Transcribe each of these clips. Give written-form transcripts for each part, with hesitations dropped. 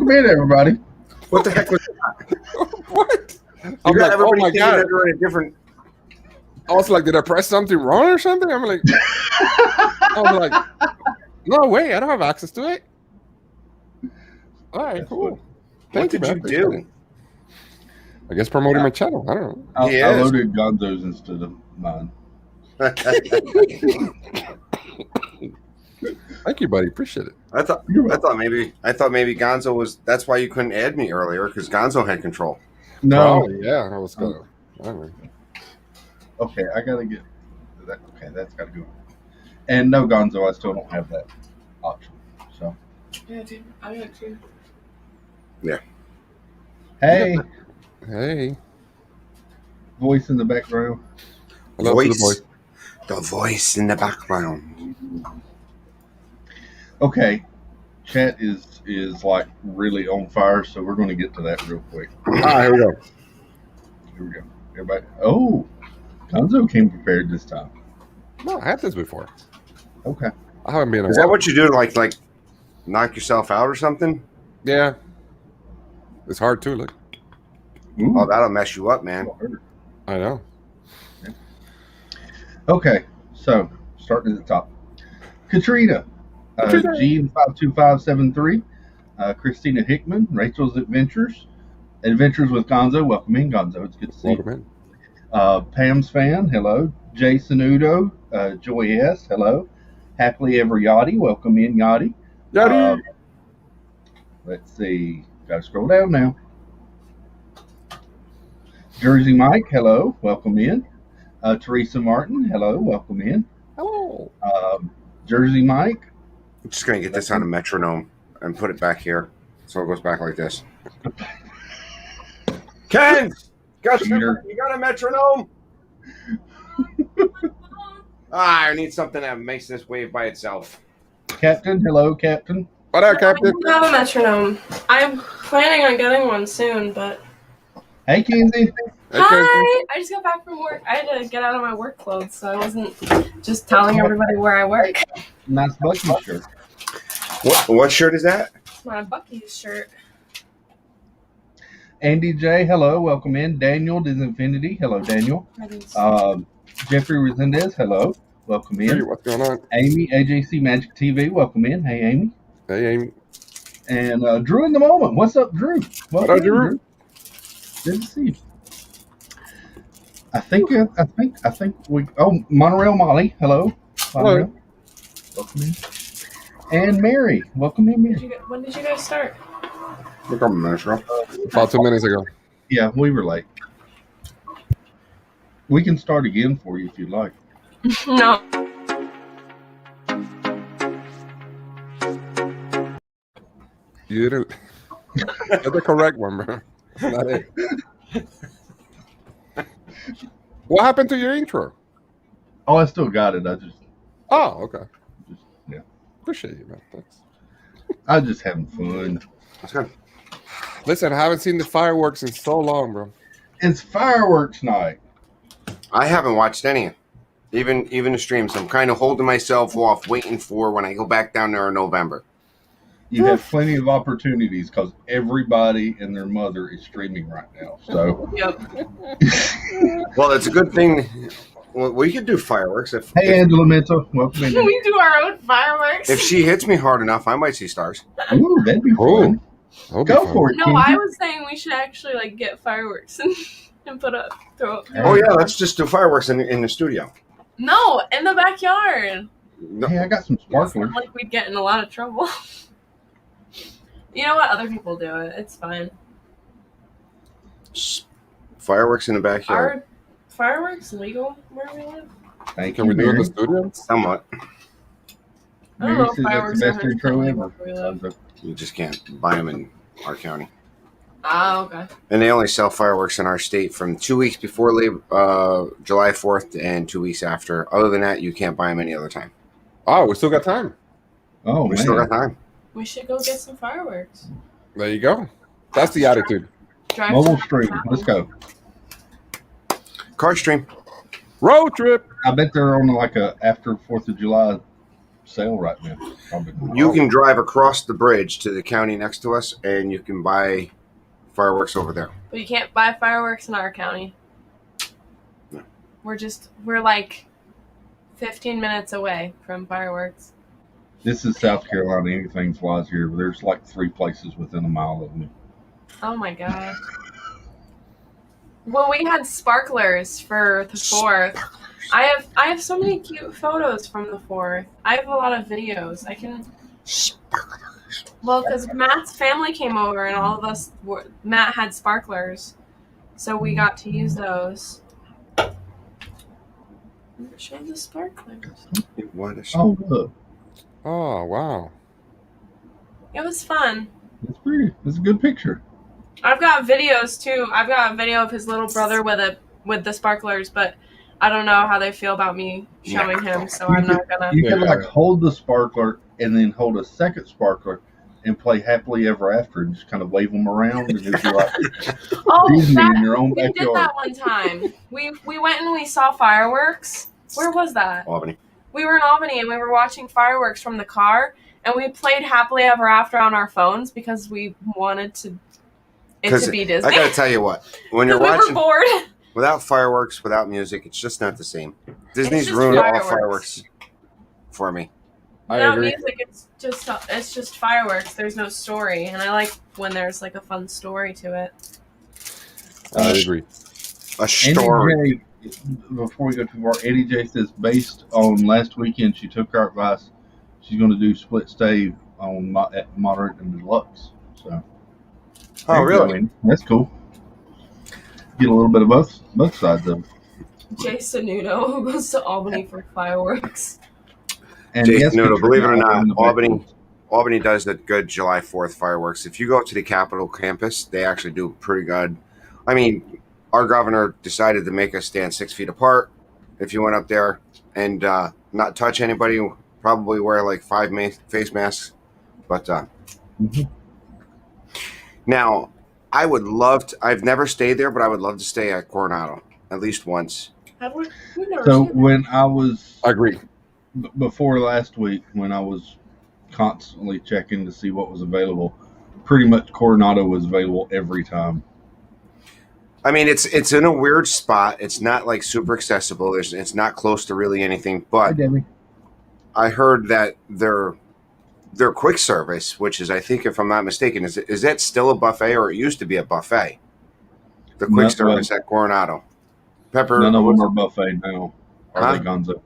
Welcome in, everybody. What the heck was that? What? You I'm got like, oh everybody my thinking god! that they're in a different. I was like, did I press something wrong or something? I'm like, I was like, no way, I don't have access to it. All right, That's cool. what What did man. you Appreciate do? it. I guess promoting my channel. I don't know. I Yes. loaded Gonzo's instead of mine. Thank you, buddy. Appreciate it. I thought maybe Gonzo was. That's why you couldn't add me earlier because Gonzo had control. No. Oh, yeah, I was gonna. I don't know. Okay, I gotta get that. Okay, that's gotta go. And no, Gonzo, I still don't have that option. So, Yeah, dude, I got you. hey, Hey, voice in the background. hello to the boy. The voice in the background. Okay, chat is like really on fire, so we're going to get to that real quick. Ah, here we go. Here we go. Everybody. Oh, Gonzo came prepared this time. No, I had this before. Okay. I haven't been. Is that what you do? Like knock yourself out or something? Yeah. It's hard too. Look, Ooh, Oh, that'll mess you up, man. I know. Okay, so starting at the top. Katrina, Katrina. G52573, Christina Hickman, Rachel's Adventures with Gonzo. Welcome in, Gonzo. It's good to see you. Welcome in. Pam's Fan, hello. Jason Udo, Joy S, hello. Happily Ever Yachty, welcome in, Yachty. Yachty. Let's see, gotta scroll down now. Jersey Mike, hello, welcome in. Teresa Martin, hello, welcome in. Hello. Jersey Mike, I'm just gonna get this on a metronome and put it back here, so it goes back like this. Ken, Cheater. you got a metronome? I need something that makes this wave by itself. Captain, hello, Captain. What up, I Captain? don't have a metronome. I'm planning on getting one soon, but Hey, Kenzie. Hey, Captain. hi! I just got back from work. I had to get out of my work clothes, so I wasn't just telling everybody where I work. Nice Bucky shirt. What shirt is that? It's my Bucky's shirt. Andy J, hello, welcome in. Daniel Disinfinity, hello, Daniel. Jeffrey Resendez, hello, welcome Hey, in. what's going on? Amy, AJC Magic TV, welcome in. Hey, Amy. Hey, Amy. And Drew in the moment. What's up, Drew? Welcome up, in, Drew? Good to see you. I think we. Oh, Monorail Molly, hello. Monorail. Welcome in. And Mary, welcome in, Mary. When did you guys start? Look on the metronome. About 2 minutes ago. Yeah, we were late. We can start again for you if you'd like. No. You didn't. That's the correct one, bro. That's not it. What happened to your intro? Oh, I still got it. Oh, okay. Yeah. Appreciate you, man. Thanks. I was just having fun. That's good. Listen, I haven't seen the fireworks in so long, bro. It's fireworks night. I haven't watched any, even the streams. I'm kind of holding myself off, waiting for when I go back down there in November. You have plenty of opportunities because everybody and their mother is streaming right now. So, Yep. Well, it's a good thing. Well, we could do fireworks if hey, Angela Mento, welcome in. We do our own fireworks. if she hits me hard enough, I might see stars. Ooh, that'd be fun. That'll be Go fun. for it. No, Kenzie. I was saying we should actually like get fireworks and throw up. Oh yeah, let's just do fireworks in the studio. No, in the backyard. No, Hey, I got some It's sparklers. not like we'd get in a lot of trouble. You know what? Other people do it. It's fine. fireworks in the backyard. Are fireworks legal where we live? Thank Can you, we do it in the Mary. studio? Somewhat. I don't Mary know if says that's fireworks the are best intro 100% ever. legal where we live. You just can't buy them in our county. Ah, okay. And they only sell fireworks in our state from 2 weeks before July 4th and 2 weeks after. Other than that, you can't buy them any other time. Oh, we still got time. Oh, We man. still got time. We should go get some fireworks. There you go. That's the attitude. Drive Mobile to stream. town. Let's go. Car stream. Road trip. I bet they're on like a after 4th of July sale right now. Probably not. You can drive across the bridge to the county next to us, and you can buy fireworks over there. But you can't buy fireworks in our county. No. We're like 15 minutes away from fireworks. This is South Carolina. Anything flies here. There's like 3 places within a mile of me. Oh my god. Well, we had sparklers for the 4th. I have so many cute photos from the 4th. I have a lot of videos. I can. Well, because Matt's family came over and all of us Matt had sparklers, so we got to use those. Show the sparklers. Oh, look. Oh, wow. It was fun. It's pretty. It's a good picture. I've got videos too. I've got a video of his little brother with the sparklers, but I don't know how they feel about me showing him, so I'm not gonna. You can like hold the sparkler and then hold a second sparkler and play Happily Ever After and just kind of wave them around and it'd be like Disney in your own we did backyard. that one time. We went and we saw fireworks. Where was that? Albany. We were in Albany and we were watching fireworks from the car, and we played Happily Ever After on our phones because we wanted it to be Disney. I gotta tell you what, when you're we watching were bored. without fireworks, without music, it's just not the same. Disney's just ruined all fireworks. fireworks for me. I Without agree. music, it's just fireworks. There's no story, and I like when there's like a fun story to it. I agree. A story. Eddie J, before we go too far, Eddie J says based on last weekend, she took our advice. She's going to do split stave on at moderate and deluxe. So. Oh, really? That's cool. Get a little bit of both sides of it. Jason Nuno, who goes to Albany for fireworks. And Jason yes, Nuno, it's believe it or not not, in the back. Albany does the good July 4th fireworks. If you go to the Capitol campus, they actually do pretty good. I mean, our governor decided to make us stand 6 feet apart. If you went up there and not touch anybody, probably wear like 5 face masks. But Mhm. now, I would love to. I've never stayed there, but I would love to stay at Coronado at least once. We've never So seen that. when I was I agree. before last week, when I was constantly checking to see what was available, pretty much Coronado was available every time. I mean, it's in a weird spot. It's not like super accessible. It's not close to really anything. But Debbie. I heard that their quick service, which is, I think, if I'm not mistaken, is that still a buffet, or it used to be a buffet? The quick No, service at Coronado. Pepper. None of them are buffet now. Are Huh? they Gonzo?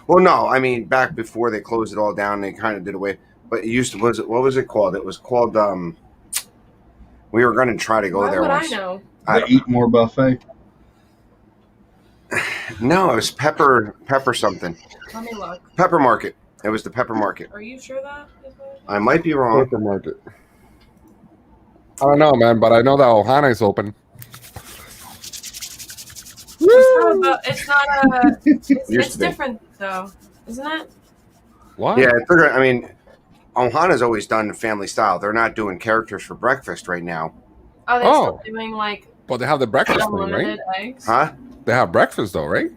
Well, no, I mean back before they closed it all down, they kind of did away. But it used to what was it called? It was called. We were going to try to go Why there would once. I know? They eat more buffet. No, it was Pepper something. Let me look. Pepper Market. It was the Pepper Market. Are you sure that is what? I might be wrong. Supermarket. I don't know, man, but I know that Ohana is open. It's not a. Used It's to be. different though, isn't it? What? Yeah, I mean, Ohana's always done family style. They're not doing characters for breakfast right now. Oh, they're Oh. still doing like But they have the breakfast thing, unlimited right? eggs. Huh? They have breakfast, though, right?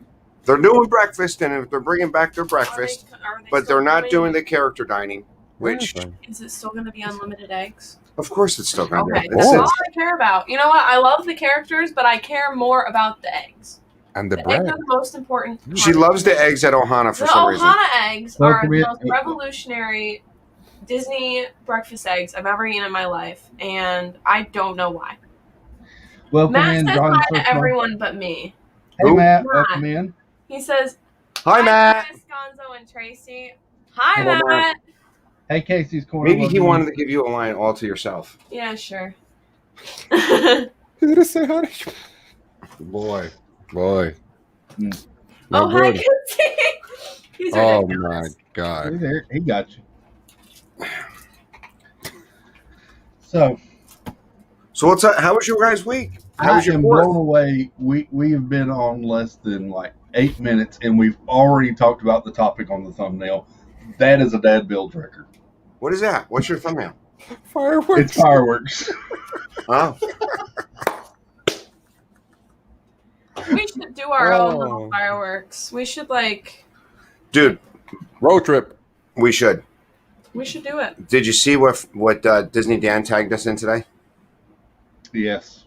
They're doing breakfast, and if they're bringing back their Are breakfast, they but still they're not doing- doing the character dining, which, Okay. Is it still going to be unlimited eggs? of course, it's still going to Okay, be. that's Oh. all I care about. You know what? I love the characters, but I care more about the eggs. And the The bread. eggs are the most important. She part. loves the eggs at Ohana for The some reason. Ohana eggs Well, are to the be- most revolutionary Disney breakfast eggs I've ever eaten in my life, and I don't know why. Welcome Matt in, says John. hi First to of all. everyone but me. Hey, Who? Matt. Matt. Welcome in. He says, Hi, Matt. Chris, Gonzo, and Tracy. Hi, Hello, Matt. Matt. Hey, Casey's corner. Maybe he wanted to give you a line all to yourself. Yeah, sure. He didn't say hi. Boy. Oh, No, hi, good. Kitsy. He's Oh, ridiculous. my God. He's there. He got you. So So what's up? How was your guys' week? How I was your am fourth? blown away. We have been on less than like 8 minutes, and we've already talked about the topic on the thumbnail. That is a dad build record. What is that? What's your thumbnail? Fireworks. It's fireworks. Oh, We should do our own Oh. little fireworks. We should like. dude, Road trip. We should. We should do it. Did you see what Disney Dan tagged us in today? Yes.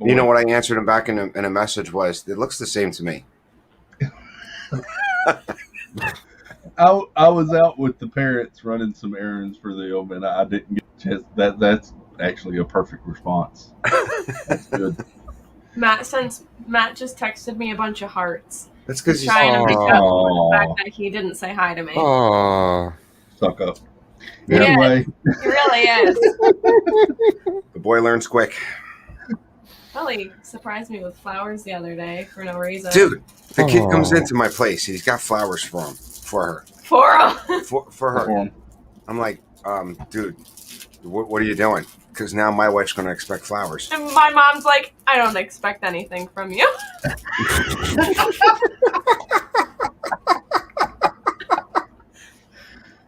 You know what I answered him back in a message was, it looks the same to me. I was out with the parents running some errands for them, and I didn't get a chance. That's actually a perfect response. That's good. Matt just texted me a bunch of hearts. That's because He's trying to make up for the Aw. fact that he didn't say hi to me. Oh, Suck up. Yeah. Anyway, He really is. the boy learns quick. Well, he surprised me with flowers the other day for no reason. Dude, the kid comes Aw. into my place. He's got flowers for her. For him. For her. I'm like, dude, what are you doing? Because now my wife's going to expect flowers. And my mom's like, I don't expect anything from you.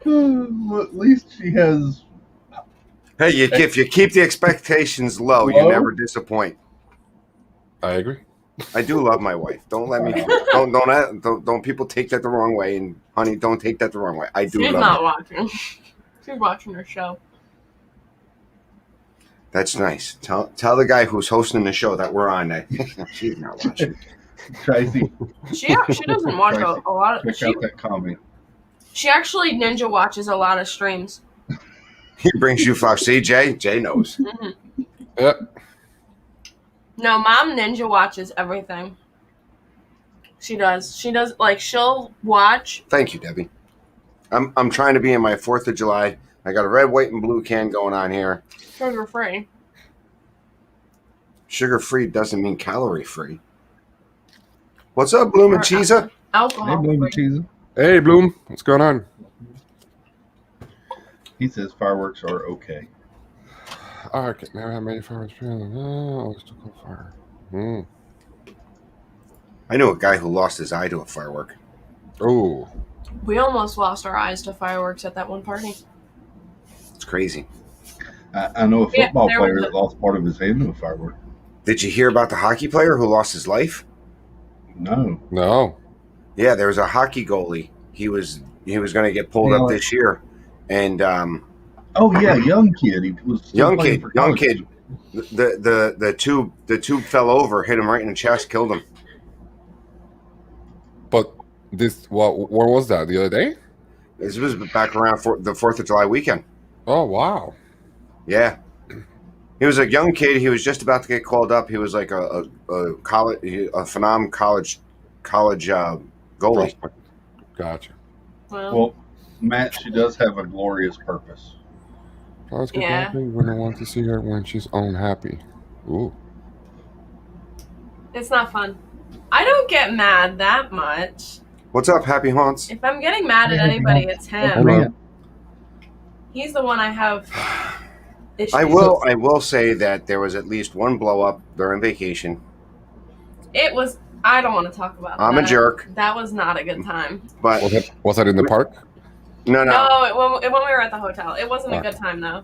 well, at least she has. Hey, if you keep the expectations low, you Low? never disappoint. I agree. I do love my wife. Don't let me. Don't people take that the wrong way. And honey, don't take that the wrong way. I do She's love not her. watching. She's watching her show. That's nice. Tell the guy who's hosting the show that we're on that she's not watching. Tracy, She doesn't watch a lot of. check out that comment. She actually ninja watches a lot of streams. He brings you flowers. See, Jay knows. Mhm. Yep. No, Mom ninja watches everything. She does. She'll watch. Thank you, Debbie. I'm trying to be in my 4th of July. I got a red, white, and blue can going on here. Sugar free. Sugar-free doesn't mean calorie-free. What's up, Bloom and Cheesa? Hey, Alcohol Bloom free. Cheese. Hey, Bloom. What's going on? He says fireworks are okay. Oh, okay. Never had many farmers. Always took on fire. Mm. I knew a guy who lost his eye to a firework. Oh. We almost lost our eyes to fireworks at that one party. It's crazy. I know a Yeah, football there player was that lost part of his hand to a firework. Did you hear about the hockey player who lost his life? No. No. Yeah, there was a hockey goalie. He was going to get pulled Yeah. up this year, and Oh yeah, young kid. He was still young playing kid, for young college. kid. The tube fell over, hit him right in the chest, killed him. But where was that? The other day? This was back around the 4th of July weekend. Oh, wow. Yeah, he was a young kid. He was just about to get called up. He was like a phenom college goalie. Gotcha. Well, Matt, she does have a glorious purpose. Flowers get Yeah. happy when I want to see her when she's unhappy. Ooh. It's not fun. I don't get mad that much. What's up, Happy Haunts? If I'm getting mad at Yeah, anybody, no. it's Oh, him. man. He's the one I have issues. I will say that there was at least one blow up during vacation. It was. I don't want to talk about that. I'm a jerk, That was not a good time. but Was that in the park? no. No, when we were at the hotel. It wasn't a Ah. good time, though.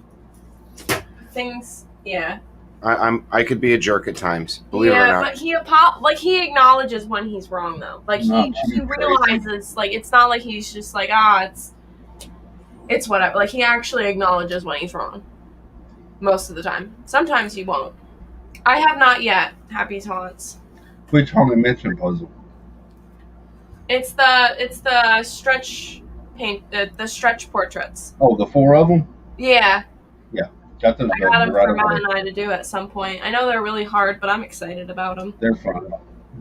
Things, yeah. I could be a jerk at times. Believe it or Yeah, not. but he acknowledges when he's wrong, though. Like, No, he she's realizes, like, it's not like he's just like, it's whatever. Like, he actually acknowledges when he's wrong. Most of the time. Sometimes he won't. I have not yet. Happy Taunts. Which Haunted Mansion puzzle? It's the stretch paint, the stretch portraits. Oh, the 4 of them? Yeah, Got those I got done them right for Matt away. and I to do at some point. I know they're really hard, but I'm excited about them. They're fun.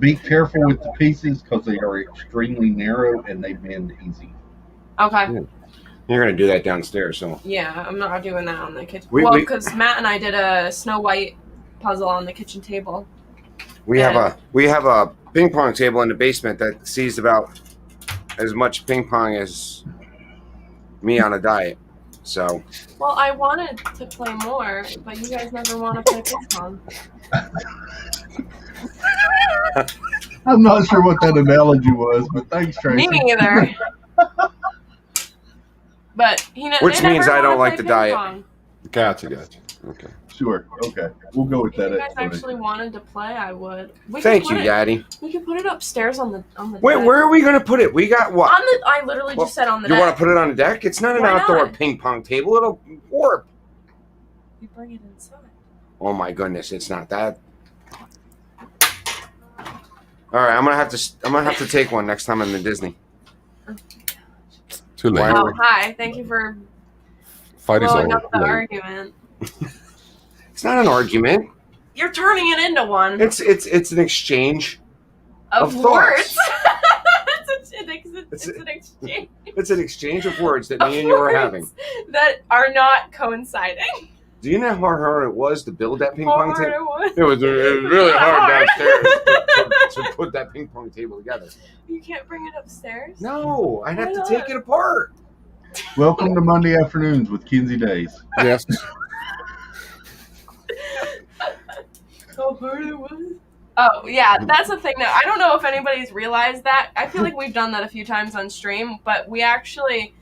Be careful with the pieces because they are extremely narrow and they bend easy. Okay. Yeah. You're gonna do that downstairs, so Yeah, I'm not doing that on the kitchen. We- Well, we- because Matt and I did a Snow White puzzle on the kitchen table. we have a ping pong table in the basement that sees about as much ping pong as me on a diet. So Well, I wanted to play more, but you guys never want to play ping pong. I'm not sure what that analogy was, but thanks, Tracy. Me neither. But Which they means never I don't wanna like play the ping diet. pong. Gotcha. Okay. Sure. Okay. We'll go with If you that guys explanation. actually wanted to play, I would. We Thank could put you, it- Daddy. We could put it upstairs on the Wait, deck. where are we gonna put it? We got what? On the. I literally Well, just said on the You deck. want to put it on the deck? It's not an Why outdoor not? ping pong table. It'll warp. We bring it inside. Oh my goodness, it's not that. All right, I'm gonna have to take one next time I'm in Disney. Too late. Why- Oh, hi. Thank you for Fight is blowing over. up the Late. argument. It's not an argument. You're turning it into one It's an exchange. of of words. thoughts. it's an exchange It's an exchange of words that me and you are having. that are not coinciding. Do you know how hard it was to build that ping How pong hard table? it was. It was really hard Hard. downstairs to put that ping pong table together. You can't bring it upstairs? No, I'd have Why to not? take it apart. Welcome to Monday Afternoons with Kinsey Days. Yes. How hard it was. Oh, yeah, that's the thing. I don't know if anybody's realized that. I feel like we've done that a few times on stream, but we actually,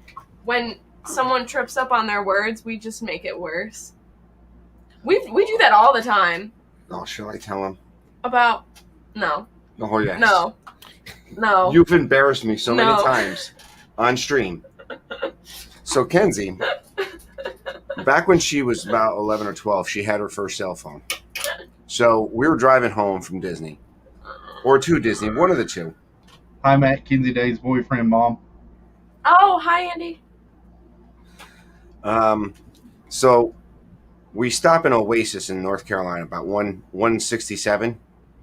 when someone trips up on their words, we just make it worse. We do that all the time. Oh, shall I tell him? About, no, Oh, yes. no. You've embarrassed me so many No. times on stream. So Kenzie, back when she was about 11 or 12, she had her first cell phone. So we were driving home from Disney, or to Disney, one of the two. Hi, Matt, Kinsey Days' boyfriend, mom. Oh, hi, Andy. So we stop in Oasis in North Carolina, about 167.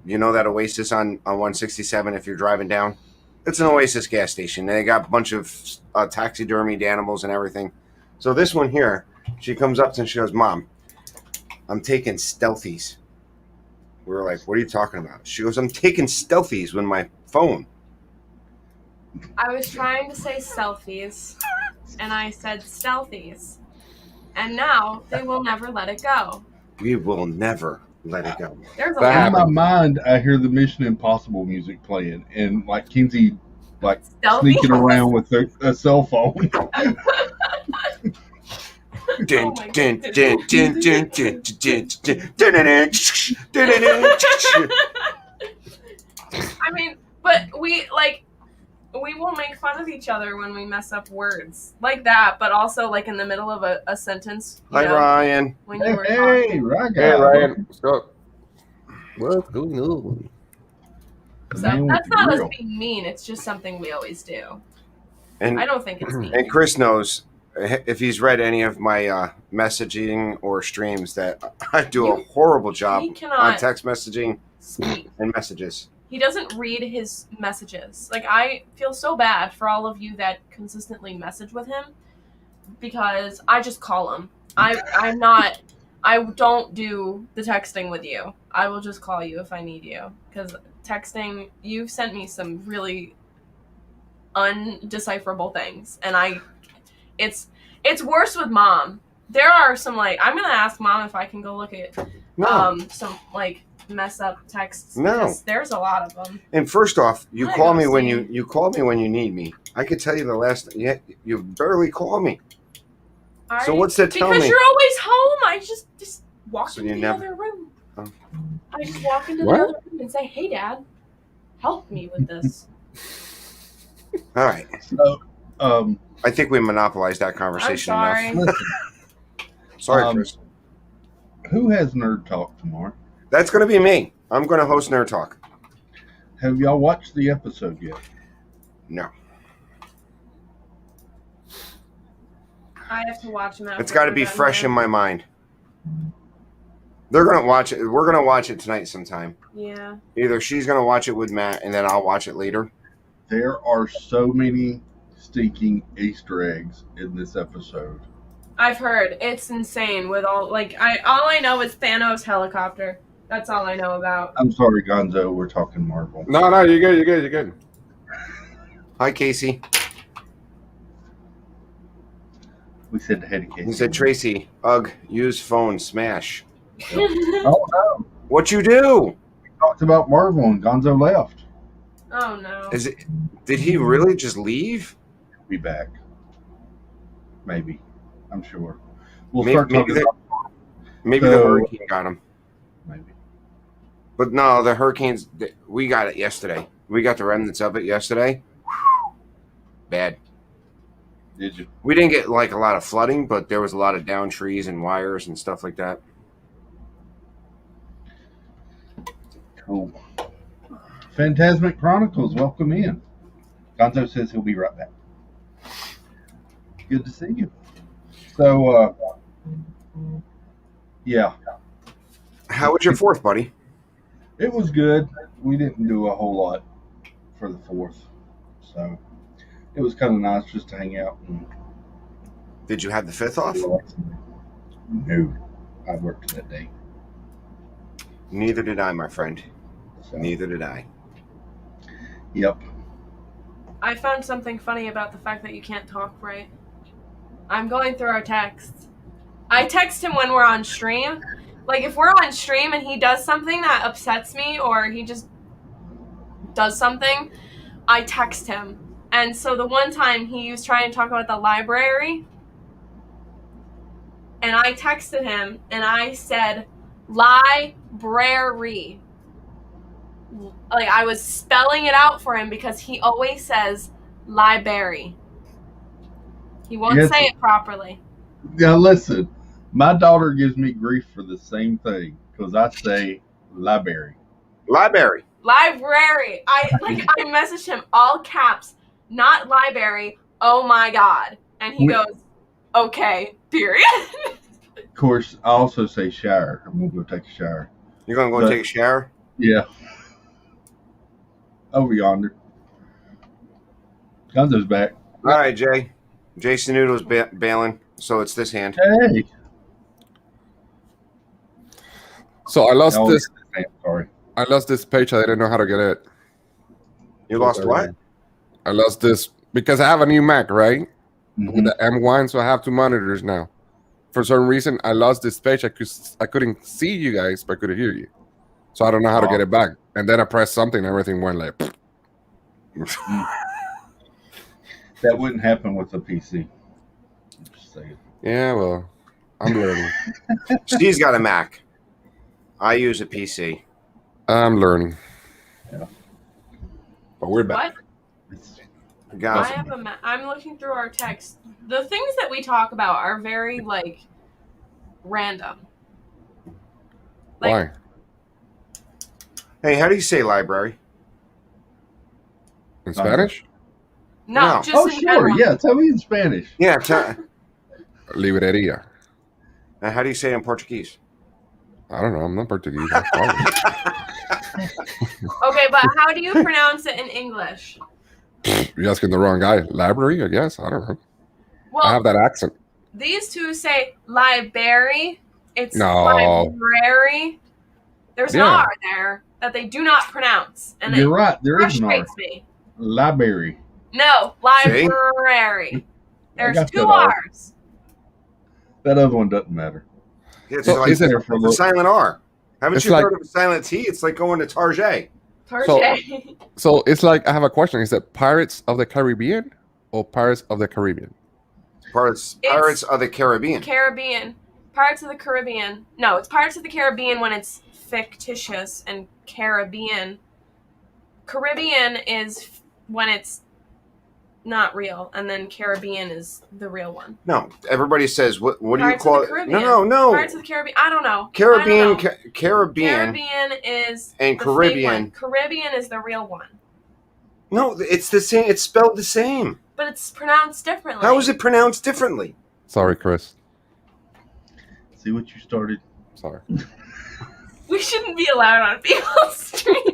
You know that Oasis on 167 if you're driving down? It's an Oasis gas station. They got a bunch of taxidermied animals and everything. So this one here, she comes up and she goes, Mom, I'm taking stealthies. We were like, what are you talking about? She goes, I'm taking stealthies with my phone. I was trying to say selfies, and I said stealthies. And now they will never let it go. We will never let it go. There's a That In lot my mind, I hear the Mission Impossible music playing, and like Kinsey, like of stealthy. sneaking around with a cell phone. Dun, my dun, goodness. dun, dun, dun, dun, dun, dun, dun, dun, dun, dun, dun. I mean, but we will make fun of each other when we mess up words like that, but also like in the middle of a sentence. You Hi, know, Ryan. when you Hey, were hey, talking. right, Hey, guy. Ryan. What's up? What's going on? So Man, that's with not real. us being mean. It's just something we always do. And I don't think it's mean. and Chris knows if he's read any of my messaging or streams that I do a You- horrible job he on cannot text messaging speak. and messages. He doesn't read his messages. Like, I feel so bad for all of you that consistently message with him because I just call him. I don't do the texting with you. I will just call you if I need you. Because texting, you've sent me some really undecipherable things. And it's worse with Mom. There are some, like, I'm going to ask Mom if I can go look at No. some, like, mess up texts. No. Because there's a lot of them. And first off, you I call gotta me when see. you call me when you need me. I could tell you the last. Yeah, you barely call me. So what's that tell Because me? you're always home. I just walk So into you the never- other room. Oh. I just walk into What? the other room and say, "Hey, Dad, help me with this." All right. So, I think we monopolized that I'm conversation sorry. enough. listen, Sorry, Chris. who has Nerd Talk tomorrow? That's going to be me. I'm going to host Nerd Talk. Have y'all watched the episode yet? No. I have to watch them. It's got to be fresh in my mind. They're going to watch it. We're going to watch it tonight sometime. Yeah. Either she's going to watch it with Matt and then I'll watch it later. There are so many stinking Easter eggs in this episode. I've heard it's insane. With all I know is Thanos helicopter. That's all I know about. I'm sorry, Gonzo, we're talking Marvel. No, you're good. You're good. Hi, Casey. We said the head of He said, Tracy, ugh, use phone, smash. Oh no, What you do? we talked about Marvel and Gonzo left. Oh no. Is it? Did he really just leave? Be back. Maybe. I'm sure. We'll Maybe, start maybe, talking the, about maybe the So- hurricane got him. maybe. But no, the hurricanes, we got it yesterday. We got the remnants of it yesterday. Bad. Did you? We didn't get like a lot of flooding, but there was a lot of down trees and wires and stuff like that. Cool. Phantasmic Chronicles, welcome in. Gonzo says he'll be right back. Good to see you. So, yeah, How was your 4th, buddy? it was good. We didn't do a whole lot for the 4th. So, it was kind of nice just to hang out and Did you have the 5th off? relax. No, I worked that day. Neither did I, my friend. So, Neither did I. yep. I found something funny about the fact that you can't talk right. I'm going through our texts. I text him when we're on stream. Like, if we're on stream and he does something that upsets me or he just does something, I text him. And so the one time he was trying to talk about the library, and I texted him and I said, library. Like, I was spelling it out for him because he always says library. He won't Yes. say it properly. Now listen, my daughter gives me grief for the same thing because I say library. Library. Library. I messaged him all caps, not library. Oh my god. And he We- goes, okay, period. Of course, I also say shower. I'm gonna go take a shower. You're going to go But- take a shower? Yeah. Over yonder. Gonzo's back. All right, Jay. Jason Noodle's bailing, so it's this hand. Hey. So I lost Oh, this. Sorry. I lost this page. I didn't know how to get it. You lost what? I lost this because I have a new Mac, right? Mhm. With the M1, so I have 2 monitors now. For some reason, I lost this page. I couldn't see you guys, but I could hear you. So I don't know how to get it back. And then I pressed something, and everything went like. That wouldn't happen with a PC. Just saying. Yeah, well, I'm learning. Steve's got a Mac. I use a PC. I'm learning. Yeah. But we're back. What? It's- I Guys, have I'm looking through our text. The things that we talk about are very, like, random. Like, Why? hey, how do you say library? In Spanish? No, No. just Oh, in sure. general. Yeah, tell me in Spanish. Yeah. Libreria. How do you say it in Portuguese? I don't know. I'm not Portuguese. I'm Spanish. Okay, but how do you pronounce it in English? You're asking the wrong guy. Library, I guess. I don't know. Well, I have that accent. these two say library. It's No. library. There's an Yeah. R there that they do not pronounce, and You're it right. There is an R. frustrates me. Library. No, See? library. There's got 2 that R. R's. That other one doesn't matter. It's So like is it- There for a it's a little- silent R. Haven't It's you like- heard of a silent T? It's like going to Target. Tarjay. So it's like I have a question. Is it Pirates of the Caribbean or Pirates of the Caribbean? Pirates of the Caribbean. Caribbean. Pirates of the Caribbean. No, it's Pirates of the Caribbean when it's fictitious, and Caribbean. Caribbean is when it's not real, and then Caribbean is the real one. No, everybody says what do you Pirates of call the it? Caribbean. No. Pirates of the Caribbean. I don't know. Caribbean, I don't know. Caribbean. Caribbean is and the fake Caribbean. one. Caribbean is the real one, No, it's the same. It's spelled the same. but it's pronounced differently. How is it pronounced differently? Sorry, Chris. See what you started? Sorry. We shouldn't be allowed on people's streams.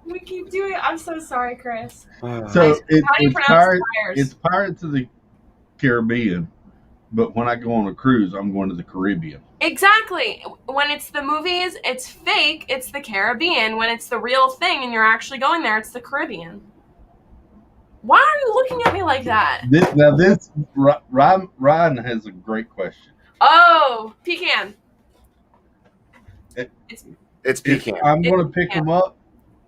We keep doing it. I'm so sorry, Chris. So How do you it's pronounce Pirates. tires? It's Pirates of the Caribbean, but when I go on a cruise, I'm going to the Caribbean. Exactly. When it's the movies, it's fake. It's the Caribbean. When it's the real thing and you're actually going there, it's the Caribbean. Why are you looking at me like that? Ryan has a great question. Oh, pecan. It's If pecan. I'm going to It's pick pecan. them up,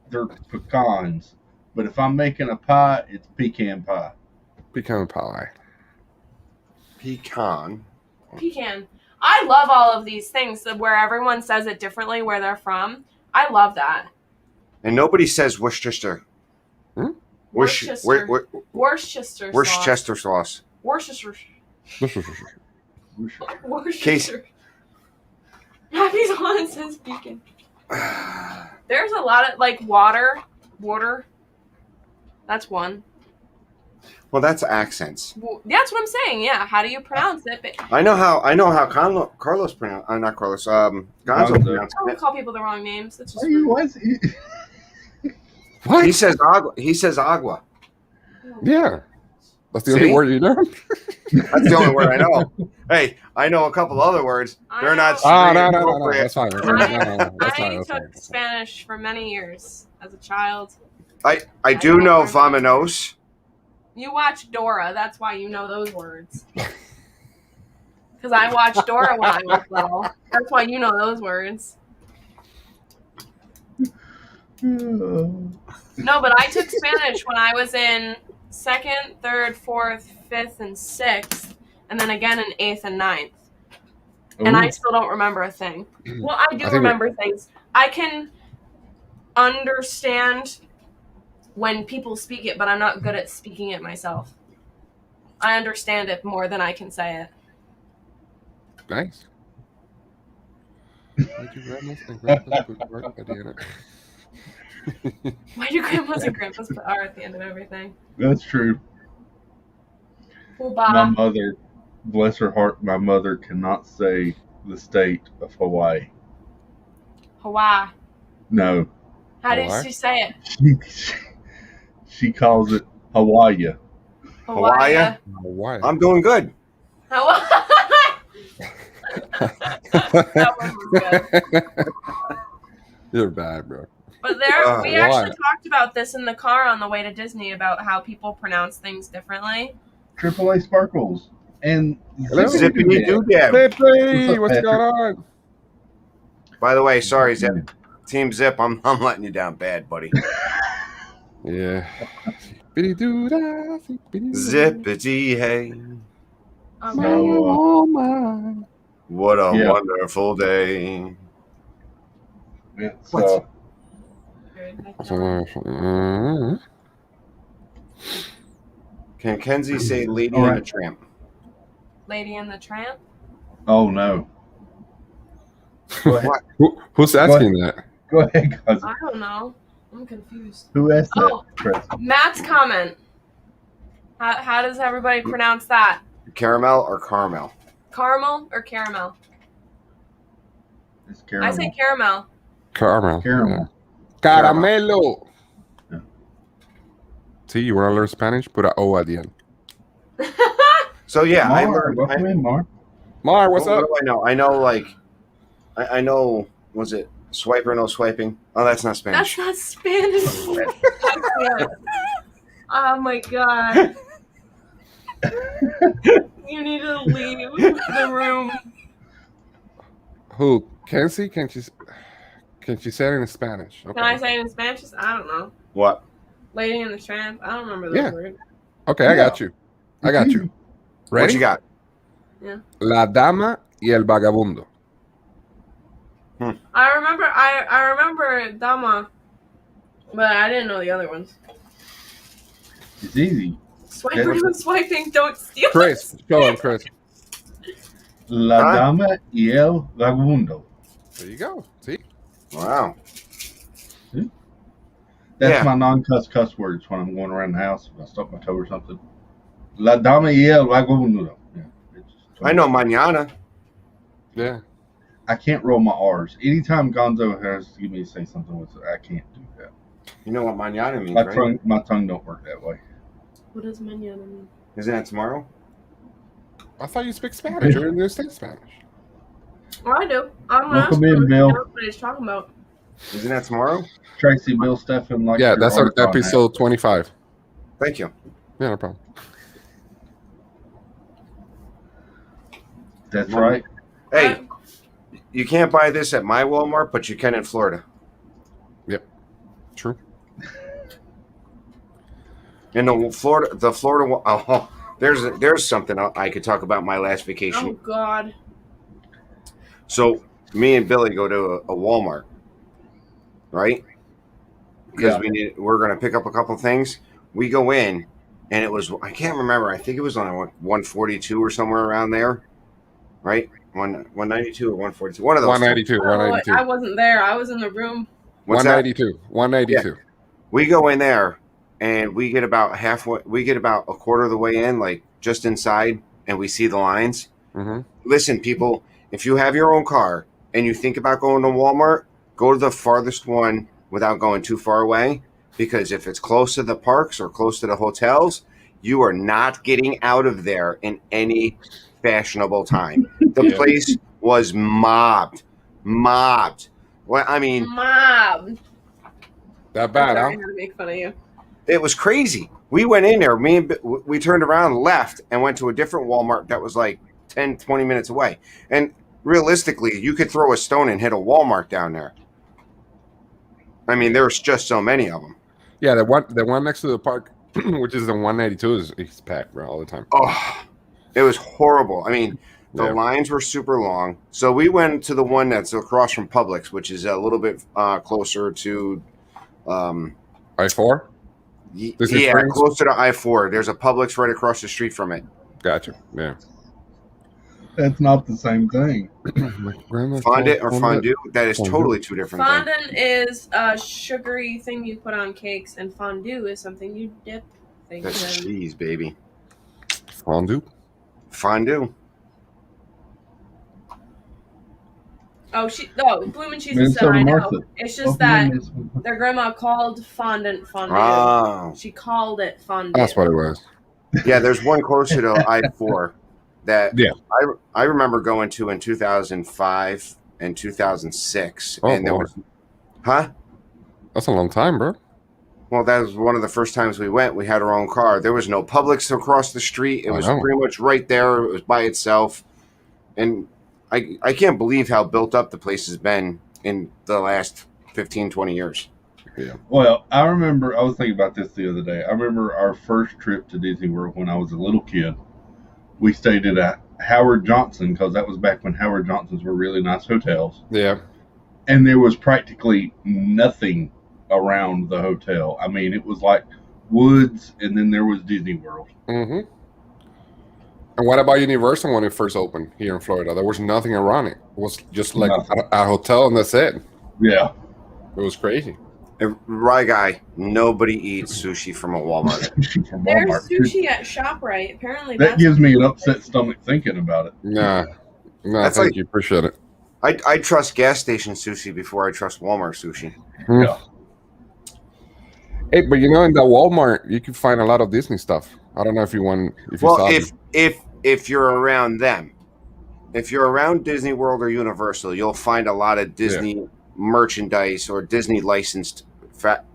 they're pecans. But if I'm making a pie, it's pecan pie. Pecan pie. Pecan. Pecan. I love all of these things where everyone says it differently where they're from. I love that. And nobody says Worcestershire. Worcester. Worcestershire sauce. Worcestershire. Worcestershire. Worcestershire. Happy's on says Beacon. There's a lot of like water. That's one. Well, that's accents. That's what I'm saying. Yeah. How do you pronounce it? I know how Carlos pronounce. Not Carlos. Gonzo pronounces Don't it. call people the wrong names. That's just Hey, rude. what? He says agua. He says agua. Yeah. That's the See? only word you learned? That's the only word I know. Hey, I know a couple other words. They're not. Oh, street no. appropriate. That's fine. That's fine. That's I fine. took Spanish for many years as a child. I do know vamonos. You watch Dora. That's why you know those words. Because I watched Dora when I was little. That's why you know those words. No, but I took Spanish when I was in 2nd, 3rd, 4th, 5th, and 6th, and then again in 8th and 9th. And I still don't remember a thing. Well, I do remember things. I can understand when people speak it, but I'm not good at speaking it myself. I understand it more than I can say it. Nice. Why do grandmas and grandpas put art at the end? Why do grandmas and grandpas put R at the end of everything? That's true. My Booba. mother, bless her heart, my mother cannot say the state of Hawaii. Hawaii. No. How Hawaii? does she say it? She calls it Hawaii. Hawaii? Why? I'm doing good. Hawaii. That one was good. You're bad, bro. But there, we Hawaii. actually talked about this in the car on the way to Disney about how people pronounce things differently. AAA Sparkles. And Hello? Zippity doo dab. Zippy, what's Patrick? going on? By the way, sorry, Zip. Team Zip, I'm letting you down bad, buddy. Yeah. Zippity-doo-dah, zippity-doo-dah. Zippity hey. Okay. Oh, my. What a Yeah. wonderful day. it's, What? Mm. Can Kenzie say Lady All and right. the Tramp? Lady and the Tramp. oh no. Go ahead. Who's asking that? Go ahead, cousin. I don't know. I'm confused. Who asked that? Oh. Chris? Matt's comment. How does everybody pronounce that? Caramel or caramel? Caramel or caramel? It's caramel. I say caramel. Caramel. Caramel. Caramelo. Yeah. See, you want to learn Spanish? Put an O at the end. So yeah, I Mar, learned. welcome in, Mar. Mar, what's what up? do I know? I know, like, I know. Was it swipe or no swiping? Oh, that's not Spanish. That's not Spanish. Oh my god. You need to leave the room. Who? Kenzie? Can she say it in Spanish? Okay. Can I say it in Spanish? I don't know. What? Lady and the Tramp. I don't remember those Yeah. words. Okay, I got you. I got you. What Ready? you got? La dama y el vagabundo. I remember Dama, but I didn't know the other ones. It's easy. Swiping and swiping, don't steal. Chris, show him, Chris. La Huh? Dama y el Vagabundo. There you go. See? Wow. That's Yeah. my non-cuss words when I'm going around the house. If I stub my toe or something. La Dama y el Vagabundo. Yeah, I know mañana. Yeah. I can't roll my R's. Anytime Gonzo has to give me to say something with it, I can't do that. You know what mañana means, right? My tongue don't work that way. What does mañana mean? Isn't that tomorrow? I thought you speak Spanish. You're in the state Spanish. Well, I do. I'm Welcome asking in, him Bill. what he's talking about. Isn't that tomorrow? Tracy, Bill, Stefan, like Yeah, your that's R's on episode 25. Thank you. Yeah, no problem. that. That's right. Hey, you can't buy this at my Walmart, but you can in Florida. True. And the Florida, There's something I could talk about my last Oh vacation. God. So me and Billy go to a Walmart, right? Because we're gonna pick up a couple things. We go in, and it was I can't remember. I think it was on 142 or somewhere around there, right? 192 or 142. One of those. 192. Oh, 192. I wasn't there. I was in the room. What's that? 192. 192. We go in there, and we get about halfway. We get about a quarter of the way in, like just inside, and we see the lines. Mm-hmm. Listen, people, if you have your own car and you think about going to Walmart, go to the farthest one without going too far away, because if it's close to the parks or close to the hotels, you are not getting out of there in any fashionable time. The Yeah. place was mobbed. Well, I mean, Mom. That bad, I'm huh? sorry, I had to make fun of you. it was crazy. We went in there, we turned around, left, and went to a different Walmart that was like 10, 20 minutes away. And realistically, you could throw a stone and hit a Walmart down there. I mean, there's just so many of them. Yeah, the one next to the park, which is the 192, is packed, bro, all the time. Oh, it was horrible. I mean, the Yeah. lines were super long. So we went to the one that's across from Publix, which is a little bit closer to, I-4? This is yeah, Springs? closer to I-4. There's a Publix right across the street from it. Gotcha. Yeah. That's not the same thing. My grandma Fondant or called fondue, that is Fondue. totally two different things. Fondant is a sugary thing you put on cakes, and fondue is something you dip things That's in. cheese, baby. Fondue. Fondue. Bloomin' Cheese is Minnesota I know. Martha. It's just that Welcome in, their grandma called fondant fondue. Oh. She called it fondue. That's what it was. Yeah, there's one closer to I-4 that Yeah. I remember going to in 2005 and 2006. Oh, and there boy. was, huh? That's a long time, bro. Well, that was one of the first times we went. We had our own car. There was no Publix across the street. It was I know. pretty much right there. It was by itself. And I can't believe how built up the place has been in the last 15, 20 years. Well, I remember, I was thinking about this the other day. I remember our first trip to Disney World when I was a little kid. We stayed at a Howard Johnson, because that was back when Howard Johnsons were really nice hotels. Yeah. And there was practically nothing around the hotel. I mean, it was like woods, and then there was Disney World. Mm-hmm. And what about Universal when it first opened here in Florida? There was nothing around it. It was just like Nothing. a hotel, and that's it. Yeah. It was crazy. And right, guy, nobody eats sushi from a Walmart. From There's Walmart. sushi at ShopRite. Apparently, That that's gives me an upset stomach thinking about it. Nah. No, That's thank like- you. Appreciate it. I trust gas station sushi before I trust Walmart sushi. Yeah. Hey, but you know, in the Walmart, you can find a lot of Disney stuff. I don't know if you Well, saw if you're around them, if you're around Disney World or Universal, you'll find a lot of Disney merchandise or Disney licensed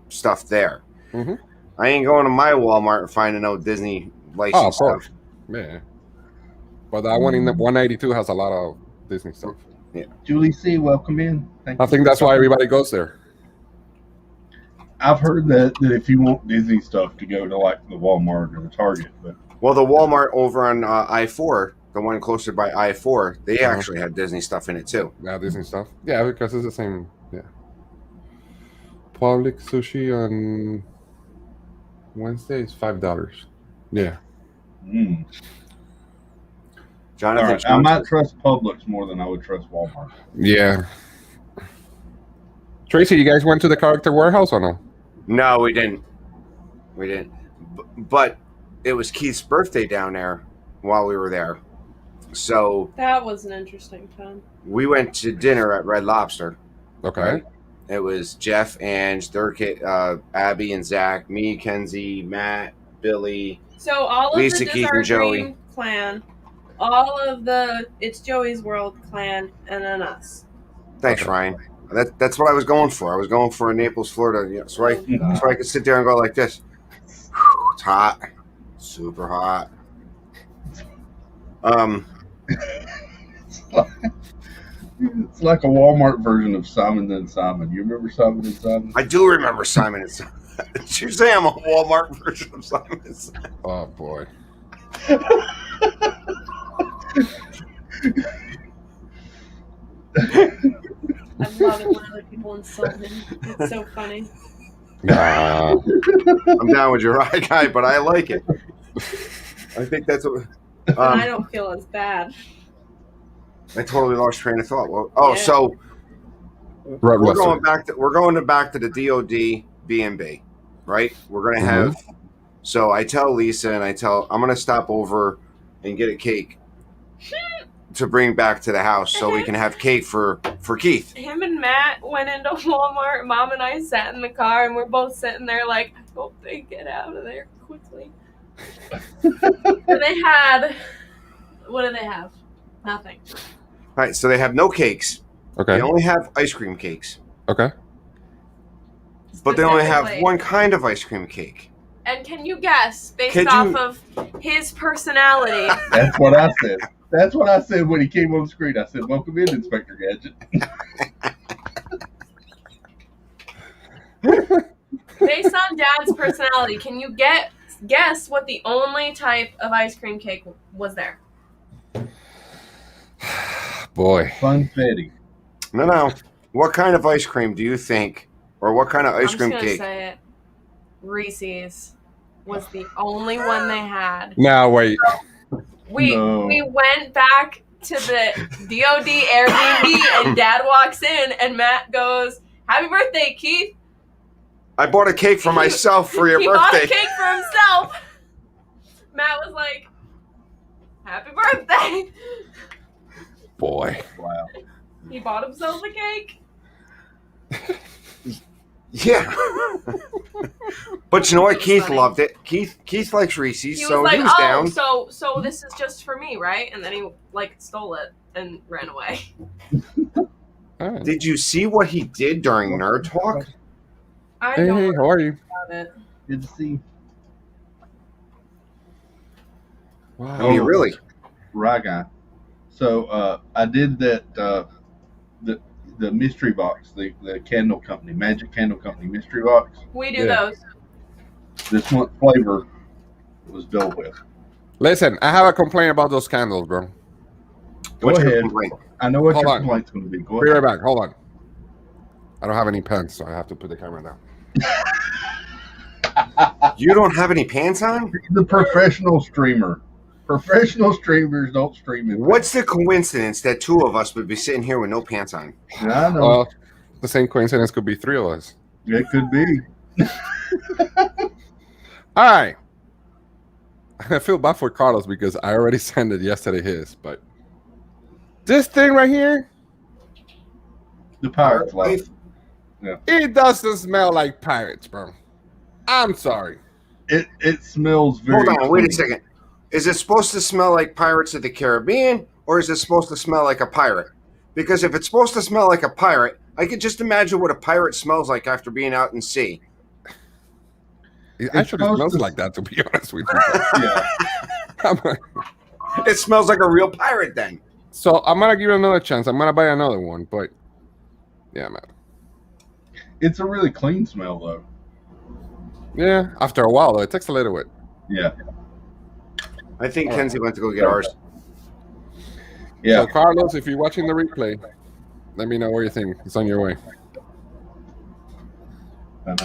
stuff there. Mhm. I ain't going to my Walmart and finding no Disney licensed course. stuff. Yeah. But that one in the 192 has a lot of Disney stuff. Julie C., welcome in. Thank I you. think that's why everybody goes there. I've heard that if you want Disney stuff, to go to like the Walmart or the Target. But Well, the Walmart over on I-4, the one closer by I-4, they actually had Disney stuff in it too. Yeah, Disney stuff. Yeah, because it's the same. Yeah. Public sushi on Wednesday is $5. Yeah. all Jonathan, right, I might trust Publix more than I would trust Walmart. Yeah. Tracy, you guys went to the character warehouse or no? No, we didn't. But it was Keith's birthday down there while we were there. So that was an interesting time. we went to dinner at Red Lobster. Okay. Right. It was Jeff, Ange, their kid, Abby and Zach, me, Kenzie, Matt, Billy. So all of Lisa, the Keith, and Desert Joey. Dream clan, all of the It's Joey's World clan, and then us. Thanks, Okay. Ryan. That's what I was going for. I was going for a Naples, Florida, so I could sit there and go like this. Whew, it's hot, super hot. It's like a Walmart version of Simon and Simon. You remember Simon and Simon? I do remember Simon and Simon. Did you say I'm a Walmart version of Simon and Simon? Oh boy. I love it when other people insult me. It's so funny. Nah. I'm down with your ride guy, but I like it. I think that's what. And I don't feel as bad. I totally lost train of thought. Well, oh, Yeah. so Right, we're Lester. going back to the DOD B&B, right? We're gonna have. So I tell Lisa and I'm gonna stop over and get a cake to bring back to the house so we can have cake for Keith. Him and Matt went into Walmart. Mom and I sat in the car, and we're both sitting there like, I hope they get out of there quickly. And they had, what do they have? Nothing. All right, so they have no cakes. Okay. They only have ice cream cakes, Okay. but they only have Specifically. one kind of ice cream cake. And can you guess, based Could off you- of his personality, That's what I said. That's what I said when he came on the screen. I said, "Welcome in, Inspector Gadget." based on Dad's personality, can you guess what the only type of ice cream cake was there? Boy. Funfetti. No. What kind of ice cream do you think, or what kind of ice I'm cream just gonna cake? say it. Reese's was the only one they had. Now wait. We No. we went back to the DOD Airbnb, and Dad walks in, and Matt goes, "Happy birthday, Keith." I bought a cake for myself for your He bought a birthday. cake for himself. Matt was like, "Happy birthday." Boy. Wow. He bought himself a cake. Yeah. But you know what? It was Keith funny. loved it. Keith likes Reese's, He was so like, he was "Oh, down. so this is just for me, right?" And then he like stole it and ran away. All right. Did you see what he did during Nerd Talk? I Hey, don't hey, know how are you? about it. Good to see. Wow. I mean, really? Right guy. So I did that. The mystery box, the candle company, Magic Candle Company mystery box. We do Yeah. those. This month flavor was Dole Whip. Listen, I have a complaint about those candles, bro. What's your ahead. complaint? I know what Hold your on. complaint's going to be. Go Be ahead. right back. Hold on. I don't have any pens, so I have to put the camera down. You don't have any pants on? The professional streamer. Professional streamers don't stream in. What's the coincidence that two of us would be sitting here with no pants on? I know. Well, the same coincidence could be three of us. It could be. All right. I feel bad for Carlos because I already sent it yesterday his, but this thing right here, The Pirates Life. it doesn't smell like pirates, bro. I'm sorry. It smells very. Hold on, wait a clean. second. Is it supposed to smell like Pirates of the Caribbean, or is it supposed to smell like a pirate? Because if it's supposed to smell like a pirate, I could just imagine what a pirate smells like after being out in sea. It It's actually supposed smells to- like that, to be honest with you. Yeah. I'm like- It smells like a real pirate then. so I'm gonna give it another chance. I'm gonna buy another one, but yeah, man. It's a really clean smell though. Yeah, after a while though, it takes a little bit. Yeah. I think Kenzie went to go get ours. Yeah. So Carlos, if you're watching the replay, let me know what you think. It's on your way.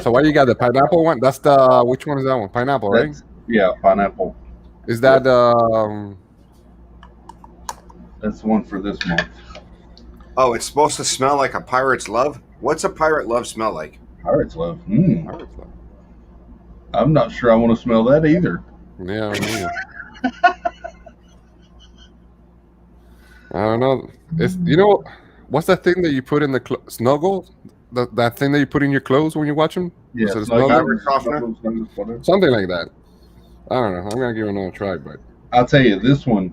So what you got? The pineapple one? That's the which one is that one? Pineapple, right? Yeah, pineapple. Is that That's the one for this month. Oh, it's supposed to smell like a pirate's love? What's a pirate love smell like? Pirates Love. Pirate's Love? I'm not sure I want to smell that either. Yeah, I mean, I don't know. It's what's that thing that you put in the snuggle? That thing that you put in your clothes when you watch them? Yeah, So it's snuggle- not- Fabric softener? whatever. Something like that. I don't know. I'm gonna give it another try, but I'll tell you, this one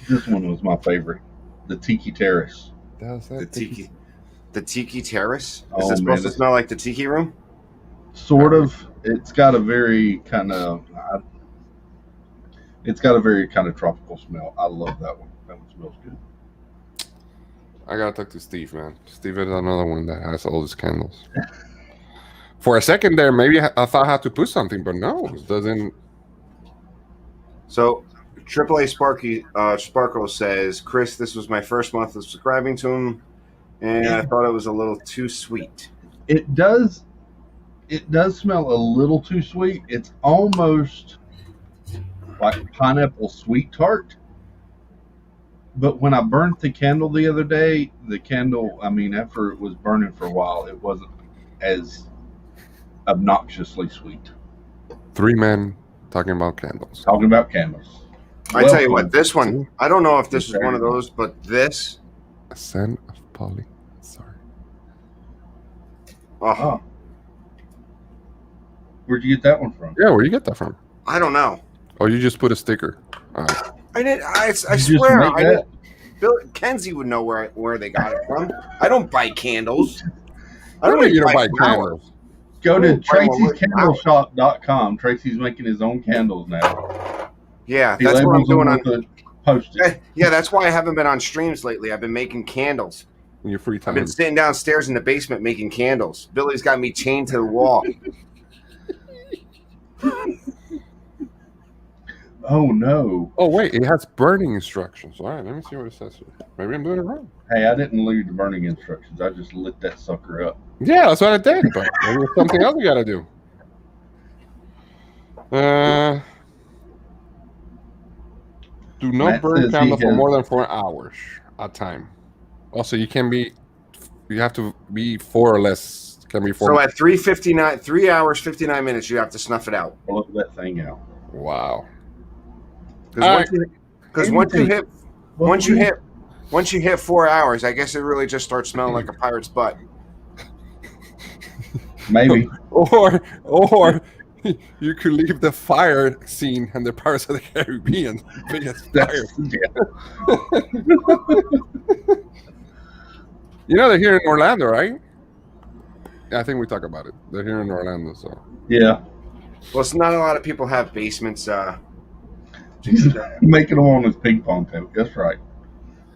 was my favorite. The Tiki Terrace. The tiki terrace? Is Oh, it supposed man, to it's- smell like the tiki room? Sort of. It's got a very kind of. It's got a very kind of tropical smell. I love that one. That one smells good. I gotta talk to Steve, man. Steve is another one that has all these candles. For a second there, maybe I thought I had to put something, but no, it doesn't. So, AAA Sparkle says, Chris, this was my first month of subscribing to him, and I thought it was a little too sweet. It does smell a little too sweet. It's almost like pineapple sweet tart. But when I burnt the candle the other day, after it was burning for a while, it wasn't as obnoxiously sweet. 3 men talking about candles. Talking about candles. I tell you what, this one, I don't know if this is one of those, but this. A scent of poly. Sorry. Oh, Where'd you get that one from? Yeah, where you get that from? I don't know. Oh, you just put a sticker. I did. I You just swear. make I that? did. Bill Kenzie would know where they got it from. I don't buy candles. I don't You even don't buy flowers. candles. Go to Oh, Tracy'sCandleShop.com. Tracy's making his own candles now. Yeah, He that's what I'm labels them doing on. with a Post-it. Yeah, that's why I haven't been on streams lately. I've been making candles. In your free I've time. been sitting downstairs in the basement making candles. Billy's got me chained to the wall. Oh no! Oh, wait. It has burning instructions. All right, let me see what it says here. Maybe I'm doing it wrong. Hey, I didn't leave the burning instructions. I just lit that sucker up. Yeah, that's what I did. But maybe it's something else we got to do. Do not Matt burn says candle he for has- more than 4 hours at a time. Also, you have to be 4 or less. Can be 4. So at 3:59, 3 hours 59 minutes, you have to snuff it out. Blow that thing out. Wow. Because Anything. once you hit 4 hours, I guess it really just starts smelling like a pirate's butt. Maybe. Or you could leave the fire scene and the Pirates of the Caribbean biggest fire. You know they're here in Orlando, right? Yeah, I think we talk about it. They're here in Orlando, so Yeah. Well, it's not a lot of people have basements. He's making them on his ping pong table. That's right.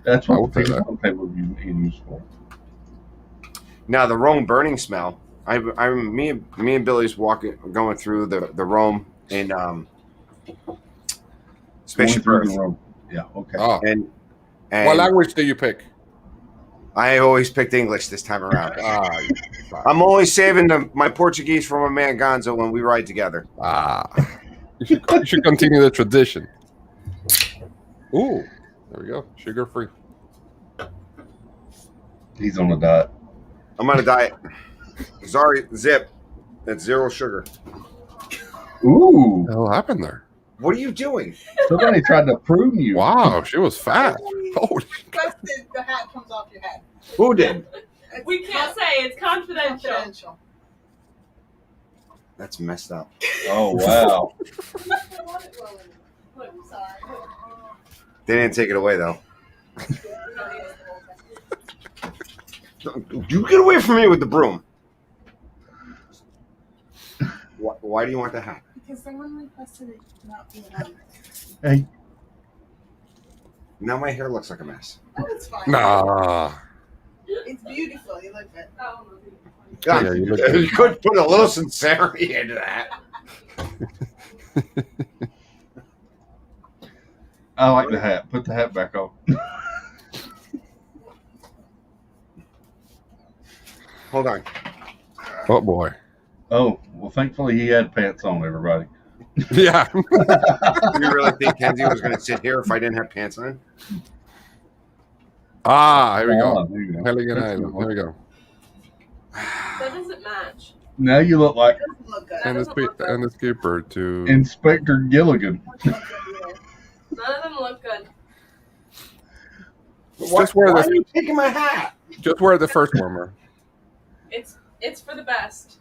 That's I what will the say ping pong table would be used for. Now the Rome burning smell. Me and Billy's going through the Rome in Spaceship Going through Earth, the room. Yeah. Okay. oh. and What language do you pick? I always picked English this time around. Ah, I'm only saving my Portuguese for my man Gonzo when we ride together. you should continue the tradition. Ooh, there we go. Sugar free. He's on a diet. I'm on a diet. Sorry, Zip. That's 0 sugar. Ooh. What the hell happened there? What are you doing? Somebody tried to prune you. Wow, she was fast. Holy Requested the hat comes off your head. Who did? We can't say. It's confidential. Confidential. That's messed up. Oh wow. I'm sorry. They didn't take it away though. You get away from me with the broom. Why do you want the hat? Because someone requested it not be anonymous. Hey, Now my hair looks like a mess. Oh, it's fine. Nah. It's beautiful. You look good. God, Yeah, you look you good. could put a little sincerity into that. I like the hat. Put the hat back on. Hold on. Oh boy. Oh, well, thankfully he had pants on, everybody. Yeah. Do you really think Kenzie was going to sit here if I didn't have pants on? Here we go. Oh, there you go. Pelican That's Island. good. There we go. That doesn't match. Now you look like It doesn't look good. And the skipper too. Inspector Gilligan. None of them look good. Just wear Why the are you taking my hat? just wear the first warmer. It's for the best.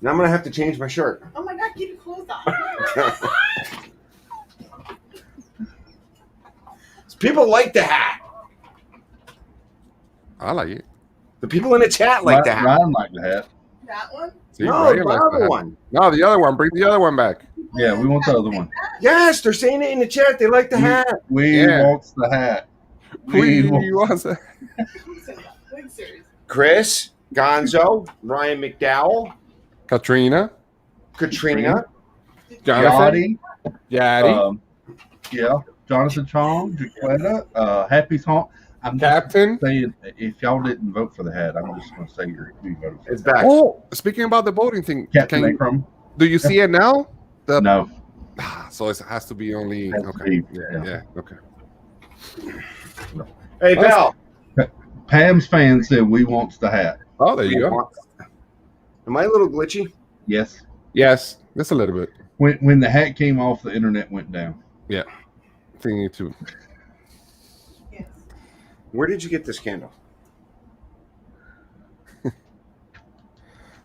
Now I'm going to have to change my shirt. Oh my God, keep your clothes on. People like the hat. I like it. The people in the chat like the hat. Ryan liked the hat. That one? See, No, Ryan the likes the other hat. one. No, the other one. Bring the other one back. Yeah, we want the other one. Yes, they're saying it in the chat. They like the hat. We Yeah. wants the hat. We We want that. Wait, serious. Chris, Gonzo, Ryan McDowell, Katrina. Katrina, Jonathan, Yadi, Yeah, Jonathan Chong, Jaquetta, Happy Song. I'm just Captain. saying, if y'all didn't vote for the hat, I'm just going to say you voted for It's the back. Oh, speaking about the voting thing, Captain Akram. do you see it now? No, So it has to be only. Has to Okay. be, Yeah. yeah. Okay. Hey, Bell. Pam's fan said we wants the hat. Oh, there you go. Am I a little glitchy? Yes. Yes, just a little bit. When the hat came off, the internet went down. Yeah. Thingy too. Yes. Where did you get this candle? Steve,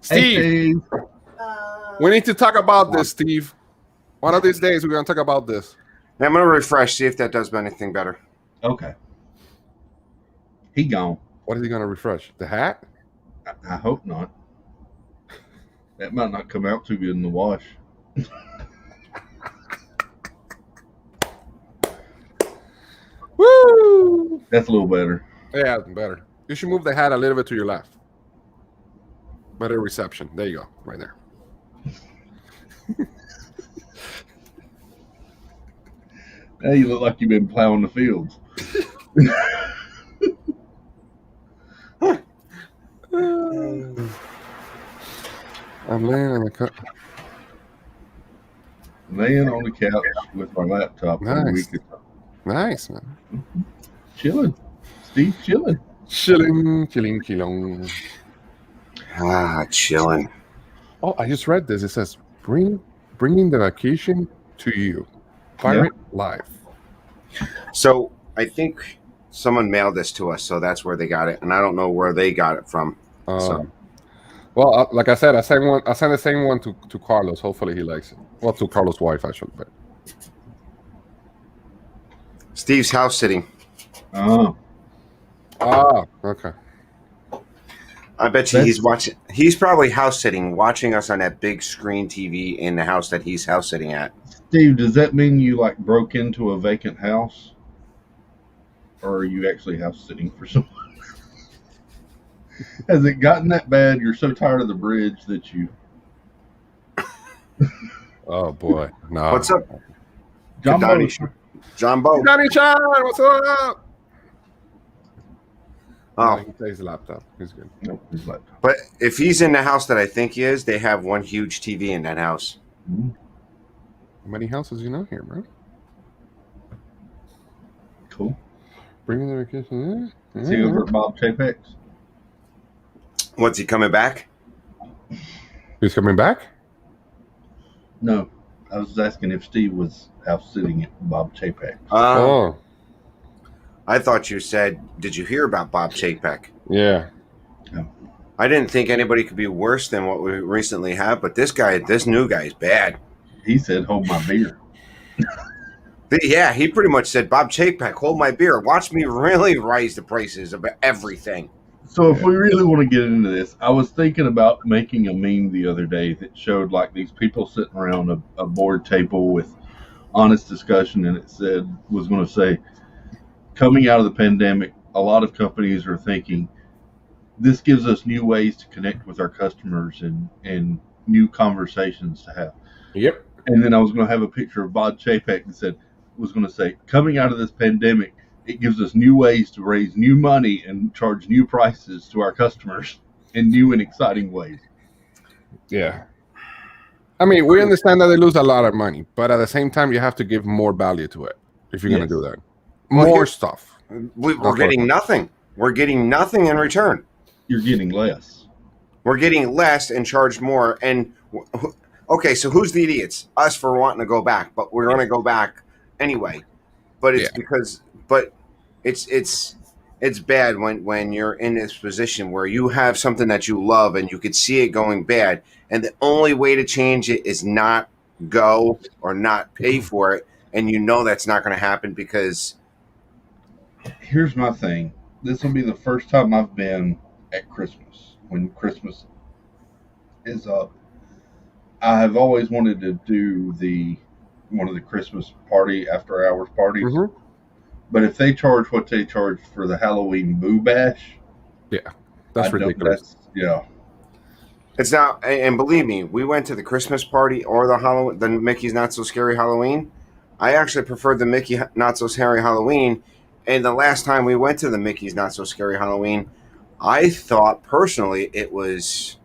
Hey, Steve. we need to talk about this, Steve. One of these days, we're going to talk about this. I'm going to refresh, see if that does anything better. Okay. He gone. What is he going to refresh? The hat? I hope not. That might not come out too good in the wash. Woo! That's a little better. Yeah, better. You should move the hat a little bit to your left. Better reception. There you go. Right there. Now you look like you've been plowing the fields. I'm laying on the cut. Laying on the couch with my laptop on the Nice. weekend. Nice, man. Chilling. Steve chilling. Chilling. Ah, chilling. Oh, I just read this. It says, bringing the vacation to you. Pirate Life. So I think someone mailed this to us, so that's where they got it, and I don't know where they got it from. So. Well, like I said, I sent the same one to Carlos. Hopefully he likes it. Well, to Carlos' wife, actually. But Steve's house sitting. Oh. Okay. I bet you he's watching. He's probably house sitting, watching us on that big screen TV in the house that he's house sitting at. Steve, does that mean you like broke into a vacant house? Or are you actually house sitting for someone? Has it gotten that bad? You're so tired of the bridge that you. Oh boy. No. What's up, John Donnie? John Bo? Johnny Chan, what's up? Oh, He plays the laptop. He's good. Nope, his laptop. but if he's in the house that I think he is, they have one huge TV in that house. How many houses you know here, bro? Cool. Bringing the vacation. Is he over at Bob Chapek's? What's he coming back? He's coming back? No. I was asking if Steve was house sitting at Bob Chapek's. Oh, I thought you said, did you hear about Bob Chapek? yeah. I didn't think anybody could be worse than what we recently have, but this new guy is bad. He said, hold my beer. Yeah, he pretty much said, Bob Chapek, hold my beer. Watch me really raise the prices of everything. So if we really want to get into this, I was thinking about making a meme the other day that showed like these people sitting around a board table with honest discussion, and it was going to say, coming out of the pandemic, a lot of companies are thinking this gives us new ways to connect with our customers and new conversations to have. Yep. And then I was going to have a picture of Bob Chapek that was going to say, coming out of this pandemic, it gives us new ways to raise new money and charge new prices to our customers in new and exciting ways. Yeah. I mean, we understand that they lose a lot of money, but at the same time, you have to give more value to it if you're going to do that. Well, More stuff. We're getting nothing. We're getting nothing in return. You're getting less. We're getting less and charged more. And okay, so who's the idiots? Us for wanting to go back, but we're going to go back anyway. But it's because it's bad when you're in this position where you have something that you love and you could see it going bad, and the only way to change it is not go or not pay for it, and you know that's not going to happen because. Here's my thing. This will be the first time I've been at Christmas. When Christmas is up, I have always wanted to do one of the Christmas party after hours parties. Mm-hmm. But if they charge what they charge for the Halloween Boo Bash, That's ridiculous. It's not, and believe me, we went to the Christmas party or the Mickey's Not So Scary Halloween. I actually preferred the Mickey Not So Scary Halloween. And the last time we went to the Mickey's Not So Scary Halloween, I thought personally it was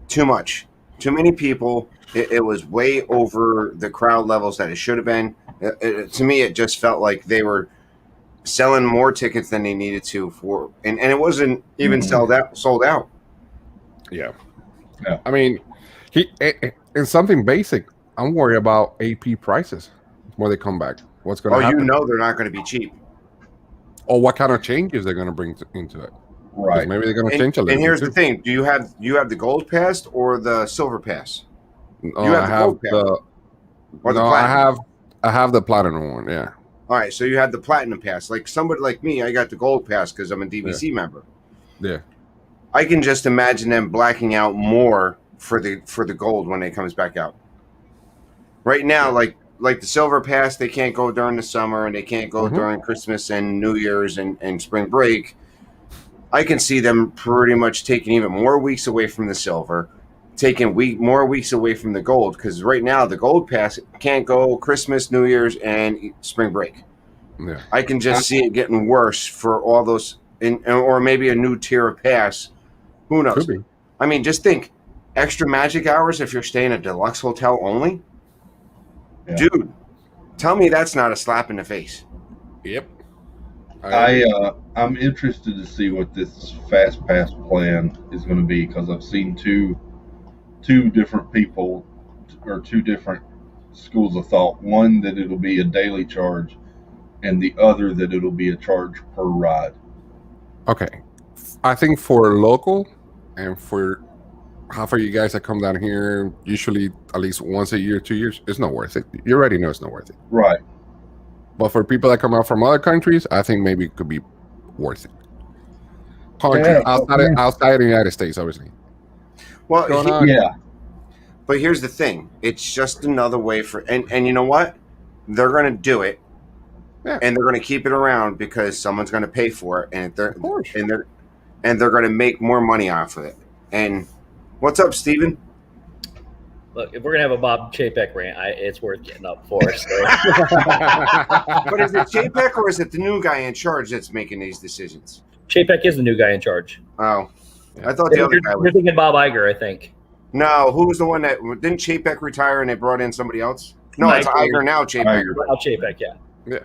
too much, too many people. It was way over the crowd levels that it should have been. To me, it just felt like they were selling more tickets than they needed to for, and it wasn't even sold out. Yeah. Yeah. I mean, in something basic, I'm worried about AP prices when they come back. What's going to happen? They're not going to be cheap. Or what kind of changes they're going to bring into it. 'Cause Right. maybe they're going to change a little And here's bit the thing: do you have the gold pass or the silver pass? too. you have the gold pass. Or the platinum? I have the platinum one. Yeah. All right, so you have the platinum pass. Like somebody like me, I got the gold pass because I'm a DVC member. Yeah. I can just imagine them blacking out more for the gold when it comes back out. Right now, like the silver pass, they can't go during the summer and they can't go during Christmas and New Year's and spring break. I can see them pretty much taking even more weeks away from the silver, taking more weeks away from the gold, because right now the gold pass can't go Christmas, New Year's, and spring break. Yeah. I can just see it getting worse for all those, or maybe a new tier of pass. Who knows? Could be. I mean, just think, extra magic hours if you're staying at a deluxe hotel only. Yeah. Dude, tell me that's not a slap in the face. Yep. I'm interested to see what this fast pass plan is going to be, because I've seen two different people or two different schools of thought. One that it'll be a daily charge, and the other that it'll be a charge per ride. Okay. I think for local and for half of you guys that come down here, usually at least once a year, 2 years, it's not worth it. You already know it's not worth it. Right. But for people that come out from other countries, I think maybe it could be worth it. Countries Yeah, outside the United States, obviously. Well, What's going on? Yeah. but here's the thing: it's just another way for, and you know what? They're going to do it, and they're going to keep it around because someone's going to pay for it, and they're Of course. and they're going to make more money off of it. And what's up, Steven? Look, if we're gonna have a Bob Chapek rant, it's worth getting up for. So. But is it JPEG or is it the new guy in charge that's making these decisions? Chapek is the new guy in charge. Oh, I thought the other guy You're was. thinking Bob Iger, I think. No, who was the one that didn't Chapek retire and they brought in somebody else? No, it's Iger now. Chapek. Iger. Bob Chapek, yeah.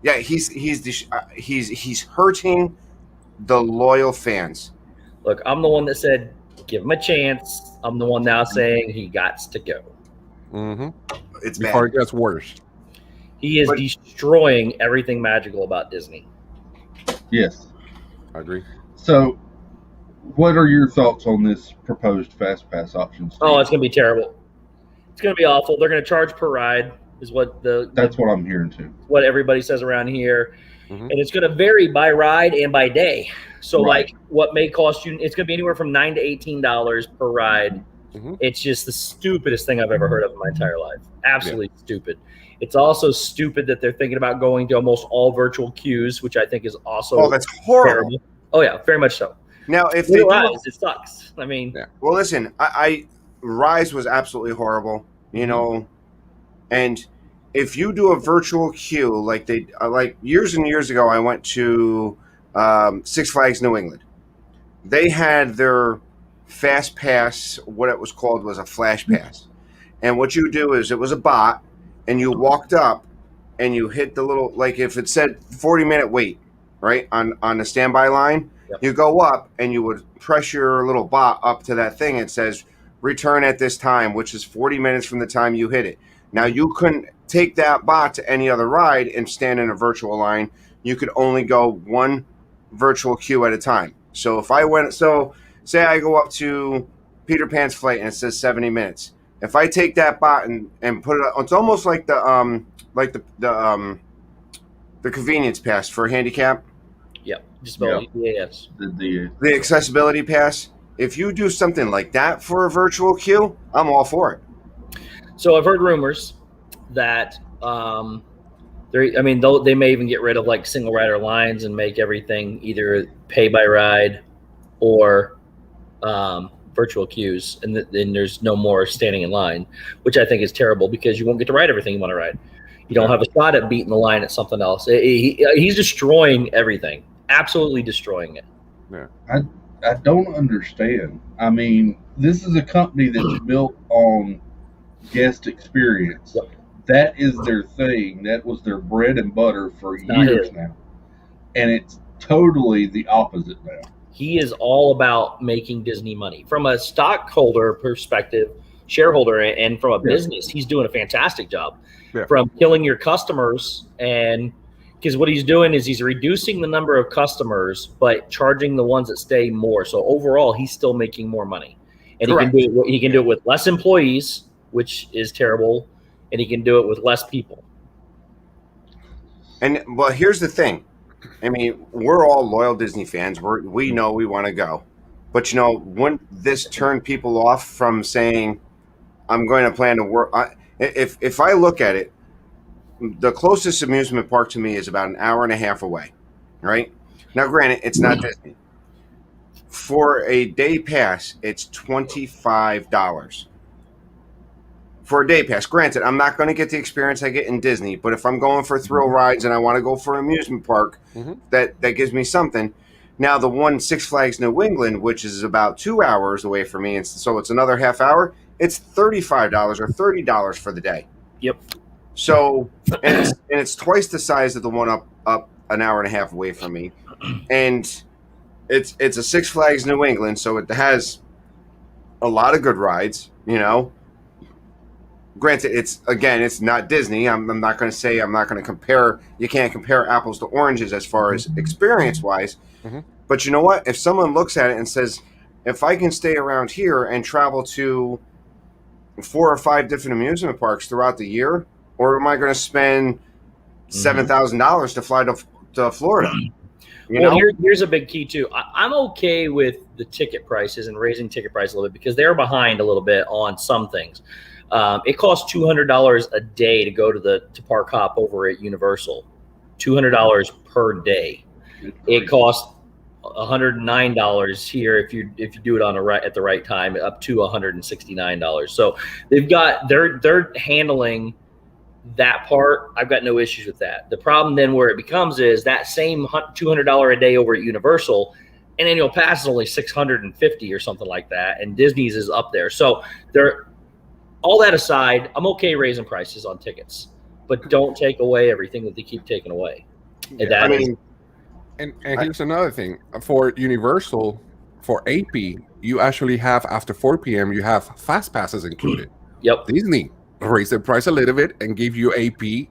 Yeah, he's hurting the loyal fans. Look, I'm the one that said give him a chance. I'm the one now saying he gots to go. Mm-hmm. It's Before bad. it gets worse. He is destroying everything magical about Disney. Yes. I agree. So, what are your thoughts on this proposed fast pass option? Steve? Oh, it's gonna be terrible. It's gonna be awful. They're gonna charge per ride, is what That's what I'm hearing too. what everybody says around here. Mhm. And it's going to vary by ride and by day. So, Right. like, what may cost you, it's going to be anywhere from $9 to $18 per ride. Mhm. It's just the stupidest thing I've ever heard of in my entire life. Absolutely stupid. It's also stupid that they're thinking about going to almost all virtual queues, which I think is also Oh, that's horrible. terrible. Oh, yeah, very much so. Now, if they Realize do, it sucks. I mean, well, listen, I Rise was absolutely horrible, you know, and if you do a virtual queue like they like years and years ago, I went to Six Flags New England. They had their fast pass. What it was called was a flash pass, and what you do is it was a bot, and you walked up and you hit the little, like if it said 40-minute wait, right on the standby line. Yep. You go up and you would press your little bot up to that thing. It says return at this time, which is 40 minutes from the time you hit it. Now you couldn't take that bot to any other ride and stand in a virtual line. You could only go one virtual queue at a time. So if I went, say I go up to Peter Pan's Flight and it says 70 minutes. If I take that bot and put it, it's almost like the convenience pass for handicap, yeah, just about EAS. The the accessibility pass. If you do something like that for a virtual queue, I'm all for it. So I've heard rumors that they may even get rid of like single rider lines and make everything either pay by ride or virtual queues, and then there's no more standing in line, which I think is terrible because you won't get to ride everything you want to ride. You don't have a shot at beating the line at something else. He's destroying everything, absolutely destroying it. I don't understand. I mean, this is a company that's built on guest experience. Yep. That is their thing. That was their bread and butter for not years his. now. And it's totally the opposite now. He is all about making Disney money from a stockholder perspective, shareholder, and from a business. He's doing a fantastic job. Yeah. From killing your customers, and because what he's doing is he's reducing the number of customers, but charging the ones that stay more. So overall, he's still making more money, and Correct. he can do it with less employees, which is terrible, and he can do it with less people. And well, here's the thing. I mean, we're all loyal Disney fans. We know we want to go, but wouldn't this turn people off from saying, "I'm going to plan to work"? If I look at it, the closest amusement park to me is about an hour and a half away. Right now, granted, it's not Disney. For a day pass, it's $25. For a day pass. Granted, I'm not going to get the experience I get in Disney, but if I'm going for thrill rides and I want to go for an amusement park, that gives me something. Now, the one Six Flags New England, which is about 2 hours away from me, and so it's another half hour, it's $35 or $30 for the day. Yep. So, and it's twice the size of the one up an hour and a half away from me, and it's a Six Flags New England, so it has a lot of good rides, Granted, it's not Disney. I'm not going to say, I'm not going to compare. You can't compare apples to oranges as far as experience-wise. Mhm. But you know what? If someone looks at it and says, if I can stay around here and travel to 4 or 5 different amusement parks throughout the year, or am I going to spend $7,000 to fly to Florida? Here's a big key too. I'm okay with the ticket prices and raising ticket price a little bit because they're behind a little bit on some things. It costs $200 a day to go to Park Hop over at Universal. $200 per day. It costs $109 here if you do it at the right time, up to $169. So they're handling that part. I've got no issues with that. The problem then where it becomes is that same $200 a day over at Universal, an annual pass is only $650 or something like that, and Disney's is up there. So all that aside, I'm okay raising prices on tickets, but don't take away everything that they keep taking away. And here's another thing. For Universal, for AP, you actually have, after 4 p.m., you have fast passes included. Yep. Disney raise the price a little bit and give you AP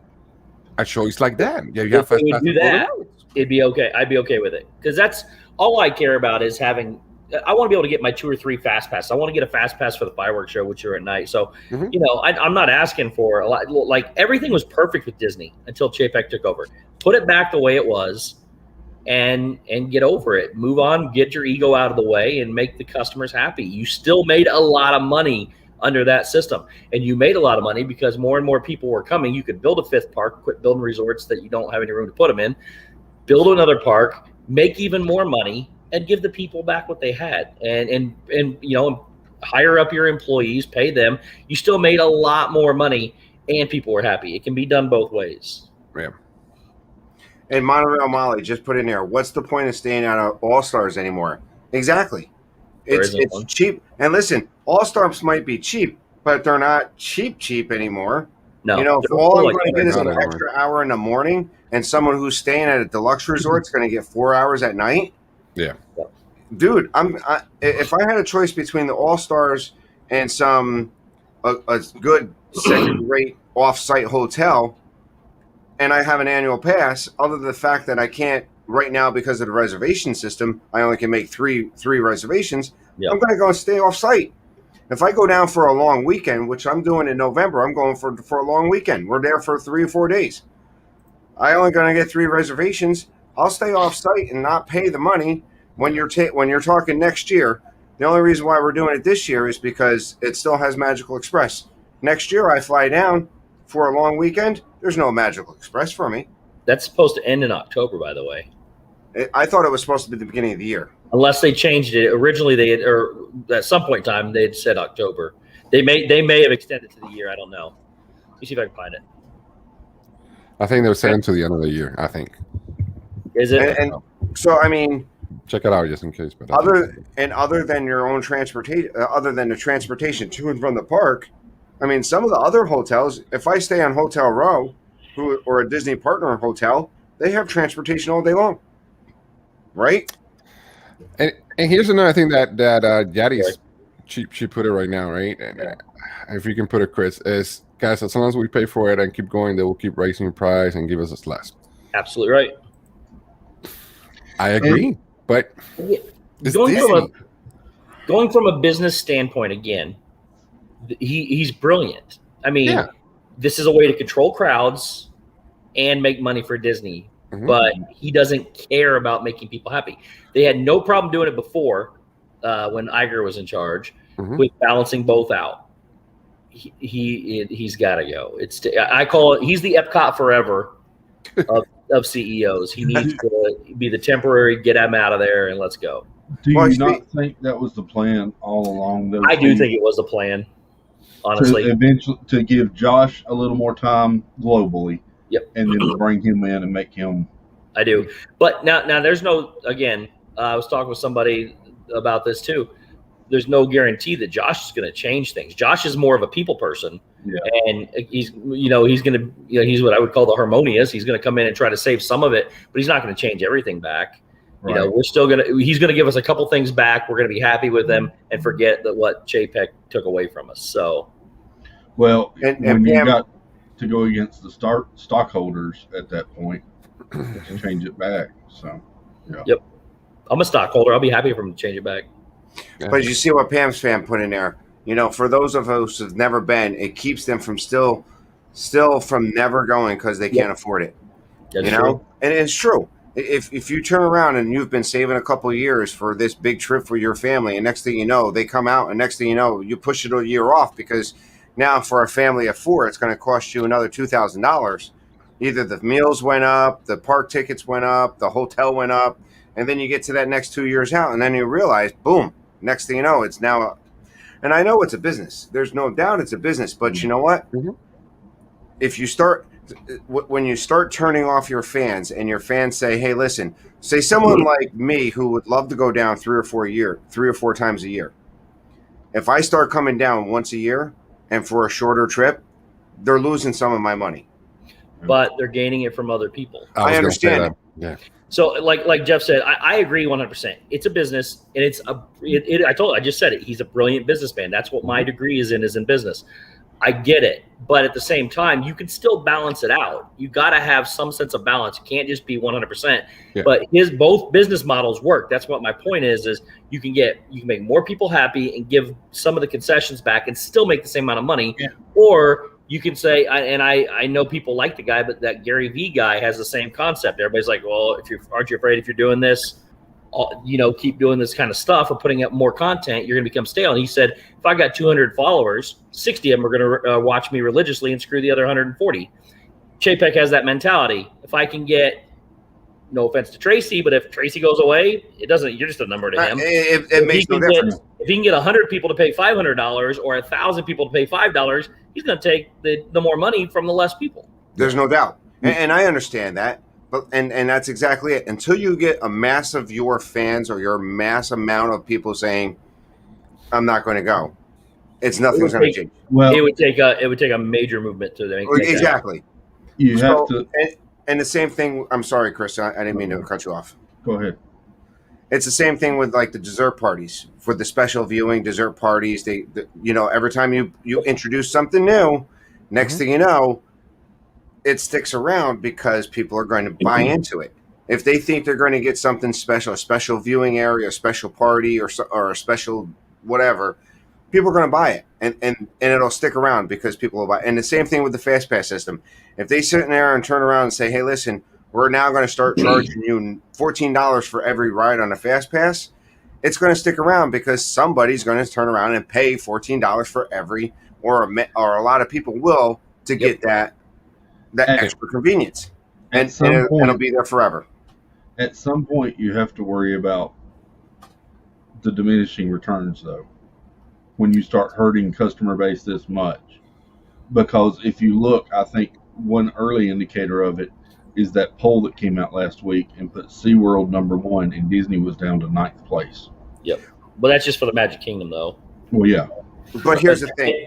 a choice like that. Yeah, you have fast passes. Do that, it'd be okay. I'd be okay with it because that's all I care about is having. I want to be able to get my 2 or 3 fast passes. I want to get a fast pass for the fireworks show, which are at night. So, I'm not asking for a lot. Like everything was perfect with Disney until Chapek took over. Put it back the way it was, and get over it. Move on. Get your ego out of the way, and make the customers happy. You still made a lot of money under that system, and you made a lot of money because more and more people were coming. You could build a 5th park, quit building resorts that you don't have any room to put them in, build another park, make even more money, and give the people back what they had, and hire up your employees, pay them. You still made a lot more money, and people were happy. It can be done both ways. Yeah. And Monorail Molly just put in there, what's the point of staying out of All Stars anymore? Exactly. It's cheap. And listen, All Stars might be cheap, but they're not cheap anymore. No. If all I'm going to get is an extra hour in the morning, and someone who's staying at a deluxe resort is going to get 4 hours at night. Yeah. Dude, if I had a choice between the All Stars and a good second-rate off-site hotel, and I have an annual pass, other than the fact that I can't right now because of the reservation system, I only can make three reservations. Yep. I'm going to go and stay off-site. If I go down for a long weekend, which I'm doing in November, I'm going for a long weekend. We're there for 3 or 4 days. I only going to get 3 reservations. I'll stay off-site and not pay the money. When you're talking next year, the only reason why we're doing it this year is because it still has Magical Express. Next year, I fly down for a long weekend. There's no Magical Express for me. That's supposed to end in October, by the way. I thought it was supposed to be the beginning of the year. unless they changed it. Originally, they had, or at some point in time, they had said October. They may have extended to the year. I don't know. Let me see if I can find it. I think they're sent to the end of the year. I think. Is it? And so, I mean, check it out just in case. But other than your own transportation, other than the transportation to and from the park, I mean, some of the other hotels, if I stay on Hotel Row, or a Disney partner hotel, they have transportation all day long, right? And here's another thing that Yadi's she put it right now, right? And if you can put it, Chris, is guys, as long as we pay for it and keep going, they will keep raising the price and give us less. Absolutely right. I agree, but it's going from a business standpoint again, he's brilliant. I mean, this is a way to control crowds and make money for Disney, but he doesn't care about making people happy. They had no problem doing it before when Iger was in charge with balancing both out. He's got to go. I call it, he's the Epcot forever of CEOs. He needs to be the temporary, get him out of there and let's go. Do you not think that was the plan all along? I do think it was the plan, honestly. To give Josh a little more time globally. Yep. And then to bring him in and make him. I do. But now there's no, again, I was talking with somebody about this too. There's no guarantee that Josh is going to change things. Josh is more of a people person. Yeah. And he's what I would call the harmonious. He's going to come in and try to save some of it, but he's not going to change everything back. Right. He's going to give us a couple things back. We're going to be happy with them and forget that what Chapek took away from us. So, well, and when you got to go against the stockholders at that point to change it back. So, yeah. Yep. I'm a stockholder. I'll be happy for him to change it back. But you see what Pam's fan put in there. For those of us who've never been, it keeps them from still from never going because they can't afford it. That's true. And it's true. If you turn around and you've been saving a couple of years for this big trip for your family, and next thing you know, they come out, and next thing you know, you push it a year off because now for a family of 4, it's going to cost you another $2,000. Either the meals went up, the park tickets went up, the hotel went up, and then you get to that next 2 years out, and then you realize, boom, next thing you know, it's now. And I know it's a business. There's no doubt it's a business, but you know what? If you start. When you start turning off your fans and your fans say, hey, listen, say someone like me who would love to go down 3 or 4 times a year. If I start coming down once a year and for a shorter trip, they're losing some of my money. But they're gaining it from other people. I understand that. Yeah. So like Jeff said, I agree 100%. It's a business, and I just said it. He's a brilliant businessman. That's what my degree is in business. I get it. But at the same time, you can still balance it out. You got to have some sense of balance. You can't just be 100%. Yeah. But both business models work. That's what my point is you can make more people happy and give some of the concessions back and still make the same amount of money. Yeah. Or you can say, I know people like the guy, but that Gary Vee guy has the same concept. Everybody's like, well, aren't you afraid if you're doing this, keep doing this kind of stuff or putting up more content, you're going to become stale. And he said, if I got 200 followers, 60 of them are going to watch me religiously and screw the other 140. Chapek has that mentality. If I can get, no offense to Tracy, but if Tracy goes away, you're just a number to him. It makes no difference. If he can get 100 people to pay $500 or 1,000 people to pay $5, he's going to take the more money from the less people. There's no doubt. And I understand that. But and that's exactly it. Until you get a mass of your fans or your mass amount of people saying, I'm not going to go, nothing's going to change. Well, it would take a major movement to make exactly. You have to. And the same thing. I'm sorry, Chris. I didn't mean to cut you off. Go ahead. It's the same thing with like the dessert parties for the special viewing dessert parties. They every time you introduce something new, next thing you know, it sticks around because people are going to buy into it. If they think they're going to get something special, a special viewing area, a special party, or a special whatever, people are going to buy it, and it'll stick around because people will buy it. And the same thing with the Fast Pass system. If they sit in there and turn around and say, hey, listen, we're now going to start charging you $14 for every ride on a Fast Pass, it's going to stick around because somebody's going to turn around and pay $14 for every, or a lot of people will to get that extra convenience, and it'll be there forever. At some point, you have to worry about the diminishing returns, though, when you start hurting customer base this much. Because if you look, I think one early indicator of it is that poll that came out last week and put SeaWorld number 1 and Disney was down to 9th place. Yep. But that's just for the Magic Kingdom, though. Well, yeah. But here's the thing.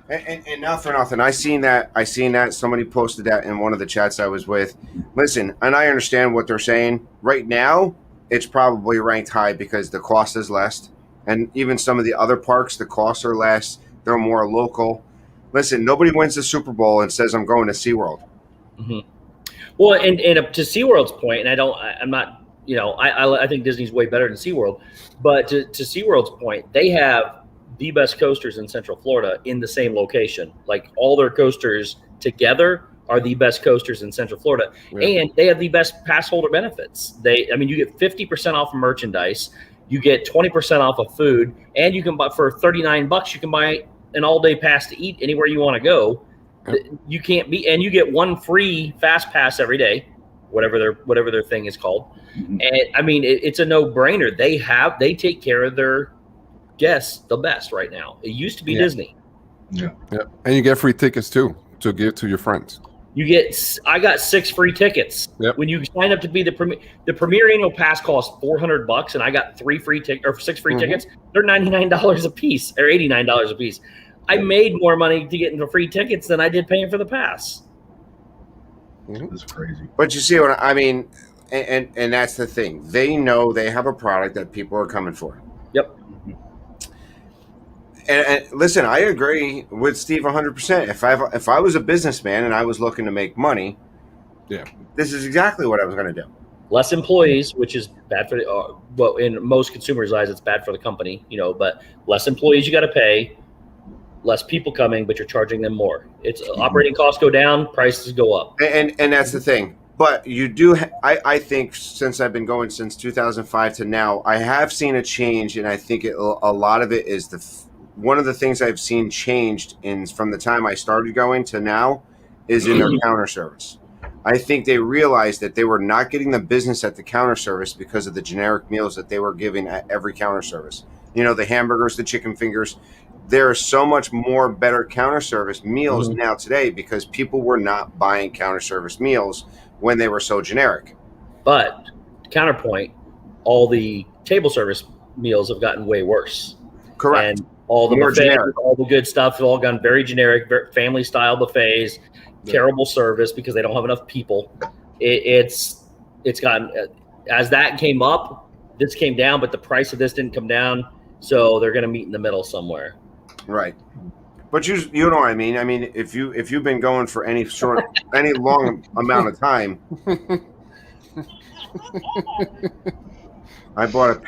And not for nothing. I seen that. Somebody posted that in one of the chats I was with. Listen, and I understand what they're saying. Right now, it's probably ranked high because the cost is less. And even some of the other parks, the costs are less. They're more local. Listen, nobody wins the Super Bowl and says, I'm going to SeaWorld. Mm-hmm. Well, and to SeaWorld's point, and I'm not, I think Disney's way better than SeaWorld. But to SeaWorld's point, they have the best coasters in Central Florida in the same location. Like all their coasters together are the best coasters in Central Florida. Yeah. And they have the best pass holder benefits. You get 50% off of merchandise, you get 20% off of food, and you can buy for $39, you can buy an all-day pass to eat anywhere you want to go. Yep. You can't be, and you get one free fast pass every day, whatever their thing is called. Mm-hmm. And I mean, it's a no-brainer. They take care of their guests the best right now. It used to be Disney. Yeah. And you get free tickets too to give to your friends. I got 6 free tickets. Yep. When you sign up to be the Premier Annual Pass costs $400, and I got 6 free mm-hmm. tickets. They're $99 a piece or $89 a piece. I made more money to get into free tickets than I did paying for the pass. That's crazy. But you see what I mean, and that's the thing. They know they have a product that people are coming for. Yep. And listen, I agree with Steve 100%. If I was a businessman and I was looking to make money, this is exactly what I was going to do. Less employees, which is bad for well, in most consumers' eyes, it's bad for the company, but less employees you got to pay, less people coming, but you're charging them more. It's operating costs go down, prices go up, and that's the thing. But you do, I think, since I've been going since 2005 to now, I have seen a change, and I think a lot of it is one of the things I've seen changed from the time I started going to now is in their counter service. I think they realized that they were not getting the business at the counter service because of the generic meals that they were giving at every counter service. The hamburgers, the chicken fingers. There are so much more better counter service meals now today because people were not buying counter service meals when they were so generic. But counterpoint, all the table service meals have gotten way worse. Correct. And all the buffets, all the good stuff have all gone very generic, family style buffets, terrible service because they don't have enough people. It's gotten, as that came up, this came down, but the price of this didn't come down. So they're going to meet in the middle somewhere. Right. But you know what I mean? I mean, if you've been going for any long amount of time, I bought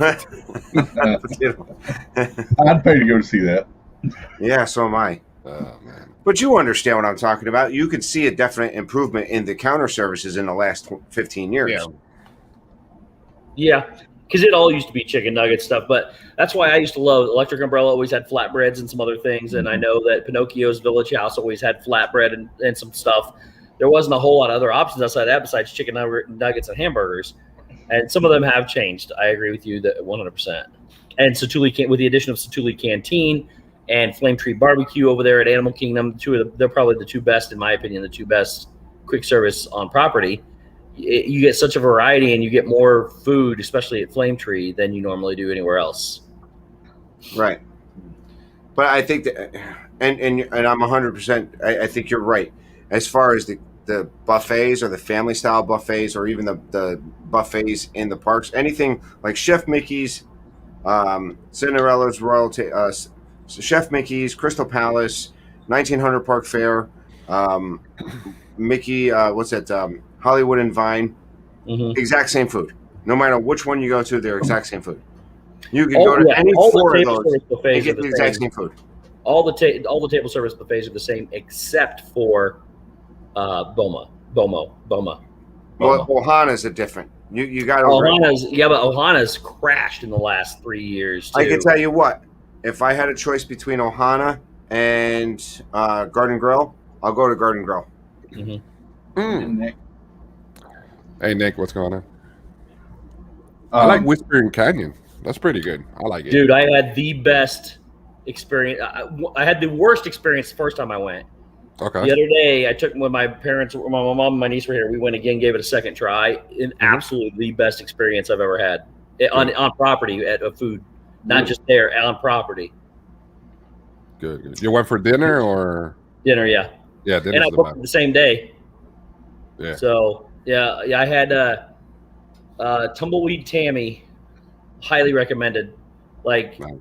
I'd pay to go to see that. Yeah, so am I. Oh, man. But you understand what I'm talking about. You could see a definite improvement in the counter services in the last 15 years. Yeah, because it all used to be chicken nugget stuff. But that's why I used to love Electric Umbrella always had flatbreads and some other things. And I know that Pinocchio's Village House always had flatbread and some stuff. There wasn't a whole lot of other options outside that besides chicken nuggets and hamburgers. And some of them have changed. I agree with you that 100%. And Satu'li, with the addition of Satu'li Canteen and Flame Tree Barbecue over there at Animal Kingdom, they're probably the two best, in my opinion, the two best quick service on property. You get such a variety and you get more food, especially at Flame Tree, than you normally do anywhere else. Right. But I think that, and I'm 100%, I think you're right. As far as the buffets or the family style buffets or even the buffets in the parks, anything like Chef Mickey's, Cinderella's Royalty, Chef Mickey's, Crystal Palace, 1900 Park Fair, Mickey, Hollywood and Vine, exact same food. No matter which one you go to, they're exact same food. You can go to any four of those and get the exact same food. All the table service buffets are the same except for Boma. Well, Ohana's a different. You got Ohana's, but Ohana's crashed in the last 3 years too. I can tell you what, if I had a choice between Ohana and Garden Grill, I'll go to Garden Grill. And Nick. Hey Nick, what's going on? I like Whispering Canyon. That's pretty good. I like it. Dude, I had the best experience. I had the worst experience the first time I went. Okay. The other day, I took when my parents, my mom and my niece were here. We went again, gave it a second try. Absolutely the best experience I've ever had on property at a food, not just there, on property. Good. You went for dinner or dinner? Yeah. Yeah, dinner's and I booked it the same day. Yeah. So yeah, I had Tumbleweed Tammy, highly recommended. Like Nice.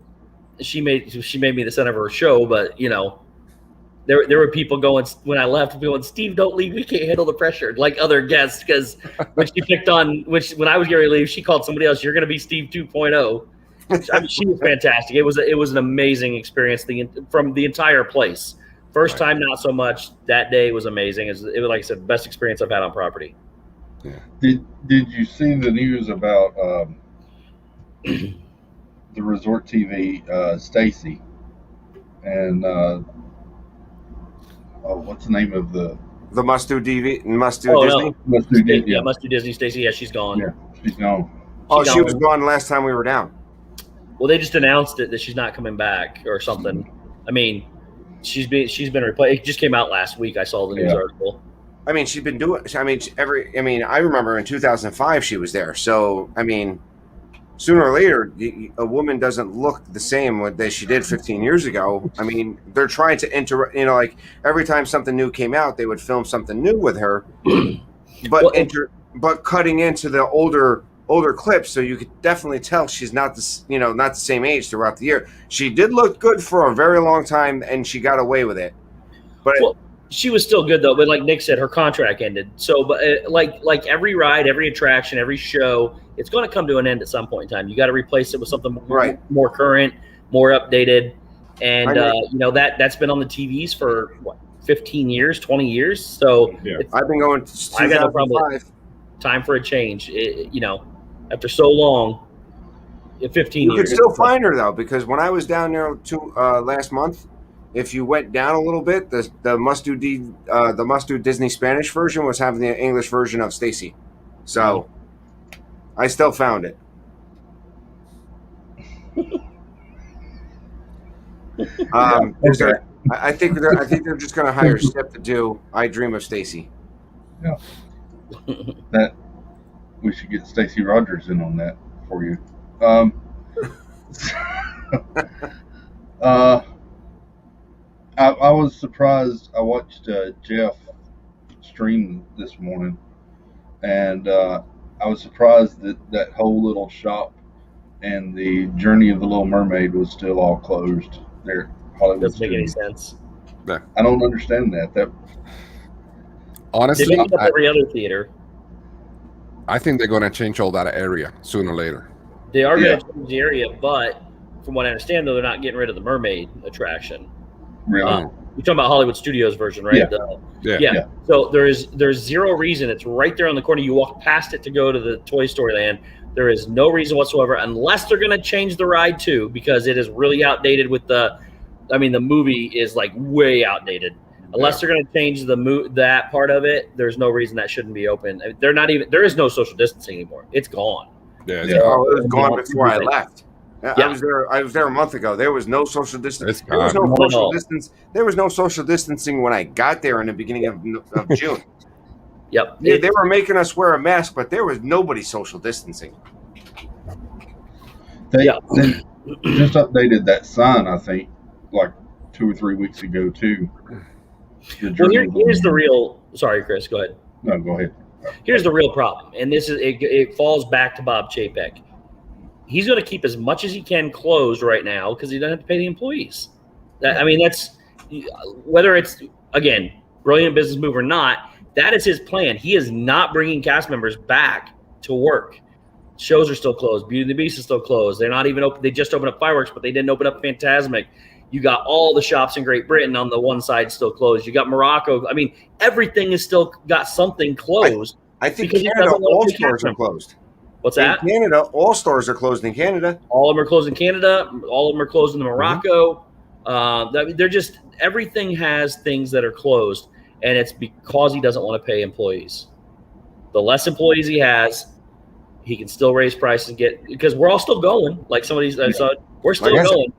she made me the center of her show, but you know. There were people going when I left. People going, Steve, don't leave. We can't handle the pressure, like other guests. Because when she picked on, when I was getting ready to leave, she called somebody else. You're going to be Steve 2.0. I mean, she was fantastic. It was an amazing experience from the entire place. First time, not so much. That day was amazing. It was like I said, the best experience I've had on property. Yeah. Did you see the news about the Resort TV Stacy and what's the name of the Must Do Disney? Must Do Disney? Yeah, Must Do Disney. Stacy, yeah, she's gone. Yeah, she's gone. Oh, she was gone last time we were down. Well, they just announced it that she's not coming back or something. I mean, she's been replaced. It just came out last week. I saw the news article. I mean, she's been doing. I mean, I remember in 2005 she was there. So I mean, sooner or later, a woman doesn't look the same that she did 15 years ago. I mean, they're trying to like every time something new came out, they would film something new with her, but cutting into the older clips, so you could definitely tell she's not the same age throughout the year. She did look good for a very long time, and she got away with it. But she was still good though. But like Nick said, her contract ended. So, but like every ride, every attraction, every show, it's going to come to an end at some point in time. You got to replace it with something more current, more updated, and that's been on the TVs for 15 years, 20 years. So I've been going since 2005. Time for a change. After so long, 15 years. You could still find her though, because when I was down there last month, if you went down a little bit, the Must Do Disney Spanish version was having the English version of Stacy. So I still found it. I think they're just going to hire Steph to do I Dream of Stacy. Yeah. That we should get Stacey Rogers in on that for you. I was surprised. I watched Jeff stream this morning, and I was surprised that whole little shop and the Journey of the Little Mermaid was still all closed there. Hollywood doesn't make any sense. I don't understand that. Honestly, they make up every other theater. I think they're going to change all that area sooner or later. They are going to change the area, but from what I understand, though, they're not getting rid of the mermaid attraction. Really? You're talking about Hollywood Studios version, right? Yeah. So there's zero reason. It's right there on the corner. You walk past it to go to the Toy Story Land. There is no reason whatsoever, unless they're going to change the ride too, because it is really outdated with the movie is like way outdated. Unless they're going to change that part of it, there's no reason that shouldn't be open. There is no social distancing anymore. It's gone. Yeah. It was gone before I left. I was there a month ago. There was no social distancing. There was no social distance. There was no social distancing when I got there in the beginning of June. Yep. They were making us wear a mask, but there was nobody social distancing. They just updated that sign, I think, like 2 or 3 weeks ago too. Well, here's the real. Sorry, Chris. Go ahead. No, go ahead. Here's the real problem, and this is it falls back to Bob Chapek. He's going to keep as much as he can closed right now because he doesn't have to pay the employees. That's whether it's, again, brilliant business move or not, that is his plan. He is not bringing cast members back to work. Shows are still closed. Beauty and the Beast is still closed. They're not even open. They just opened up Fireworks, but they didn't open up Fantasmic. You got all the shops in Great Britain on the one side still closed. You got Morocco. I mean, everything is still got something closed. I think Canada, all stores are closed. What's that? In Canada, all stores are closed in Canada. All of them are closed in Canada. All of them are closed in Morocco. They're just, everything has things that are closed, and it's because he doesn't want to pay employees. The less employees he has, he can still raise prices and because we're all still going. Like somebody's, we're still Like I said. going.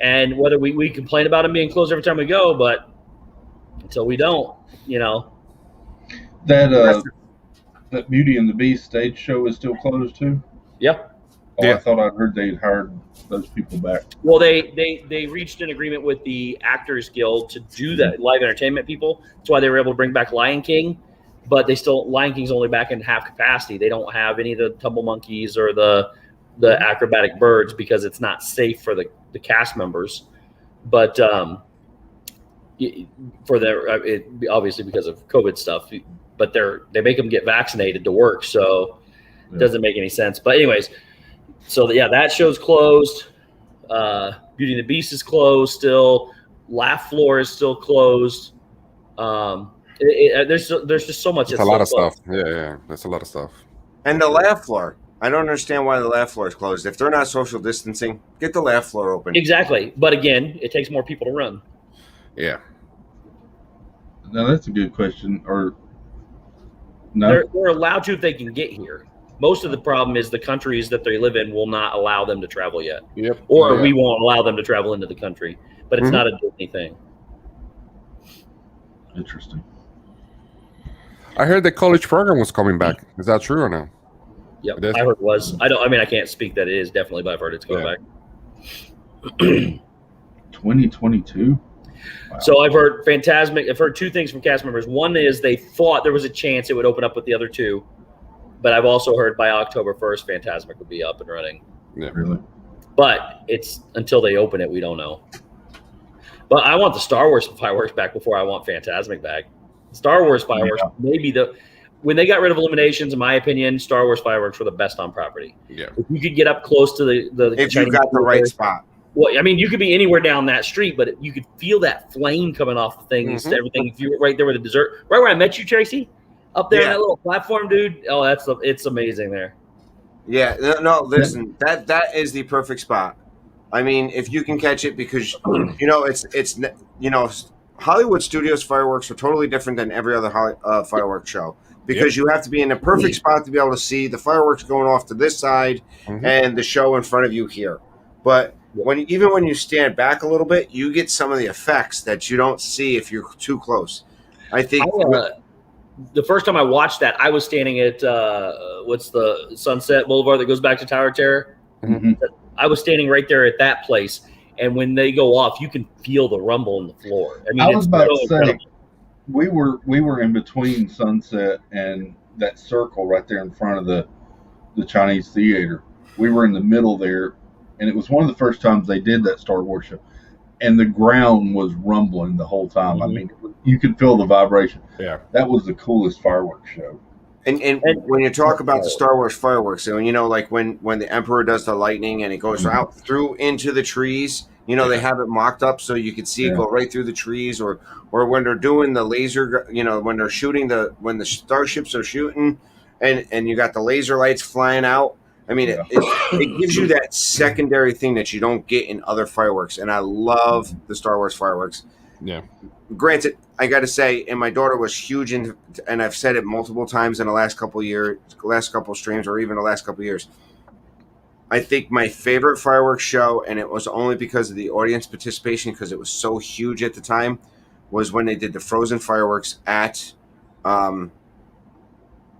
And whether we complain about them being closed every time we go, but until we don't, That Beauty and the Beast stage show is still closed too. Yep. Oh, Yeah. I thought I'd heard they'd hired those people back. Well, they reached an agreement with the Actors Guild to do that, live entertainment people. That's why they were able to bring back Lion King, but Lion King's only back in half capacity. They don't have any of the tumble monkeys or the acrobatic birds because it's not safe for the cast members. But for obviously because of COVID stuff, but they make them get vaccinated to work, so it doesn't make any sense. But anyways, so that show's closed. Beauty and the Beast is closed still. Laugh Floor is still closed. There's just so much. It's a lot of stuff. Yeah, that's a lot of stuff. And the laugh floor. I don't understand why the laugh floor is closed. If they're not social distancing, get the laugh floor open. Exactly. But again, it takes more people to run. Yeah. Now that's a good question. Or no? They're allowed to if they can get here. Most of the problem is the countries that they live in will not allow them to travel yet. Yep. Or we won't allow them to travel into the country. But it's Mhm. not a Disney thing. Interesting. I heard the college program was coming back. Is that true or no? Yep. It is? I heard it was. I can't speak that it is definitely, but I've heard it's going back. 2022. Wow. So I've heard Fantasmic. I've heard two things from cast members. One is they thought there was a chance it would open up with the other two, but I've also heard by October 1st, Fantasmic would be up and running. Yeah. Really? But it's until they open it, we don't know. But I want the Star Wars fireworks back before I want Fantasmic back. Star Wars fireworks, maybe when they got rid of Illuminations, in my opinion, Star Wars fireworks were the best on property. Yeah. If you could get up close to the If Chinese you've got the right theater, spot. well, I mean, you could be anywhere down that street, but you could feel that flame coming off the things, everything. If you were right there with the dessert, right where I met you, Tracy, up there on that little platform, dude. Oh, it's amazing there. Yeah, no, listen, that is the perfect spot. I mean, if you can catch it, because it's Hollywood Studios fireworks are totally different than every other fireworks show, because you have to be in the perfect spot to be able to see the fireworks going off to this side and the show in front of you here. But even when you stand back a little bit, you get some of the effects that you don't see if you're too close. I think the first time I watched that, I was standing at what's the Sunset Boulevard that goes back to Tower of Terror. I was standing right there at that place, and when they go off, you can feel the rumble in the floor. I mean, I was about to say, incredible. we were in between Sunset and that circle right there in front of the Chinese theater. We were in the middle there, and it was one of the first times they did that Star Wars show, and the ground was rumbling the whole time. I mean, you could feel the vibration. Yeah. That was the coolest fireworks show. And when you talk about the Star Wars fireworks, and like when the Emperor does the lightning and it goes out through into the trees, they have it mocked up so you can see it go right through the trees, or when they're doing the laser, when they're shooting when the starships are shooting, and you got the laser lights flying out. I mean, it gives you that secondary thing that you don't get in other fireworks, and I love the Star Wars fireworks. Yeah. Granted, I got to say, and my daughter was huge in, and I've said it multiple times in the last couple streams, or even the last couple years. I think my favorite fireworks show, and it was only because of the audience participation, because it was so huge at the time, was when they did the Frozen fireworks at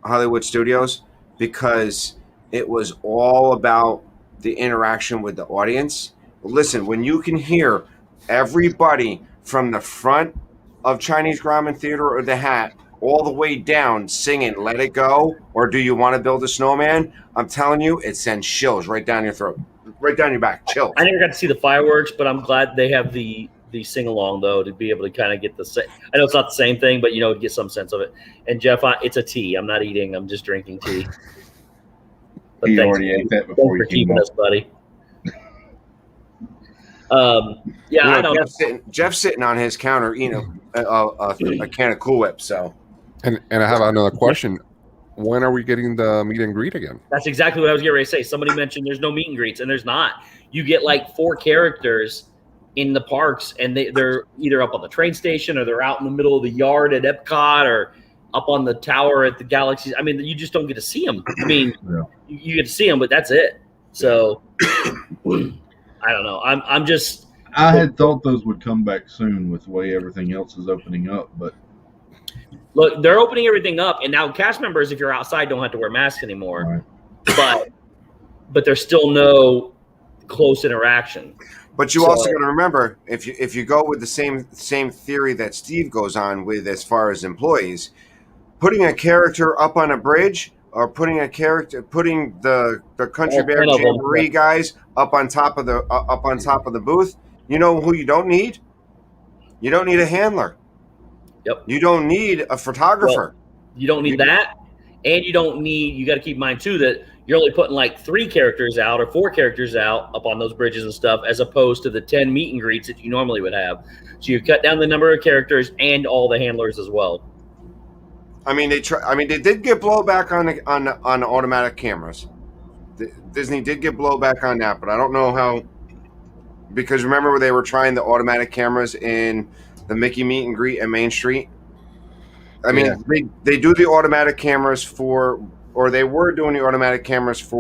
Hollywood Studios, because it was all about the interaction with the audience. Listen, when you can hear everybody from the front of Chinese Grauman Theater or the Hat all the way down singing Let It Go or Do You Want to Build a Snowman, I'm telling you, it sends chills right down your throat, right down your back. Chills. I never got to see the fireworks, but I'm glad they have the sing-along, though, to be able to kind of get the same. I know it's not the same thing, but, get some sense of it. And, Jeff, it's a tea. I'm not eating. I'm just drinking tea. But He thanks already ate that before for he came keeping up. us, buddy. I don't know. Jeff's sitting on his counter eating a can of Cool Whip. So, And I have another question. When are we getting the meet and greet again? That's exactly what I was getting ready to say. Somebody mentioned there's no meet and greets, and there's not. You get like 4 characters in the parks, and they're either up on the train station or they're out in the middle of the yard at Epcot, or up on the tower at the Galaxy. I mean, you just don't get to see them. I mean, Yeah. you get to see them, but that's it. So I don't know. I'm just I had thought those would come back soon with the way everything else is opening up, but look. They're opening everything up, and now cast members, if you're outside, don't have to wear masks anymore. right. But there's still no close interaction. But you So- also got to remember, if you go with the same theory that Steve goes on with as far as employees, putting a character up on a bridge or putting the Country All Bear 10 of them. Jamboree guys up on top of the booth, you know who you don't need? You don't need a handler. Yep. You don't need a photographer. You don't need that, and you don't need. You got to keep in mind too that you're only putting like 3 characters out or 4 characters out up on those bridges and stuff, as opposed to the 10 meet and greets that you normally would have. So you cut down the number of characters and all the handlers as well. I mean, they did get blowback on the automatic cameras. Disney did get blowback on that, but I don't know how. Because remember, they were trying the automatic cameras in the Mickey meet and greet at Main Street. I mean, Yeah. they do the automatic cameras they were doing the automatic cameras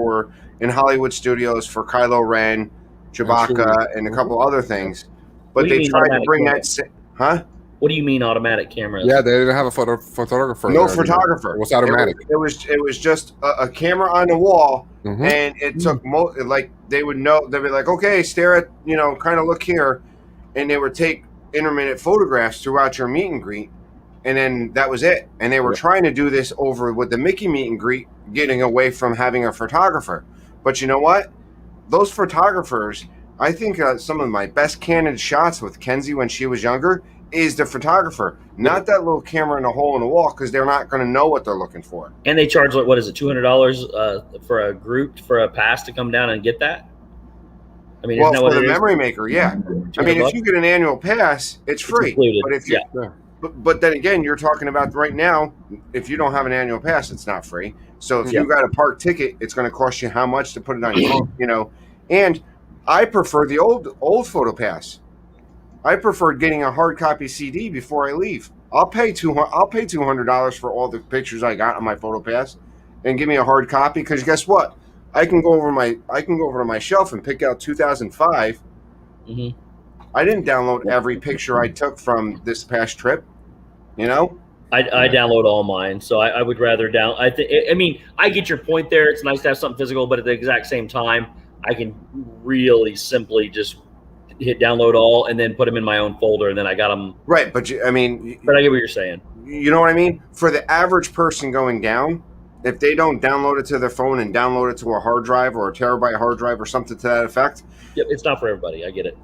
in Hollywood Studios for Kylo Ren, Chewbacca, and a couple other things. But What do you they mean tried to automatic bring cameras? huh? What do you mean automatic cameras? Yeah, they didn't have a photographer. No there. photographer. It was automatic. It was just a camera on the wall, Mhm. and it took like they would know. They'd be like, okay, stare at kind of look here, and they would take intermittent photographs throughout your meet and greet, and then that was it. And they were Yeah. trying to do this over with the Mickey meet and greet, getting away from having a photographer. But you know what? Those photographers, I think some of my best candid shots with Kenzie when she was younger is the photographer, not that little camera in a hole in the wall, because they're not going to know what they're looking for. And they charge what is it, $200 for a group for a pass to come down and get that? I mean, Well, isn't that for what the it is? memory maker, yeah. I mean, if you get an annual pass, it's free. included, But if you, yeah. but then again, you're talking about right now. If you don't have an annual pass, it's not free. So if Yeah. you got a park ticket, it's going to cost you how much to put it on your phone, And I prefer the old photo pass. I prefer getting a hard copy CD before I leave. I'll pay $200 for all the pictures I got on my photo pass, and give me a hard copy. Because guess what? I can go over to my shelf and pick out 2005. Mhm. I didn't download every picture I took from this past trip. I download all mine, so I would rather I mean, I get your point there. It's nice to have something physical, but at the exact same time, I can really simply just hit download all and then put them in my own folder, and then I got them. Right, but I mean, But I get what you're saying. you know what I mean? For the average person going down, if they don't download it to their phone and download it to a hard drive or a terabyte hard drive or something to that effect, Yep, it's not for everybody. I get it.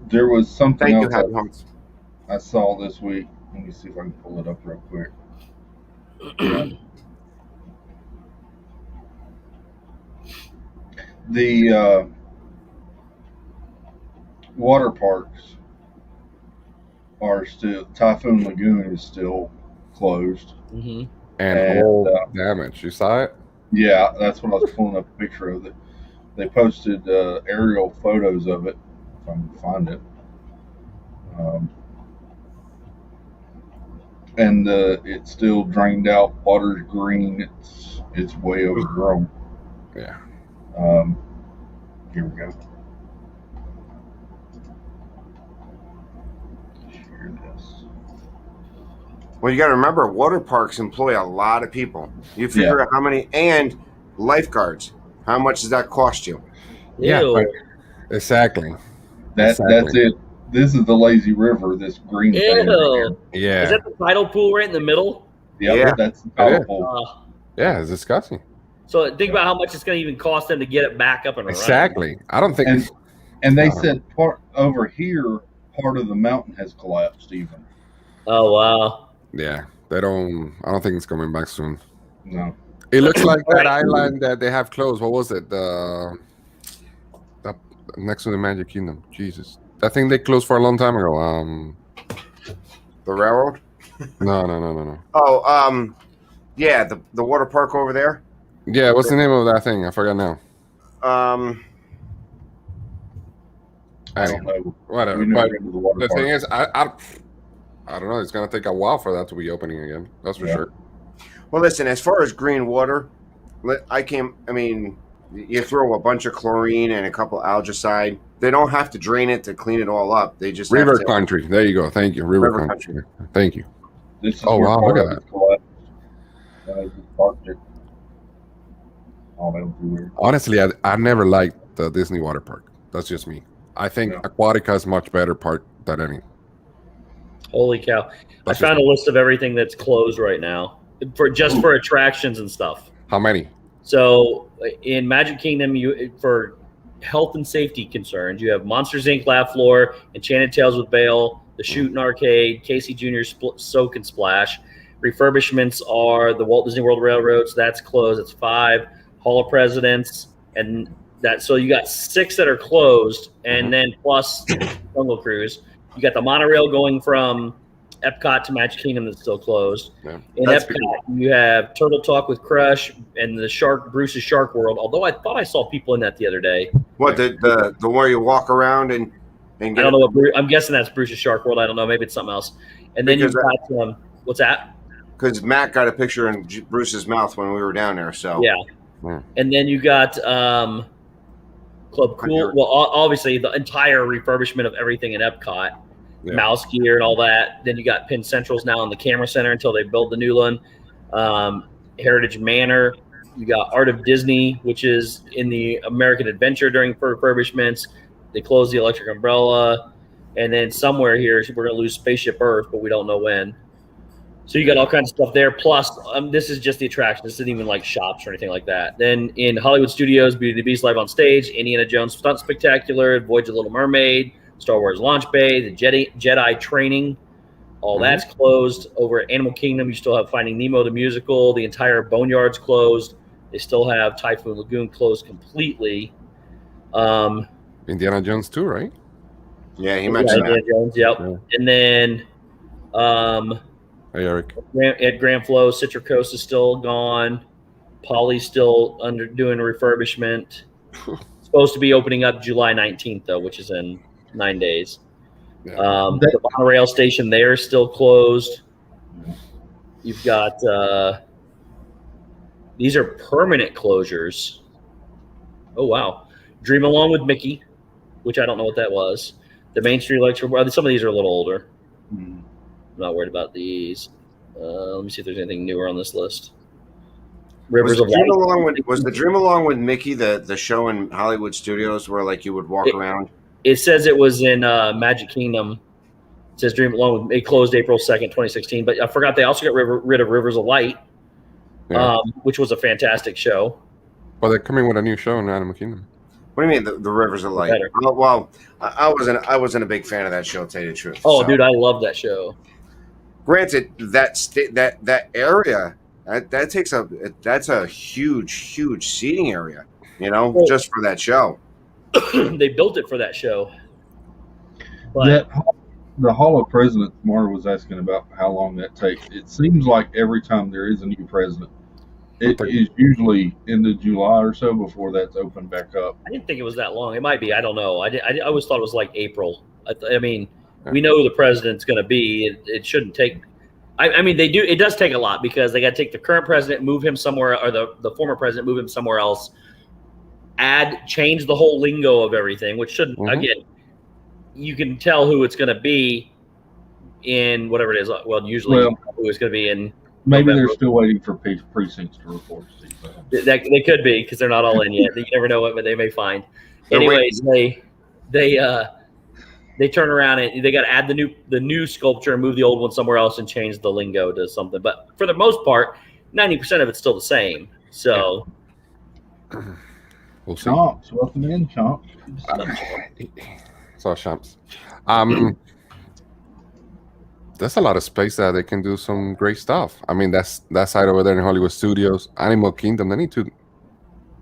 There was something thank you, else Happy Hunts. I saw this week. Let me see if I can pull it up real quick. The water parks are still, Typhoon Lagoon is still closed. Hmm. And And, all damage. You saw it? Yeah, that's what I was pulling up a picture of it. They posted aerial photos of it, if I can find it. And it's still drained out. Water's green. It's way overgrown. Yeah. Here we go. Share this. Well, you got to remember, water parks employ a lot of people. You figure out how many, and lifeguards. How much does that cost you? Yeah, Ew. but exactly. That's it. This is the lazy river. This green thing. right here. Ew. Yeah. Is that the tidal pool right in the middle? Yep, Yeah. that's the tidal pool. Yeah, it's disgusting. So think about how much it's going to even cost them to get it back up and running. Exactly. I don't think. And they Oh. said part over here, part of the mountain has collapsed. Even Oh wow. Yeah, they don't. I don't think it's coming back soon. no. It looks like that island that they have closed. What was it? The next to the Magic Kingdom. Jesus, I think they closed for a long time ago. The railroad? No. Oh, yeah, the water park over there. Yeah, what's the name of that thing? I forgot now. Um, I don't know. Whatever. We never But been to the water the park. thing is, I don't know. It's gonna take a while for that to be opening again. That's for Yeah. sure. Well, listen, as far as green water, I mean, you throw a bunch of chlorine and a couple algicide. They don't have to drain it to clean it all up. They just River have to. country. There you go. Thank you. River, River country. Thank you. This is Oh, where wow, part look of at it collapsed. Just parked it. Oh, that was weird. Honestly, I never liked the Disney water park. That's just me. I think Yeah. Aquatica is much better park than any. Holy cow! That's I found a just- list of everything that's closed right now for attractions and stuff. How many? So in Magic Kingdom, for health and safety concerns, you have Monsters Inc. Laugh Floor, Enchanted Tales with Bale, the Shootin' Arcade, Casey Jr. Soak and Splash. Refurbishments are the Walt Disney World Railroads. That's closed. It's 5. Hall of Presidents, and that. So you got 6 that are closed, and then plus Jungle Cruise. You got the monorail going from Epcot to Magic Kingdom that's still closed. Yeah. In That's Epcot, you have Turtle Talk with Crush and the Bruce's Shark World. Although I thought I saw people in that the other day. What the where you walk around and I get don't know what I'm guessing that's Bruce's Shark World. I don't know. Maybe it's something else. And then Because you've got what's that? because Matt got a picture in Bruce's mouth when we were down there. So Yeah. Yeah. And then you got Club Cool. Well, obviously the entire refurbishment of everything in Epcot, Yeah. Mouse Gear and all that. Then you got Penn Central's now in the Camera Center until they build the new one. Heritage Manor. You got Art of Disney, which is in the American Adventure during refurbishments. They closed the Electric Umbrella. And then somewhere here, we're going to lose Spaceship Earth, but we don't know when. So you got all kinds of stuff there. Plus, this is just the attraction. This isn't even like shops or anything like that. Then in Hollywood Studios, Beauty and the Beast live on stage, Indiana Jones Stunt Spectacular, Voyage of the Little Mermaid, Star Wars Launch Bay, the Jedi Training. All that's closed. Over at Animal Kingdom, you still have Finding Nemo the musical. The entire Boneyard's closed. They still have Typhoon Lagoon closed completely. Indiana Jones too, right? yeah, he mentioned that. Indiana Jones, yep. Yeah. And then Hey, Eric. at Grand Flow, Citricoast is still gone. Polly's still doing refurbishment. Supposed to be opening up July 19th, though, which is in 9 days. Yeah. The monorail station there is still closed. You've got these are permanent closures. Oh, wow. Dream Along with Mickey, which I don't know what that was. The Main Street Electric. Well, some of these are a little older. Hmm. I'm not worried about these. Let me see if there's anything newer on this list. Was Rivers the of Dream Light. Along with Mickey the show in Hollywood Studios where like you would walk around? It says it was in Magic Kingdom. It says Dream Along with. It closed April 2nd, 2016. But I forgot they also got rid of Rivers of Light, Yeah. which was a fantastic show. But they're coming with a new show in Animal Kingdom. What do you mean the Rivers of Light? Better. Oh, well, I wasn't a big fan of that show, to tell you the truth. Oh, So, dude, I love that show. granted, that area that's a huge seating area, Well- just for that show. They built it for that show. But That the Hall of Presidents, Mara was asking about how long that takes. It seems like every time there is a new president, it is usually into July or so before that's opened back up. I didn't think it was that long. It might be. I don't know. I always thought it was like April. I mean, we know who the president's going to be. It shouldn't take. I mean, they do. It does take a lot because they got to take the current president, move him somewhere, or the former president, move him somewhere else. Change the whole lingo of everything, which shouldn't. Mhm. Again, you can tell who it's going to be in whatever it is. Well, usually Well- who it's going to be in. Maybe November. they're still waiting for precincts to report. That they could be because they're not all in yet. You never know what they may find. They're Anyways, they turn around and they got to add the new sculpture and move the old one somewhere else and change the lingo to something. But for the most part, 90% of it's still the same. So We'll see. Chomps, welcome in, Chomps. So Shams. There's a lot of space that they can do some great stuff. I mean, that's that side over there in Hollywood Studios, Animal Kingdom. They need to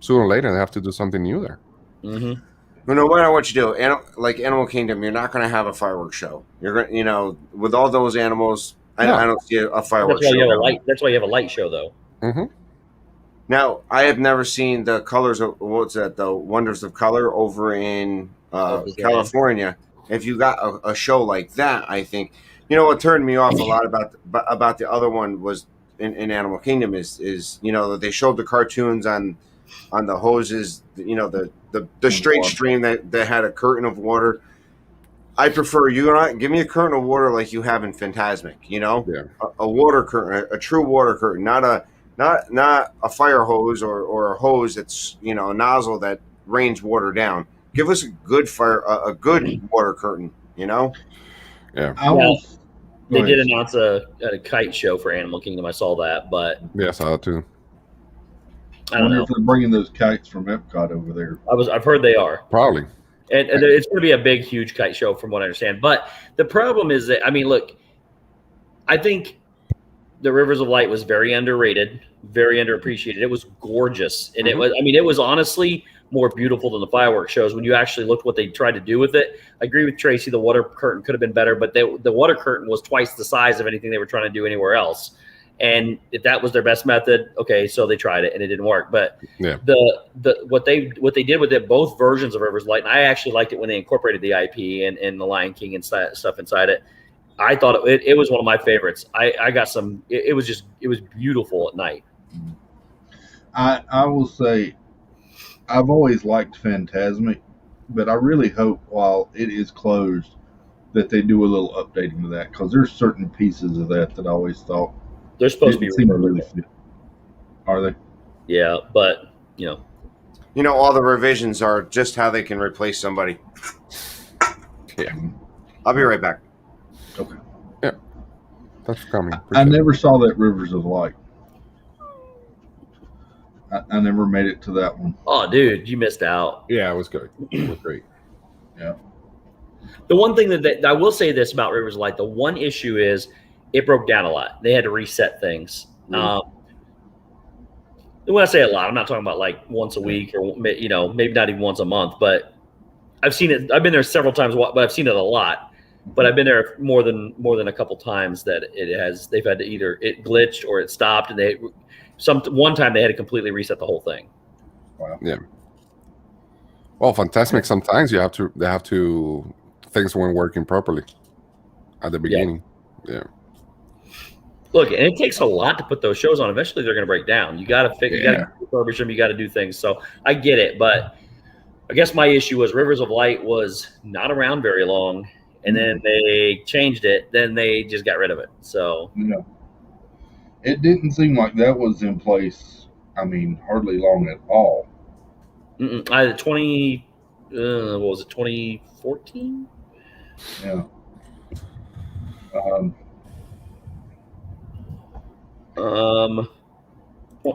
sooner or later they have to do something new there. mhm. No matter what you do, like Animal Kingdom, you're not going to have a fireworks show. You're going, with all those animals, I don't see a that's fireworks why show. you have a light. That's why you have a light show, though. Mm-hmm. Now, I have never seen the colors of the Wonders of Color over in Disneyland. California. if you got a show like that, I think, you know, what turned me off a lot about the other one was in Animal Kingdom is you know, they showed the cartoons on the hoses, you know, the straight stream that had a curtain of water. I prefer give me a curtain of water like you have in Fantasmic, you know, a water curtain, a true water curtain, not a fire hose or a hose that's, you know, a nozzle that rains water down. Give us a good a good water curtain, you know. Yeah. They did announce a kite show for Animal Kingdom. I saw that, but Yeah, I saw it too. I don't know. If they're bringing those kites from Epcot over there. I've heard they are. Probably. And it's going to be a big, huge kite show from what I understand. But the problem is that, I mean, look, I think the Rivers of Light was very underrated, very underappreciated. It was gorgeous. And it was honestly more beautiful than the fireworks shows when you actually looked what they tried to do with it. I agree with Tracy. The water curtain could have been better, but the water curtain was twice the size of anything they were trying to do anywhere else. And if that was their best method, okay, so they tried it and it didn't work. But what they did with it, both versions of Rivers of Light, and I actually liked it when they incorporated the IP and the Lion King and stuff inside it. I thought it was one of my favorites. I got some. It was beautiful at night. I will say, I've always liked Fantasmic, but I really hope while it is closed that they do a little updating to that, because there's certain pieces of that I always thought they're supposed to be really fit. Are they? Yeah, but you know, all the revisions are just how they can replace somebody. Yeah, I'll be right back. Okay. Yeah, thanks for coming. I never saw that Rivers of Light. I never made it to that one. Oh, dude, you missed out. Yeah, it was good. It was great. Yeah. The one thing that I will say this about Rivers of Light, the one issue is it broke down a lot. They had to reset things. When I say a lot, I'm not talking about like once a week or, you know, maybe not even once a month, but I've seen it. I've been there several times, but I've seen it a lot. But I've been there more than a couple times that they've had to either it glitched or it stopped, and one time they had to completely reset the whole thing. Wow. Yeah. Well, Fantasmic, sometimes things weren't working properly at the beginning. Yeah. Look, and it takes a lot to put those shows on. Eventually, they're going to break down. You got to you got to refurbish them. You got to do things. So I get it, but I guess my issue was Rivers of Light was not around very long, and then they changed it. Then they just got rid of it. So it didn't seem like that was in place. I mean, hardly long at all. what was it? 2014? Yeah.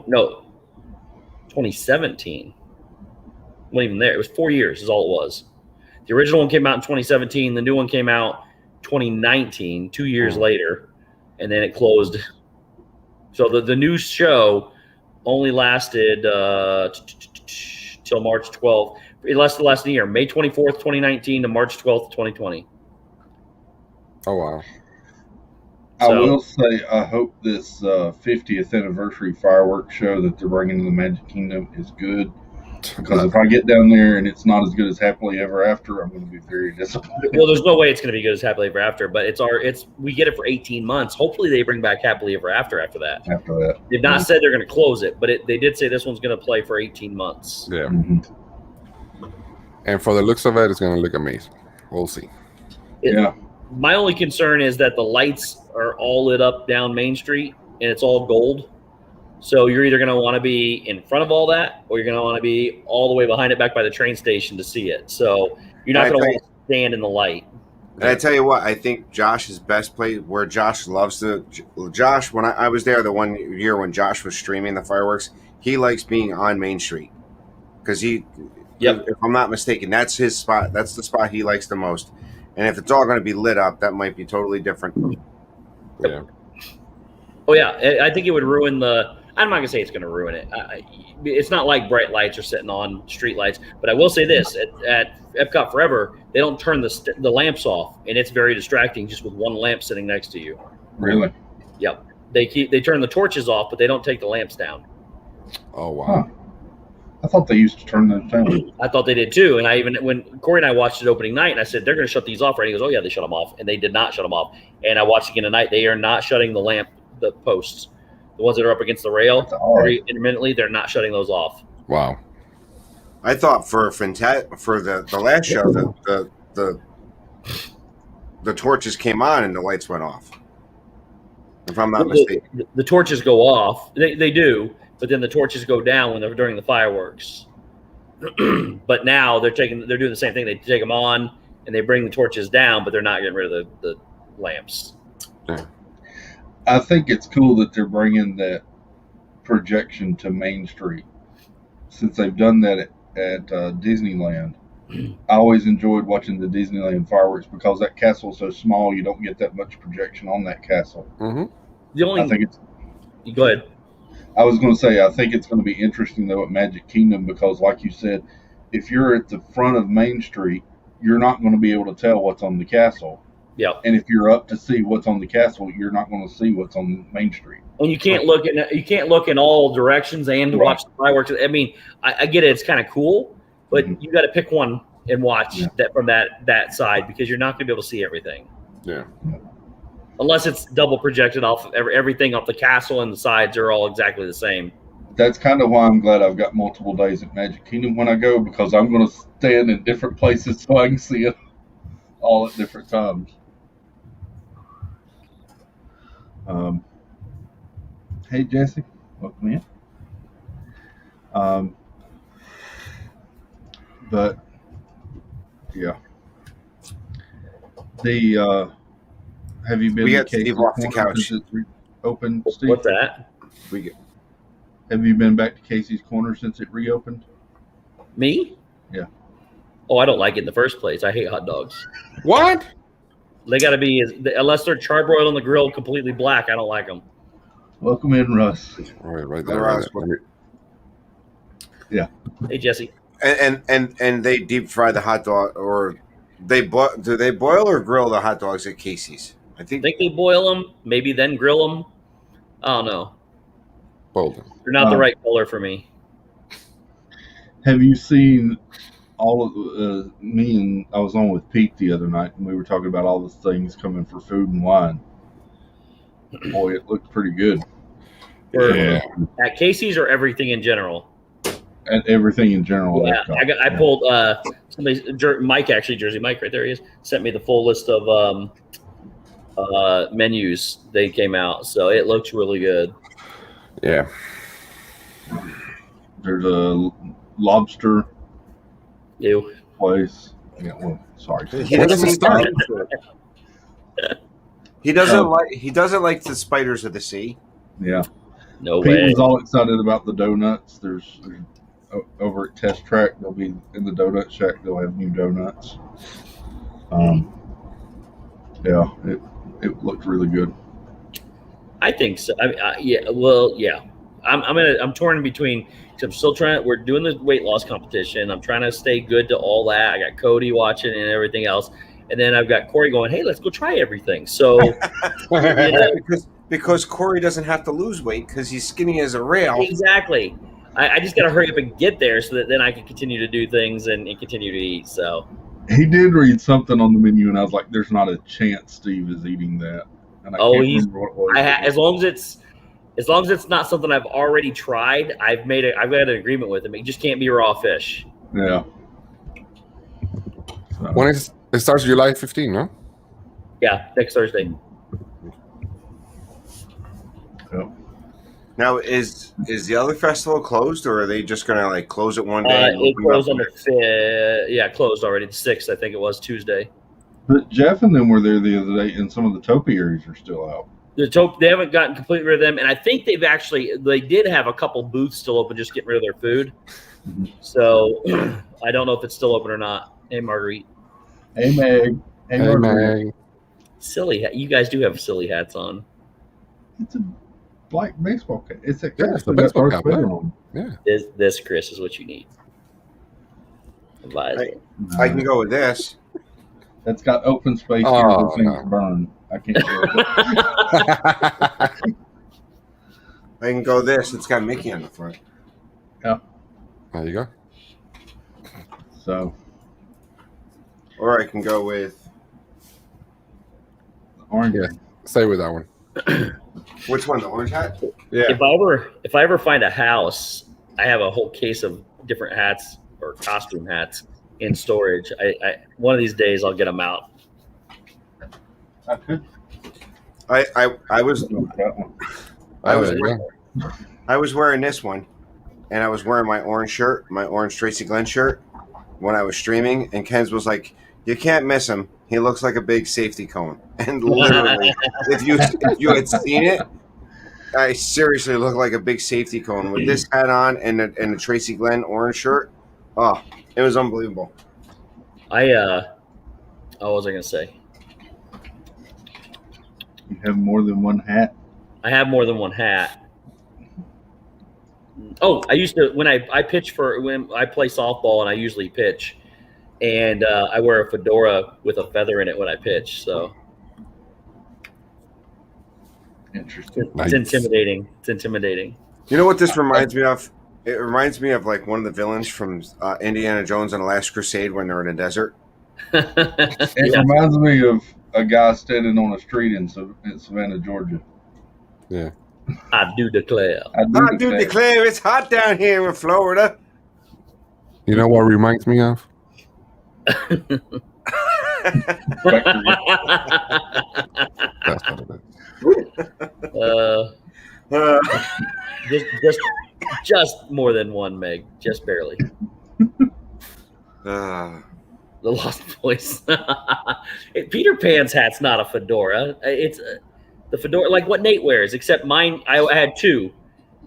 No, 2017. Wasn't even there. It was 4 years is all it was. The original one came out in 2017. The new one came out 2019, 2 years later, and then it closed. So the new show only lasted till March 12th. It lasted less than a year, May 24th, 2019 to March 12th, 2020. Oh, wow. I will say, I hope this 50th anniversary fireworks show that they're bringing to the Magic Kingdom is good. Because if I get down there and it's not as good as Happily Ever After, I'm going to be very disappointed. Well, there's no way it's going to be good as Happily Ever After, but we get it for 18 months. Hopefully, they bring back Happily Ever After that. After that, they've not said they're going to close it, but they did say this one's going to play for 18 months. Yeah. Mm-hmm. And for the looks of it, it's going to look amazing. We'll see. My only concern is that the lights are all lit up down Main Street, and it's all gold. So you're either going to want to be in front of all that, or you're going to want to be all the way behind it back by the train station to see it. So you're not going to want to stand in the light. And I tell you what, I think Josh's best place where Josh loves to – Josh, when I was there the one year when Josh was streaming the fireworks, he likes being on Main Street because if I'm not mistaken, that's his spot. That's the spot he likes the most. And if it's all going to be lit up, that might be totally different. Yeah. Oh, yeah. I think it would ruin I'm not going to say it's going to ruin it. It's not like bright lights are sitting on street lights. But I will say this. At Epcot Forever, they don't turn the lamps off. And it's very distracting just with one lamp sitting next to you. Really? Yep. They turn the torches off, but they don't take the lamps down. Oh, wow. Huh. I thought they used to turn those down. I thought they did too. And I even when Corey and I watched it opening night, and I said they're going to shut these off, right? He goes, "Oh yeah, they shut them off," and they did not shut them off. And I watched again tonight. They are not shutting the posts, the ones that are up against the rail, That's odd. very intermittently. They're not shutting those off. Wow. I thought for the last show the torches came on and the lights went off. If I'm not mistaken. The torches go off. They do, but then the torches go down when they're during the fireworks. But now they're doing the same thing. They take them on and they bring the torches down, but they're not getting rid of the lamps. I think it's cool that they're bringing that projection to Main Street, since they've done that at Disneyland. I always enjoyed watching the Disneyland fireworks because that castle is so small, you don't get that much projection on that castle. Mm-hmm. The only I think it's. go ahead. I was going to say, I think it's going to be interesting though at Magic Kingdom because, like you said, if you're at the front of Main Street, you're not going to be able to tell what's on the castle. Yeah, And if you're up to see what's on the castle, you're not going to see what's on Main Street. and you can't look in all directions and Right. watch the fireworks. I mean, I get it; it's kind of cool, but Mhm. you got to pick one and watch Yeah. that from that side because you're not going to be able to see everything. Yeah. Unless it's double projected off everything off the castle and the sides are all exactly the same. That's kind of why I'm glad I've got multiple days at Magic Kingdom when I go, because I'm going to stand in different places so I can see it all at different times. Hey, Jesse. Welcome in. But, yeah. Have you been We to got Steve Casey's off the Corner couch. since it's reopened, Steve? What's that? We get Have you been back to Casey's Corner since it reopened? Me? Yeah. Oh, I don't like it in the first place. I hate hot dogs. What? They got to be unless they're charbroiled on the grill, completely black. I don't like them. Welcome in, Russ. All right, right All there. right. Let me- Hey, Jesse. and they deep fry the hot dog, or do they boil or grill the hot dogs at Casey's? I I think think they boil them, maybe then grill them. I don't know. Bolden. They're not the right color for me. Have you seen all of me and I was on with Pete the other night, and we were talking about all the things coming for food and wine. Boy, it looked pretty good. Yeah. At Casey's or everything in general. And everything in general. Yeah, I pulled Mike, actually, Jersey Mike, right there he is, sent me the full list of menus they came out, so it looks really good. Yeah. There's a lobster You place. Yeah, well, sorry. he Where does it start? He doesn't like the spiders of the sea. Yeah. no Pete way. was all excited about the donuts. There's over at Test Track, they'll be in the donut shack. They'll have new donuts. Yeah, it looked really good. I think so. I mean, yeah. I'm torn in between. 'Cause I'm still trying. We're doing the weight loss competition. I'm trying to stay good to all that. I got Cody watching and everything else, and then I've got Corey going, "Hey, let's go try everything." So yeah, Because Corey doesn't have to lose weight because he's skinny as a rail. exactly. I just got to hurry up and get there so that then I can continue to do things and continue to eat. So He did read something on the menu, and I was like, "There's not a chance Steve is eating that." And I can't remember what it was. as long as it's not something I've already tried, I've got an agreement with him. It just can't be raw fish. Yeah. So, When it starts July 15, no? Yeah, next Thursday. yeah. Now, is the other festival closed, or are they just gonna like close it one day? and It open closed up on the 5th. Yeah, closed already. The 6th, I think it was Tuesday. But Jeff and them were there the other day, and some of the topiaries are still out. They haven't gotten completely rid of them, and I think they did have a couple booths still open, just getting rid of their food. Mhm. So I don't know if it's still open or not. Hey, Marguerite, Hey, Meg. Hey, Hey, Margaret. man. silly hat. You guys do have silly hats on. It's a black baseball cap. It's a Yeah, it's the baseball cap, yeah. on. This, Chris, is what you need. Advise. Hey. I can go with this. That's got open space here Oh, for things no. to burn. I can't do it. I can go this. It's got Mickey on the front. Oh, There you go. So Or I can go with orange. Yeah. Stay with that one. which one? The orange hat? Yeah. If I ever find a house, I have a whole case of different hats or costume hats in storage. I one of these days I'll get them out. I could I was go with that one. Oh, was- there you go. I was wearing this one, and I was wearing my orange shirt, my orange Tracy Glenn shirt, when I was streaming. And Ken's was like, "You can't miss him. He looks like a big safety cone." And literally, if you had seen it, I seriously look like a big safety cone with this hat on and the Tracy Glenn orange shirt. Oh, it was unbelievable. What was I gonna say? You have more than one hat. I have more than one hat. Oh, I used to when I pitch when I play softball and I usually pitch, and I wear a fedora with a feather in it when I pitch. So Interesting. Nice. it's intimidating. It's intimidating. You know what this reminds me of? It reminds me of like one of the villains from Indiana Jones and the Last Crusade when they're in a desert. It reminds me of a guy standing on a street in Savannah, Georgia. Yeah. I do declare. I do declare it's hot down here in Florida. You know what reminds me of? That's what it is. uh, just more than one, Meg. Just barely. Uh, The Lost Voice. Peter Pan's hat's not a fedora. It's the fedora, like what Nate wears, except mine, I had two.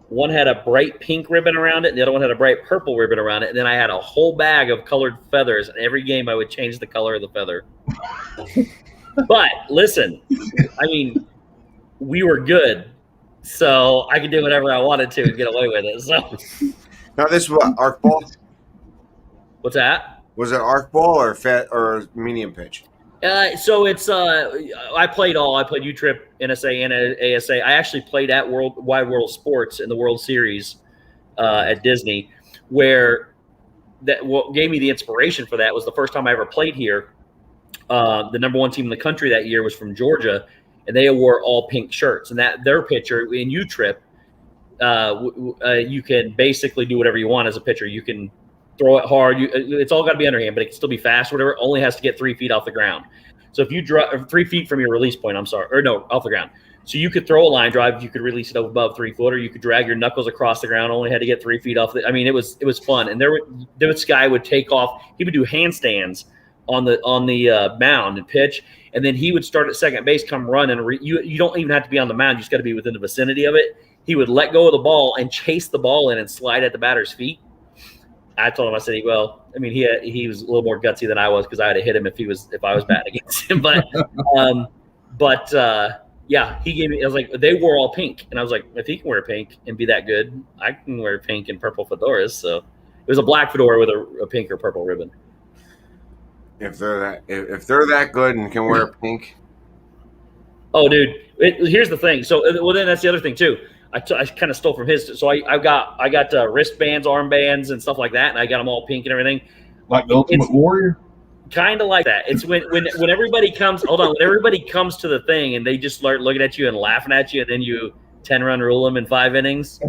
One had a bright pink ribbon around it, and the other one had a bright purple ribbon around it. And then I had a whole bag of colored feathers. And every game I would change the color of the feather. But listen, I mean, we were good. So I could do whatever I wanted to and get away with it. So now this is what, arc ball? what's that? Was it arc ball or medium pitch? So it's I played all. I played U-Trip, NSA, and ASA. I actually played at Wide World Sports in the World Series at Disney, where what gave me the inspiration for that was the first time I ever played here. The number one team in the country that year was from Georgia, and they wore all pink shirts. And that their pitcher in U-Trip, you can basically do whatever you want as a pitcher. You can throw it hard. It's all got to be underhand, but it can still be fast. Whatever. It only has to get 3 feet off the ground. So if you drop 3 feet from your release point, off the ground. So you could throw a line drive. You could release it above 3 foot, or you could drag your knuckles across the ground. Only had to get 3 feet off. It was fun. And this guy would take off. He would do handstands on the mound and pitch, and then he would start at second base, come run, and you don't even have to be on the mound. You just got to be within the vicinity of it. He would let go of the ball and chase the ball in and slide at the batter's feet. I told him, I said, he was a little more gutsy than I was because I had to hit him if I was batting against him. But yeah, he gave me. I was like, they wore all pink, and I was like, if he can wear pink and be that good, I can wear pink and purple fedoras. So it was a black fedora with a pink or purple ribbon. If they're that good and can wear pink. Oh, dude, here's the thing. So, then that's the other thing too. I kind of stole from his. So I got wristbands, armbands, and stuff like that, and I got them all pink and everything. Like the Ultimate Warrior? Kind of like that. It's when everybody comes. Hold on, when everybody comes to the thing and they just start looking at you and laughing at you, and then you 10-run rule them in 5 innings.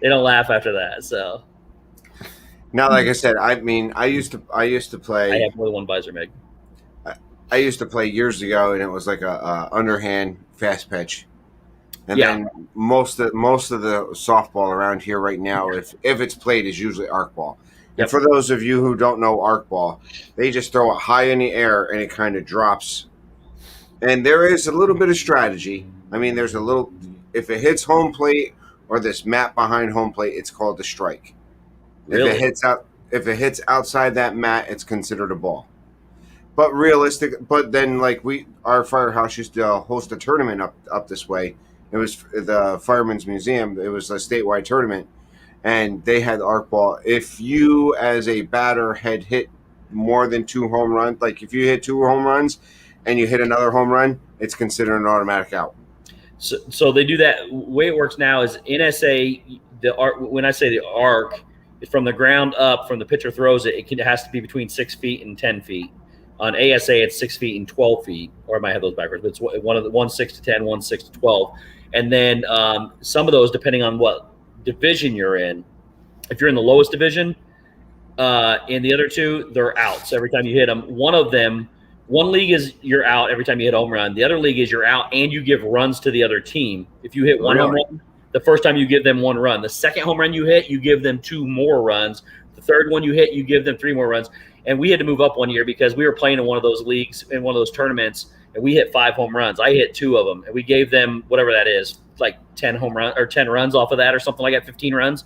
They don't laugh after that. So Now, like I said, I used to play. I have more than one visor, Meg. I used to play years ago, and it was like a underhand fast pitch. And then most of the softball around here right now, if it's played, is usually arc ball. Yep. And for those of you who don't know arc ball, they just throw it high in the air and it kind of drops. And there is a little bit of strategy. I mean, there's a little. If it hits home plate or this mat behind home plate, it's called a strike. Really? If it hits outside that mat, it's considered a ball. But then like our firehouse used to host a tournament up this way. It was the Fireman's Museum. It was a statewide tournament, and they had arc ball. If you, as a batter, had hit more than 2 home runs, like if you hit 2 home runs and you hit another home run, it's considered an automatic out. So they do that. The way it works now is NSA. When I say the arc, from the ground up, from the pitcher throws it, it has to be between 6 feet and 10 feet. On ASA, it's 6 feet and 12 feet, or I might have those backwards. But it's one 6 to 10, 1 6 to 12, and then some of those, depending on what division you're in. If you're in the lowest division, in the other two, they're out. So every time you hit them, one league is you're out every time you hit a home run. The other league is you're out and you give runs to the other team. If you hit one home run, the first time you give them 1 run. The second home run you hit, you give them 2 more runs. The third one you hit, you give them 3 more runs. And we had to move up one year because we were playing in one of those leagues, in one of those tournaments, and we hit 5 home runs. I hit 2 of them, and we gave them whatever that is, like 10 runs off of that or something like that, 15 runs.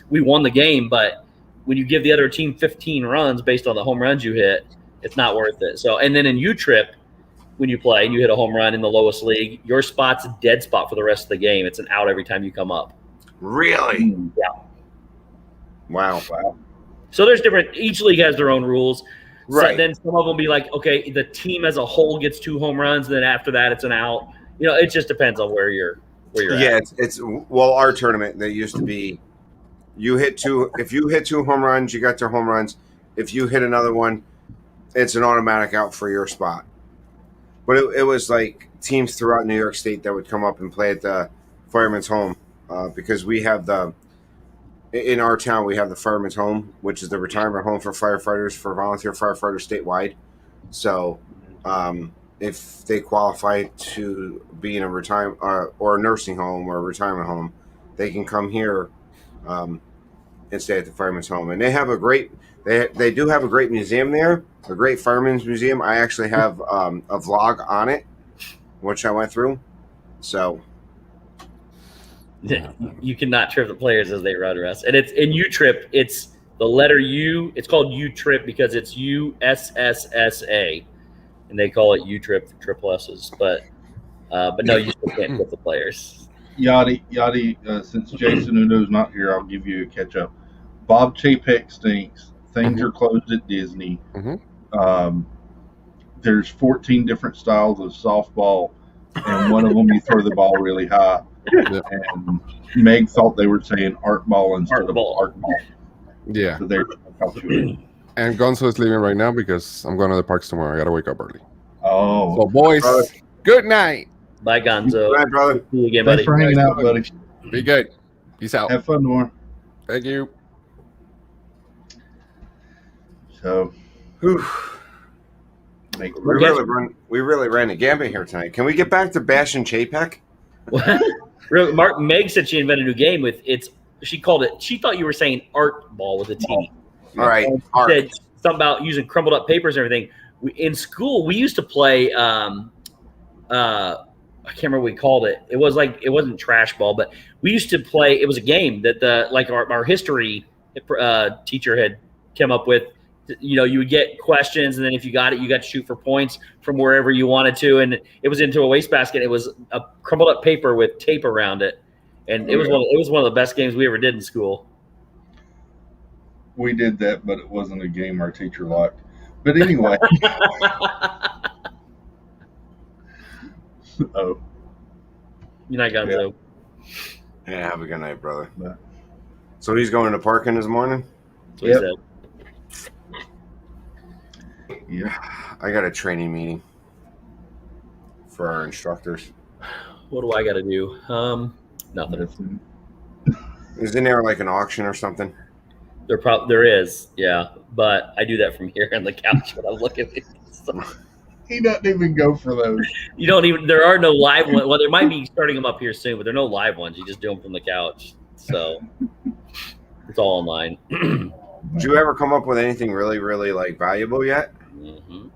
We won the game, but when you give the other team 15 runs based on the home runs you hit, it's not worth it. So, and then in U-Trip, when you play and you hit a home run in the lowest league, your spot's a dead spot for the rest of the game. It's an out every time you come up. Really? Yeah. Wow. So there's different. Each league has their own rules. Right. So then some of them be like, okay, the team as a whole gets 2 home runs, and then after that, it's an out. You know, it just depends on where you're Yeah, at. it's well, our tournament, they used to be, you hit 2. If you hit 2 home runs, you got 2 home runs. If you hit another one, it's an automatic out for your spot. But it was like teams throughout New York State that would come up and play at the Fireman's Home because we have in our town, we have the Fireman's Home, which is the retirement home for firefighters, for volunteer firefighters statewide. So if they qualify to be in a retirement or a nursing home or a retirement home, they can come here and stay at the Fireman's Home. And they have they do have a great museum there, a great fireman's museum. I actually have a vlog on it, which I went through. So You cannot trip the players as they run, Russ. And it's in U-Trip, it's the letter U. It's called U-Trip because it's USSSA, and they call it U-Trip, triple S's. But no, you still can't trip the players. Yachty, since Jason Uno's not here, I'll give you a catch up. Bob Chapek stinks. Things are closed at Disney. There's 14 different styles of softball, and one of them you throw the ball really high. And Meg thought they were saying art ball instead of art ball. Yeah. So they're And Gonzo is leaving right now because I'm going to the parks tomorrow. I got to wake up early. Oh. So, boys, good night. Bye, Gonzo. All right, brother. See you again, Thanks buddy. for hanging out, buddy. Be good. Peace out. Have fun tomorrow. Thank you. So, Whew. make We really ran the gambit here tonight. Can we get back to bashing JPEG? Meg said she invented a new game with she called it, she thought you were saying art ball with a T. All right. She said something about using crumbled up papers and everything. In school, we used to play, I can't remember what we called it. It wasn't trash ball, but we used to play, it was a game that our history teacher had come up with. You know, you would get questions, and then if you got it, you got to shoot for points from wherever you wanted to. And it was into a wastebasket. It was a crumbled up paper with tape around it, and it was one of the best games we ever did in school. We did that, but it wasn't a game our teacher liked. But anyway. Oh. Good night, Gonzo. Yeah, have a good night, brother. Yeah. So he's going to parking this morning? That's what he said. Yeah. I got a training meeting for our instructors. What do I got to do? Nothing. Isn't there like an auction or something? There is, yeah, but I do that from here on the couch when I'm looking at it. So, He doesn't even go for those. you don't even. There are no live ones. Well, there might be starting them up here soon, but there are no live ones. You just do them from the couch. So it's all online. Did you ever come up with anything really, really like valuable yet? Mm-hmm.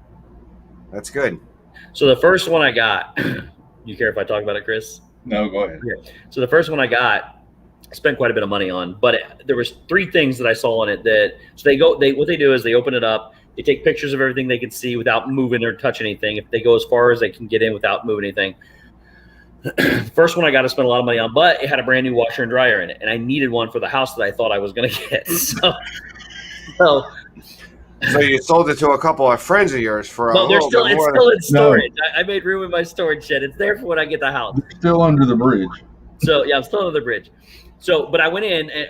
That's good. So the first one I got. You care if I talk about it, Chris? No, go ahead. So the first one I got, I spent quite a bit of money on, but there was 3 things that I saw on it what they do is they open it up, they take pictures of everything they can see without moving or touch anything. If they go as far as they can get in without moving anything. First one I got to spend a lot of money on, but it had a brand new washer and dryer in it, and I needed one for the house that I thought I was going to get. So you sold it to a couple of friends of yours for a No, little bit it's more. still in storage. I made room in my storage shed. It's there for when I get the house. Still under the bridge. So yeah, I'm still under the bridge. So, but I went in and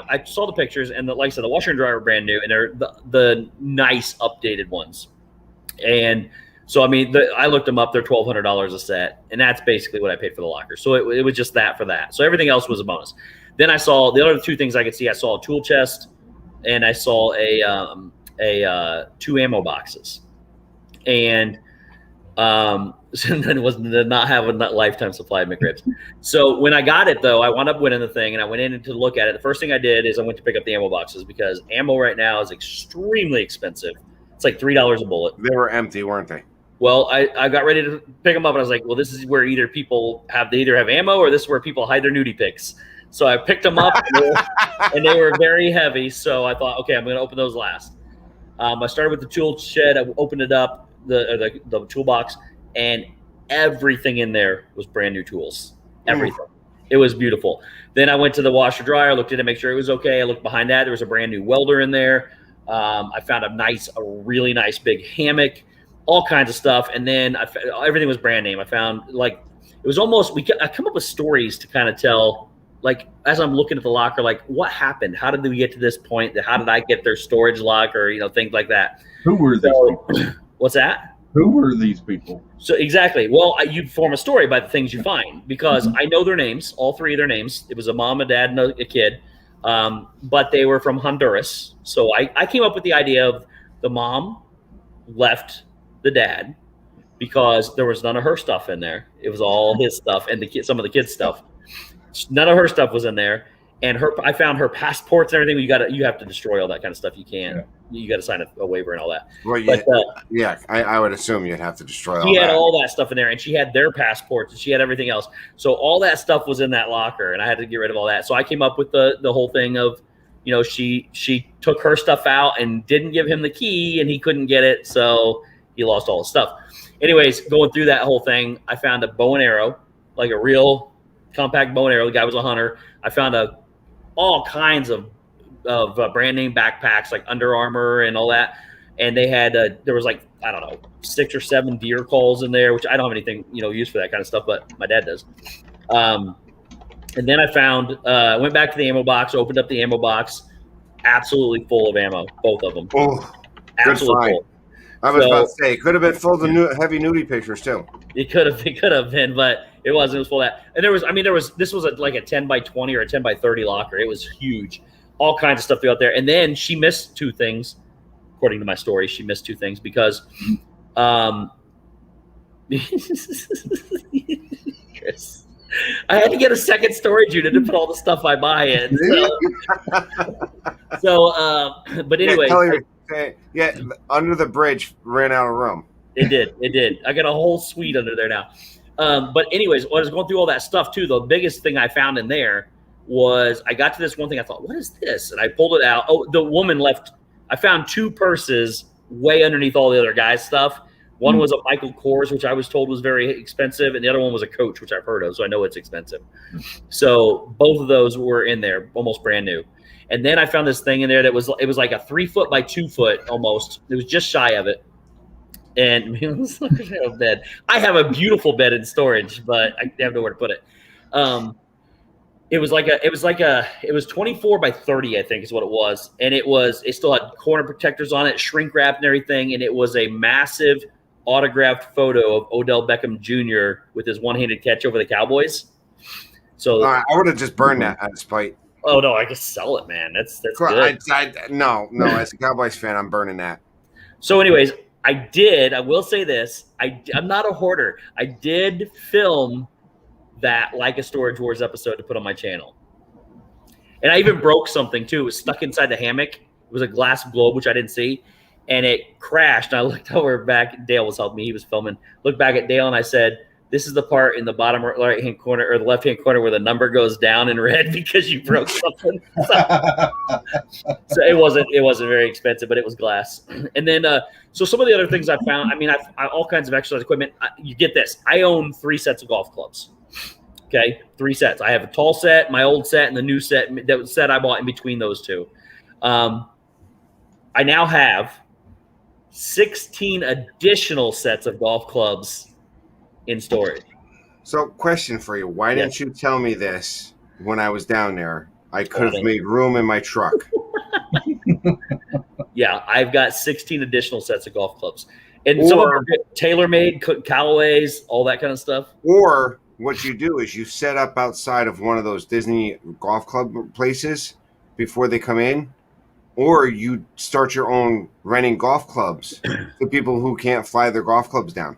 I saw the pictures, and like I said, the washer and dryer were brand new, and they're the nice updated ones. And so, I mean, I looked them up. They're $1,200 a set, and that's basically what I paid for the locker. So it was just that for that. So everything else was a bonus. Then I saw the other two things I could see. I saw a tool chest, and I saw a 2 ammo boxes, and did not have a lifetime supply of McRibs. So when I got it, though, I wound up winning the thing, and I went in to look at it. The first thing I did is I went to pick up the ammo boxes because ammo right now is extremely expensive. It's like $3 a bullet. They were empty, weren't they? Well, I got ready to pick them up, and I was like, well, this is where either have ammo, or this is where people hide their nudie pics. So I picked them up, and they were very heavy. So I thought, okay, I'm going to open those last. I started with the tool shed. I opened it up, the toolbox, and everything in there was brand new tools. Everything. It was beautiful. Then I went to the washer dryer, looked at it, make sure it was okay. I looked behind that. There was a brand new welder in there. I found a really nice big hammock, all kinds of stuff. And then everything was brand name. I found it was almost, I come up with stories to kind of tell, like, as I'm looking at the locker, like, what happened? How did we get to this point? How did I get their storage locker? Things like that. Who were these people? What's that? Who were these people? So exactly. Well, you form a story by the things you find, because I know their names, all three of their names. It was a mom, a dad, and a kid. But they were from Honduras. So I came up with the idea of the mom left the dad because there was none of her stuff in there. It was all his stuff and some of the kids' stuff. None of her stuff was in there. And I found her passports and everything. You have to destroy all that kind of stuff. You can't. Yeah. You got to sign a waiver and all that. Well, I would assume you'd have to destroy all that. She had all that stuff in there, and she had their passports, and she had everything else. So all that stuff was in that locker, and I had to get rid of all that. So I came up with the whole thing of, she took her stuff out and didn't give him the key, and he couldn't get it, so he lost all his stuff. Anyways, going through that whole thing, I found a bow and arrow, like a real compact bow and arrow. The guy was a hunter. I found all kinds of brand name backpacks, like Under Armour and all that. And they had, there was 6 or 7 deer calls in there, which I don't have anything, used for that kind of stuff, but my dad does. And then I found, went back to the ammo box, opened up the ammo box, absolutely full of ammo, both of them. Oh, absolutely full. I was about to say, it could have been full of heavy nudie pictures too. It could have been, but it wasn't. It was full of that. And this was like a 10 by 20 or a 10 by 30 locker. It was huge. All kinds of stuff out there. And then she missed 2 things. According to my story, she missed 2 things because Chris, I had to get a second storage unit to put all the stuff I buy in. But anyway. Yeah, Under the Bridge ran out of room. It did. I got a whole suite under there now. But anyways, when I was going through all that stuff too, the biggest thing I found in there was I got to this one thing. I thought, what is this? And I pulled it out. Oh, the woman left. I found 2 purses way underneath all the other guys' stuff. One was a Michael Kors, which I was told was very expensive, and the other one was a Coach, which I've heard of, so I know it's expensive. So both of those were in there, almost brand new. And then I found this thing in there that was like a 3 foot by 2 foot almost. It was just shy of it. And bed. I have a beautiful bed in storage, but I have nowhere to put it. It was 24 by 30, I think is what it was. And it still had corner protectors on it, shrink wrapped and everything. And it was a massive autographed photo of Odell Beckham Jr. with his one-handed catch over the Cowboys. So I would have just burned that out of spite. Oh no, I could sell it, man. That's good. No. As a Cowboys fan, I'm burning that. So, anyways, I will say this. I'm not a hoarder. I did film that Like a Storage Wars episode to put on my channel. And I even broke something too. It was stuck inside the hammock. It was a glass globe, which I didn't see. And it crashed. And I looked over back. Dale was helping me. He was filming. Looked back at Dale and I said, this is the part in the bottom right-hand corner or the left-hand corner where the number goes down in red because you broke something. So it wasn't very expensive, but it was glass. And then, so some of the other things I found, I all kinds of exercise equipment. You get this. I own 3 sets of golf clubs. Okay, 3 sets. I have a tall set, my old set, and the new set. That was set I bought in between those 2. I now have 16 additional sets of golf clubs in storage. So, question for you: why didn't you tell me this when I was down there. I could have made room in my truck. Yeah, I've got 16 additional sets of golf clubs. And some of them are tailor-made, Callaways, all that kind of stuff. Or what you do is you set up outside of one of those Disney golf club places before they come in, or you start your own renting golf clubs to people who can't fly their golf clubs down.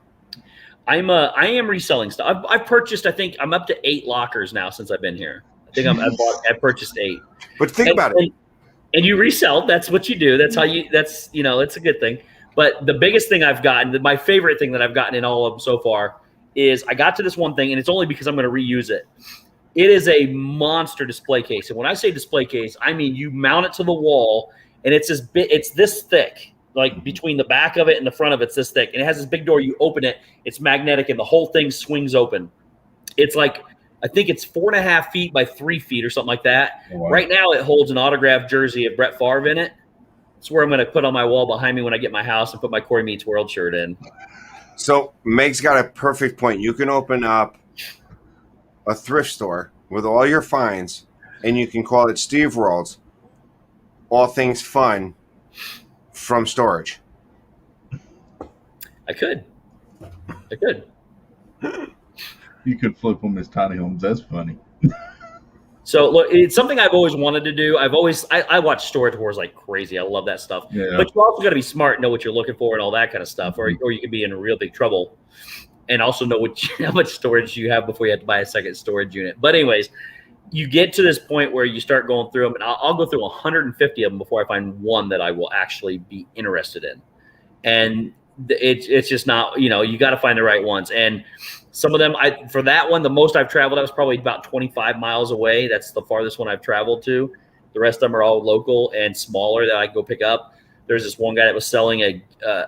I am reselling stuff. I've purchased, I think I'm up to 8 lockers now since I've been here. I think I purchased 8. But think about it. And you resell. That's what you do. That's how you. That's it's a good thing. But the biggest thing I've gotten, my favorite thing that I've gotten in all of them so far, is I got to this one thing, and it's only because I'm going to reuse it. It is a monster display case, and when I say display case, I mean you mount it to the wall, and it's this thick, like between the back of it and the front of it's this thick, and it has this big door. You open it, it's magnetic, and the whole thing swings open. It's like, I think it's 4.5 feet by 3 feet or something like that. Wow. Right now, it holds an autographed jersey of Brett Favre in it. It's where I'm going to put on my wall behind me when I get my house and put my Corey Meets World shirt in. So Meg's got a perfect point. You can open up a thrift store with all your finds, and you can call it Steve World's All Things Fun from Storage. I could. You could flip them as tiny homes. That's funny. So look, it's something I've always wanted to do. I watch Storage Wars like crazy. I love that stuff. Yeah. But you also got to be smart, know what you're looking for, and all that kind of stuff, or you could be in real big trouble. And also know how much storage you have before you have to buy a second storage unit. But anyways, you get to this point where you start going through them, and I'll go through 150 of them before I find one that I will actually be interested in. And it's just not, you got to find the right ones. And some of them, for that one, the most I've traveled, I was probably about 25 miles away. That's the farthest one I've traveled to. The rest of them are all local and smaller that I can go pick up. There's this one guy that was selling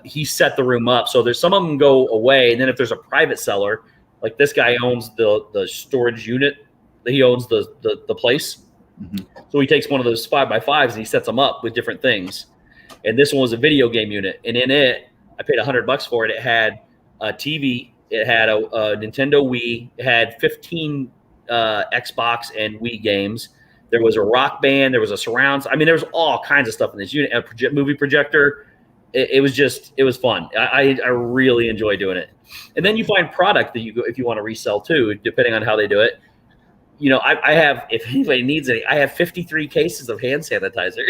he set the room up. So there's some of them go away. And then if there's a private seller, like this guy owns the storage unit, he owns the place. Mm-hmm. So he takes one of those 5x5s and he sets them up with different things. And this one was a video game unit. And in it, I paid $100 for it. It had a TV. It had a Nintendo Wii. It had 15 Xbox and Wii games. There was a Rock Band. There was a surround. I mean, there was all kinds of stuff in this unit. A movie projector. It was fun. I really enjoy doing it. And then you find product that if you want to resell too, depending on how they do it. I have, if anybody needs any, I have 53 cases of hand sanitizer.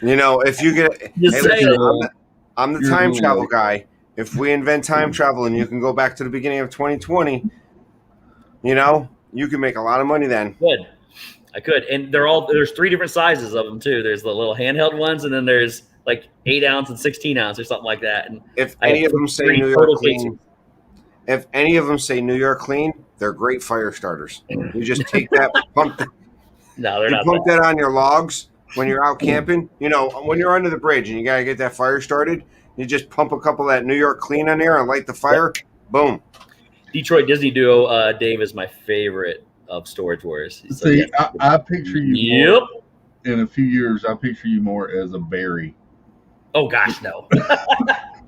If you get, I'm the time travel guy. If we invent time travel and you can go back to the beginning of 2020, you can make a lot of money then. Good. I could. And there's 3 different sizes of them too. There's the little handheld ones, and then there's like 8 ounce and 16 ounce or something like that. And if any of them say New York clean, they're great fire starters. You just take that, pump that on your logs when you're out camping. When you're under the bridge and you got to get that fire started, you just pump a couple of that New York Clean on there and light the fire. Yep. Boom. Detroit Disney Duo, Dave is my favorite of Storage Wars. See, I picture you more, in a few years, I picture you more as a Barry. Oh, gosh, no.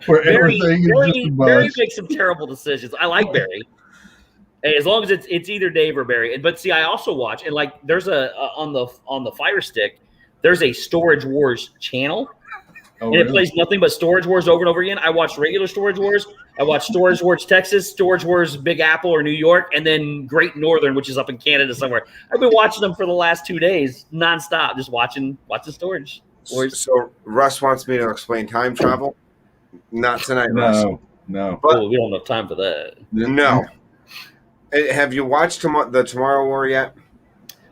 Where everything is just a bunch. Barry makes some terrible decisions. I like Barry. As long as it's either Dave or Barry. But see, I also watch, and like there's on the Fire Stick, there's a Storage Wars channel. Oh, and it plays nothing but Storage Wars over and over again. I watched regular Storage Wars. I watched Storage Wars Texas, Storage Wars Big Apple or New York, and then Great Northern, which is up in Canada somewhere. I've been watching them for the last 2 days, nonstop, just watching Storage Wars. So Russ wants me to explain time travel. Not tonight, Russ. No. But we don't have time for that. No. Have you watched the Tomorrow War yet?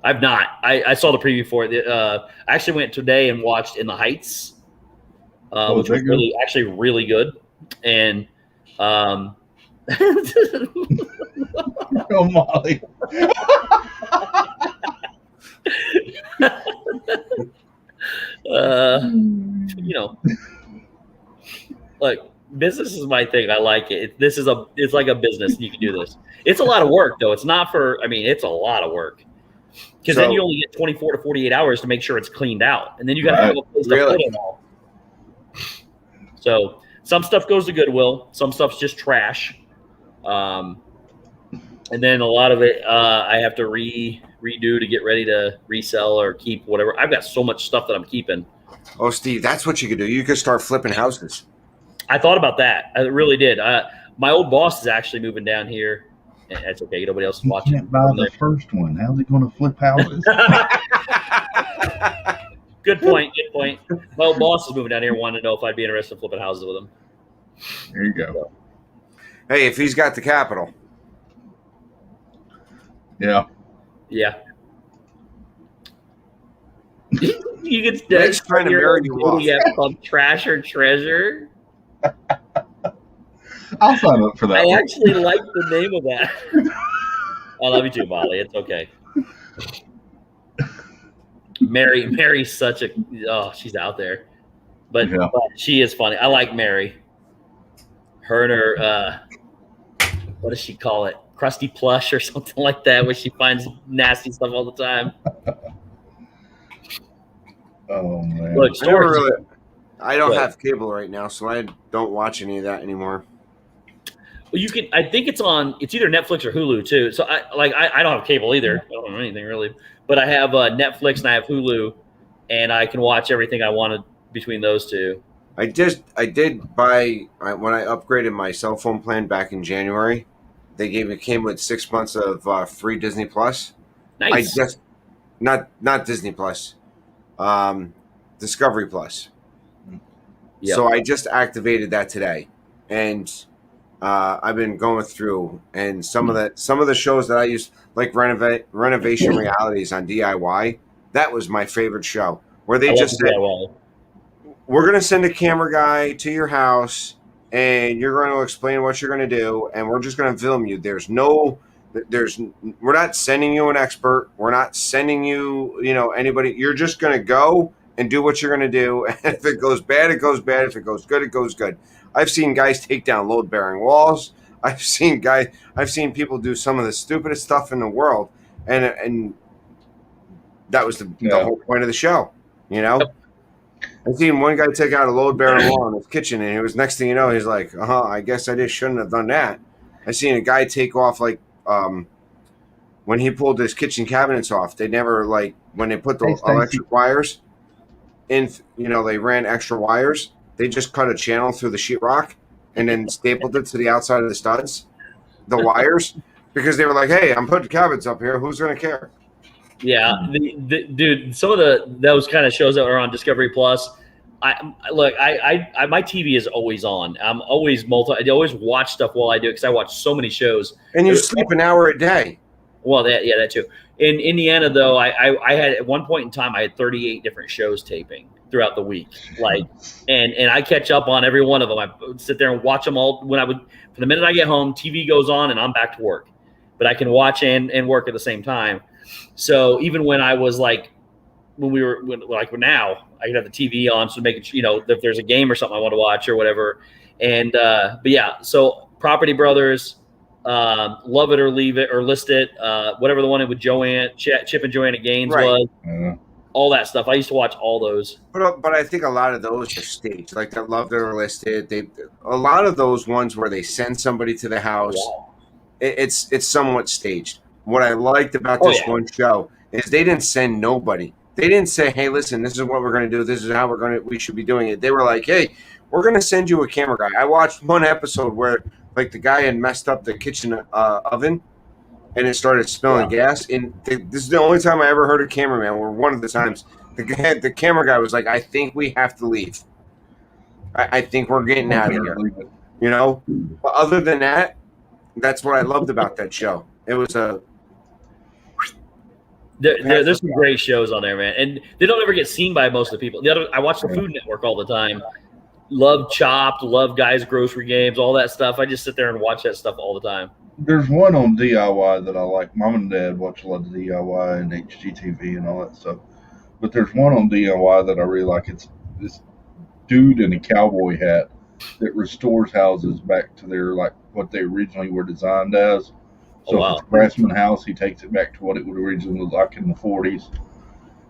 I've not. I saw the preview for it. I actually went today and watched In the Heights. Which was really good. And oh, Molly. Look, business is my thing. I like it. It's like a business. You can do this. It's a lot of work though. It's not it's a lot of work. Because then you only get 24 to 48 hours to make sure it's cleaned out. And then you got to have a place to put it all. So some stuff goes to Goodwill. Some stuff's just trash. And And then a lot of it I have to redo to get ready to resell or keep whatever. I've got so much stuff that I'm keeping. Oh, Steve, that's what you could do. You could start flipping houses. I thought about that. I really did. My old boss is actually moving down here. That's okay. Nobody else is You watching. can't buy the first one. How's he going to flip houses? Good point. Good point. My old boss is moving down here, wanting to know if I'd be interested in flipping houses with him. There you go. Hey, if he's got the capital. Yeah. Yeah. You could Nick's trying to marry you off. You have called Trash or Treasure. I'll sign up for that. I one. actually like the name of that. I love you too, Molly. It's okay. Mary's such a she's out there, but she is funny. I like Mary. Her and her what does she call it? Crusty plush or something like that, where she finds nasty stuff all the time. Oh man. Look, I don't have cable right now, so I don't watch any of that anymore. Well, you can. I think it's on. It's either Netflix or Hulu too. So I don't have cable either. I don't know anything really, but I have Netflix and I have Hulu, and I can watch everything I wanted between those two. I did buy when I upgraded my cell phone plan back in January. They came with 6 months of free Disney Plus. Nice. I just not Disney Plus, Discovery Plus. Yep. So I just activated that today, and I've been going through, and some of the shows that I used, like Renovation Realities on DIY, that was my favorite show, where they just said, we're going to send a camera guy to your house, and you're going to explain what you're going to do, and we're just going to film you. We're not sending you an expert. We're not sending you, anybody. You're just going to go and do what you're going to do. And if it goes bad, it goes bad. If it goes good, it goes good. I've seen guys take down load-bearing walls. I've seen people do some of the stupidest stuff in the world, and that was the whole point of the show, I've seen one guy take out a load-bearing wall in his kitchen, and it was, next thing you know, he's like, I guess I just shouldn't have done that. I seen a guy take off, when he pulled his kitchen cabinets off, they never, when they put the electric wires in, they ran extra wires. They just cut a channel through the sheetrock and then stapled it to the outside of the studs, the wires, because they were like, hey, I'm putting cabinets up here. Who's going to care? Yeah, dude, some of those kind of shows that are on Discovery Plus, my TV is always on. I'm always I always watch stuff while I do it because I watch so many shows. And you sleep an hour a day. Well, that too. In Indiana, though, I had at one point in time I had 38 different shows taping throughout the week, and I catch up on every one of them. I would sit there and watch them all from the minute I get home. TV goes on and I'm back to work, but I can watch and work at the same time. So even when I was now, I can have the TV on, so make it, if there's a game or something I want to watch or whatever. And but yeah, so Property Brothers, Love It or Leave It or List It, whatever the one with Chip and Joanna Gaines was, all that stuff. I used to watch all those. But I think a lot of those are staged, like that Love It or List It. A lot of those ones where they send somebody to the house, it's somewhat staged. What I liked about this one show is they didn't send nobody. They didn't say, hey, listen, this is what we're going to do. This is how we should be doing it. They were like, hey, we're going to send you a camera guy. I watched one episode where the guy had messed up the kitchen oven and it started smelling gas. And this is the only time I ever heard a cameraman, or one of the times, the camera guy was like, I think we have to leave. I think we're getting out of here. But other than that, that's what I loved about that show. It was there's some great shows on there, man, and they don't ever get seen by most of the people. I watch the Food Network all the time. Love Chopped, love Guys Grocery Games, all that stuff. I just sit there and watch that stuff all the time. There's one on DIY that I like. Mom and Dad watch a lot of DIY and HGTV and all that stuff. But there's one on DIY that I really like. It's this dude in a cowboy hat that restores houses back to their what they originally were designed as. So if it's a Craftsman house, he takes it back to what it would originally look like in the 40s.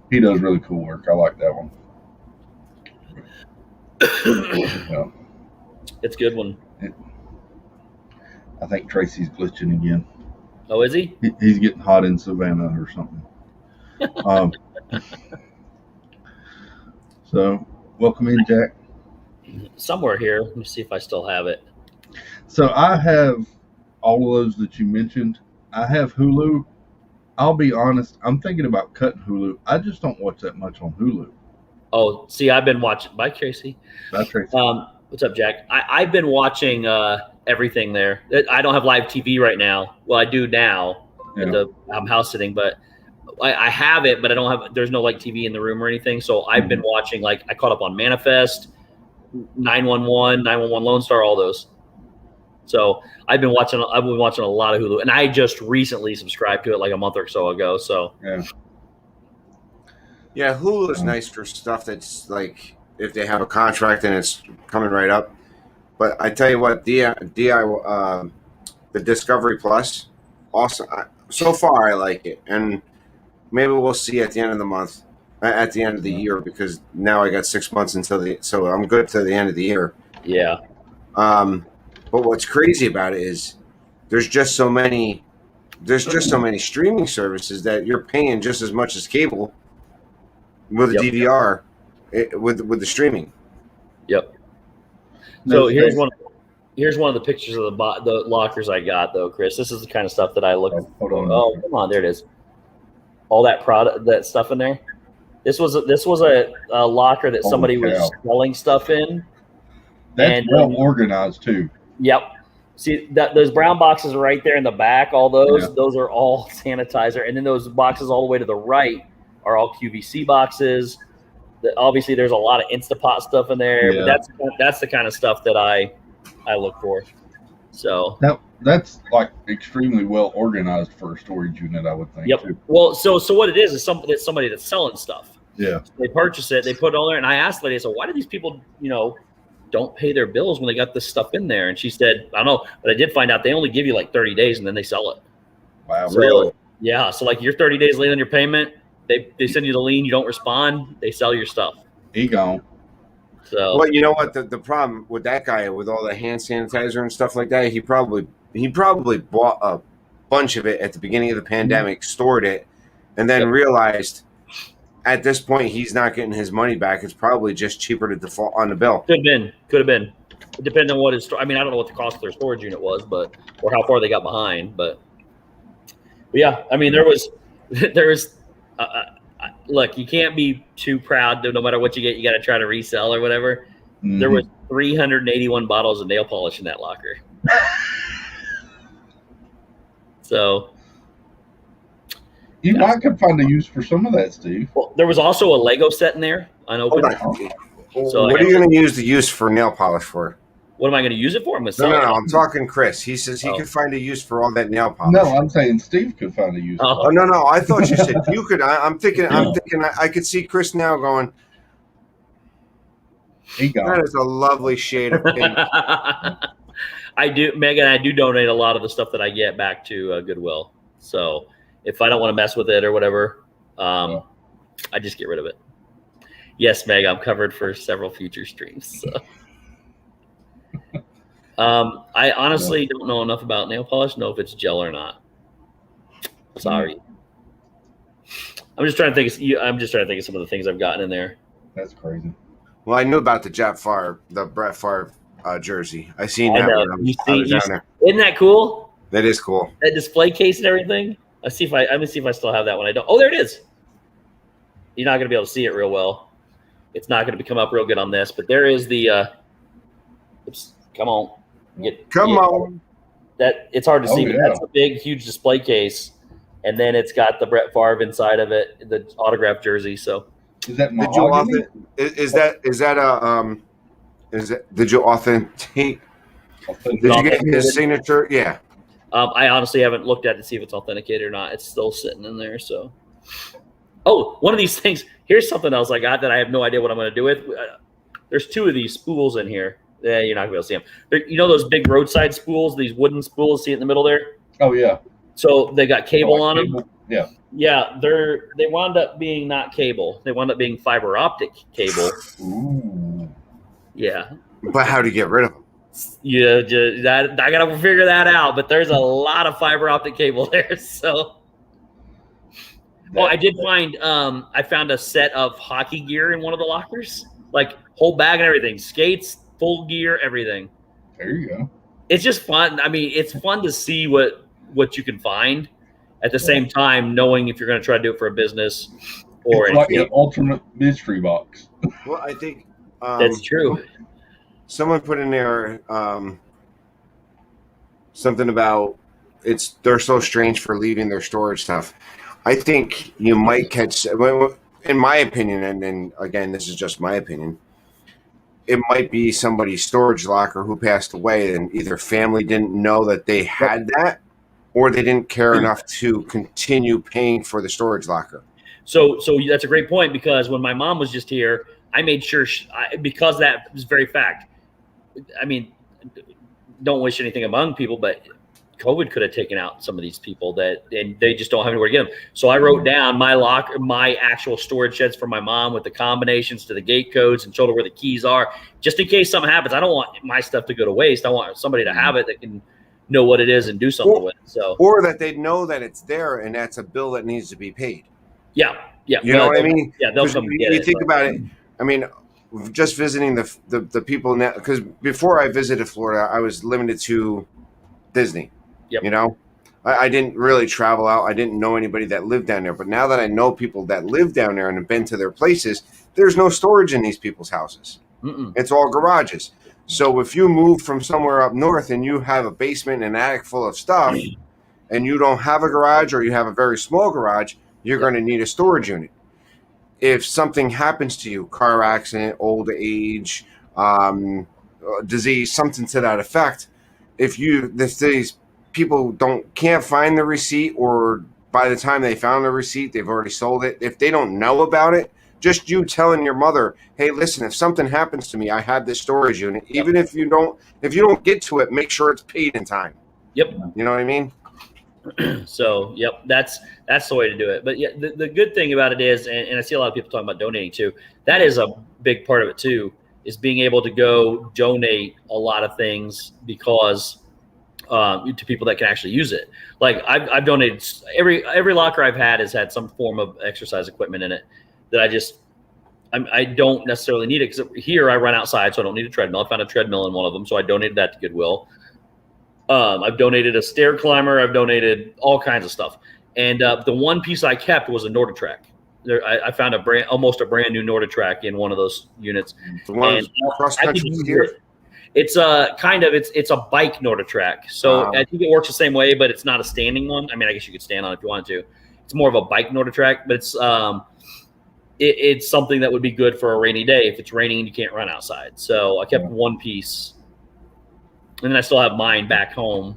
He does really cool work. I like that one. It's a good one. I think Tracy's glitching again. Oh, is he? He's getting hot in Savannah or something. Um, so, welcome in, Jack. Somewhere here. Let me see if I still have it. So, I have all of those that you mentioned. I have Hulu. I'll be honest, I'm thinking about cutting Hulu. I just don't watch that much on Hulu. Oh, see, I've been watching. Bye, Tracy. Bye, Tracy. What's up, Jack? I've been watching everything there. I don't have live TV right now. Well, I do now. Yeah. I'm house sitting, but I have it, but I don't have. There's no like TV in the room or anything. So I've been watching. Like I caught up on Manifest, 911, 911 Lone Star, all those. So I've been watching a lot of Hulu, and I just recently subscribed to it like a month or so ago. So Yeah, Hulu is nice for stuff that's like if they have a contract and it's coming right up. But I tell you what, the Discovery Plus, awesome. So far, I like it, and maybe we'll see at the end of the month, at the end of the year, because now I got 6 months so I'm good to the end of the year. yeah. But what's crazy about it is there's just so many streaming services that you're paying just as much as cable with a DVR with the streaming. Yep. So here's one of the pictures of the lockers I got though, Chris. This is the kind of stuff that I look. Hold on. Oh, come on, there it is. All that product, that stuff in there. This was a locker that somebody was selling stuff in. That's well organized too. Yep. See those brown boxes are right there in the back. All those are all sanitizer, and then those boxes all the way to the right are all QVC boxes. Obviously, there's a lot of Instapot stuff in there, but that's the kind of stuff that I look for. So that's like extremely well organized for a storage unit, I would think. Yep. Too. Well, so what it is somebody that's selling stuff. Yeah. They purchase it, they put it on there, and I asked the lady, I said, why do these people, don't pay their bills when they got this stuff in there? And she said, I don't know, but I did find out they only give you like 30 days and then they sell it. Wow, so, really? Yeah. So like you're 30 days late on your payment, they send you the lien, you don't respond, they sell your stuff. He gone. So well, you know what the problem with that guy with all the hand sanitizer and stuff like that, he probably bought a bunch of it at the beginning of the pandemic, stored it, and then realized at this point he's not getting his money back. It's probably just cheaper to default on the bill. Could have been. It depends on what his. I mean, I don't know what the cost of their storage unit was, or how far they got behind. But yeah, I mean, there was. Look, you can't be too proud. No matter what you get, you got to try to resell or whatever. Mm-hmm. There was 381 bottles of nail polish in that locker. So. You might could find a use for some of that, Steve. Well, there was also a Lego set in there, unopened. So what are you going to use for nail polish for? What am I going to use it for? No, I'm talking Chris. He says he could find a use for all that nail polish. No, I'm saying Steve could find a use. Oh no! I thought you said you could. I'm thinking. I could see Chris now going. That is a lovely shade of pink. I do, Megan. I do donate a lot of the stuff that I get back to Goodwill. So if I don't want to mess with it or whatever, I just get rid of it. Yes, Meg, I'm covered for several future streams. So. I honestly don't know enough about nail polish to know if it's gel or not. Sorry. I'm just trying to think of some of the things I've gotten in there. That's crazy. Well, I knew about the Brett Favre jersey. I seen that when I was down there. Isn't that cool? That is cool. That display case and everything. I'm gonna see if I still have that one. I don't. Oh, there it is. You're not gonna be able to see it real well. It's not gonna come up real good on this, but there is the. Oops, come on. Come on. That it's hard to see, but that's a big, huge display case, and then it's got the Brett Favre inside of it, the autographed jersey. So, is that did you authenticate? Did you get his signature? Yeah. I honestly haven't looked at it to see if it's authenticated or not. It's still sitting in there. So, one of these things. Here's something else I got that I have no idea what I'm going to do with. There's two of these spools in here. Yeah, you're not going to be able to see them. You know those big roadside spools, these wooden spools? See it in the middle there? Oh, yeah. So they got cable on them. Yeah. Yeah, they wound up being not cable. They wound up being fiber optic cable. Ooh. Yeah. But how do you get rid of them? Yeah, that I gotta figure that out. But there's a lot of fiber optic cable there. So, I did find I found a set of hockey gear in one of the lockers, like whole bag and everything, skates, full gear, everything. There you go. It's just fun. I mean, it's fun to see what you can find. At the same time, knowing if you're going to try to do it for a business or It's like anything. an ultimate mystery box. Well, I think That's true. someone put in there something about they're so strange for leaving their storage stuff. I think you might catch, in my opinion, and again, this is just my opinion, it might be somebody's storage locker who passed away and either family didn't know that they had that or they didn't care enough to continue paying for the storage locker. So that's a great point, because when my mom was just here, I made sure because that was very fact. I mean, don't wish anything among people, but COVID could have taken out some of these people and they just don't have anywhere to get them. So I wrote down my actual storage sheds for my mom with the combinations to the gate codes and showed her where the keys are, just in case something happens. I don't want my stuff to go to waste. I want somebody to have it that can know what it is and do something with it. So, or that they know that it's there and that's a bill that needs to be paid. yeah. You know what I mean? Yeah, they'll come get you it. think about it. I mean, just visiting the people now, because before I visited Florida, I was limited to Disney. Yep. You know, I didn't really travel out. I didn't know anybody that lived down there. But now that I know people that live down there and have been to their places, there's no storage in these people's houses. Mm-mm. It's all garages. So if you move from somewhere up north and you have a basement and an attic full of stuff and you don't have a garage or you have a very small garage, you're going to need a storage unit. If something happens to you, car accident, old age, disease, something to that effect, if these people can't find the receipt, or by the time they found the receipt, they've already sold it. If they don't know about it, just you telling your mother, hey, listen, if something happens to me, I have this storage unit. Even if you don't get to it, make sure it's paid in time. Yep. You know what I mean? So, yep, that's the way to do it. But yeah, the good thing about it is, and I see a lot of people talking about donating too, that is a big part of it too, is being able to go donate a lot of things because to people that can actually use it. Like I've donated every locker I've had has had some form of exercise equipment in it that I don't necessarily need it, because here I run outside, so I don't need a treadmill. I found a treadmill in one of them, so I donated that to Goodwill. I've donated a stair climber. I've donated all kinds of stuff. And the one piece I kept was a NordiTrack. I found almost a brand new NordiTrack in one of those units. The one cross country skier. It's it's a bike NordiTrack. So I think it works the same way, but it's not a standing one. I mean, I guess you could stand on it if you wanted to. It's more of a bike NordiTrack, but it's something that would be good for a rainy day if it's raining and you can't run outside. So I kept one piece. And then I still have mine back home.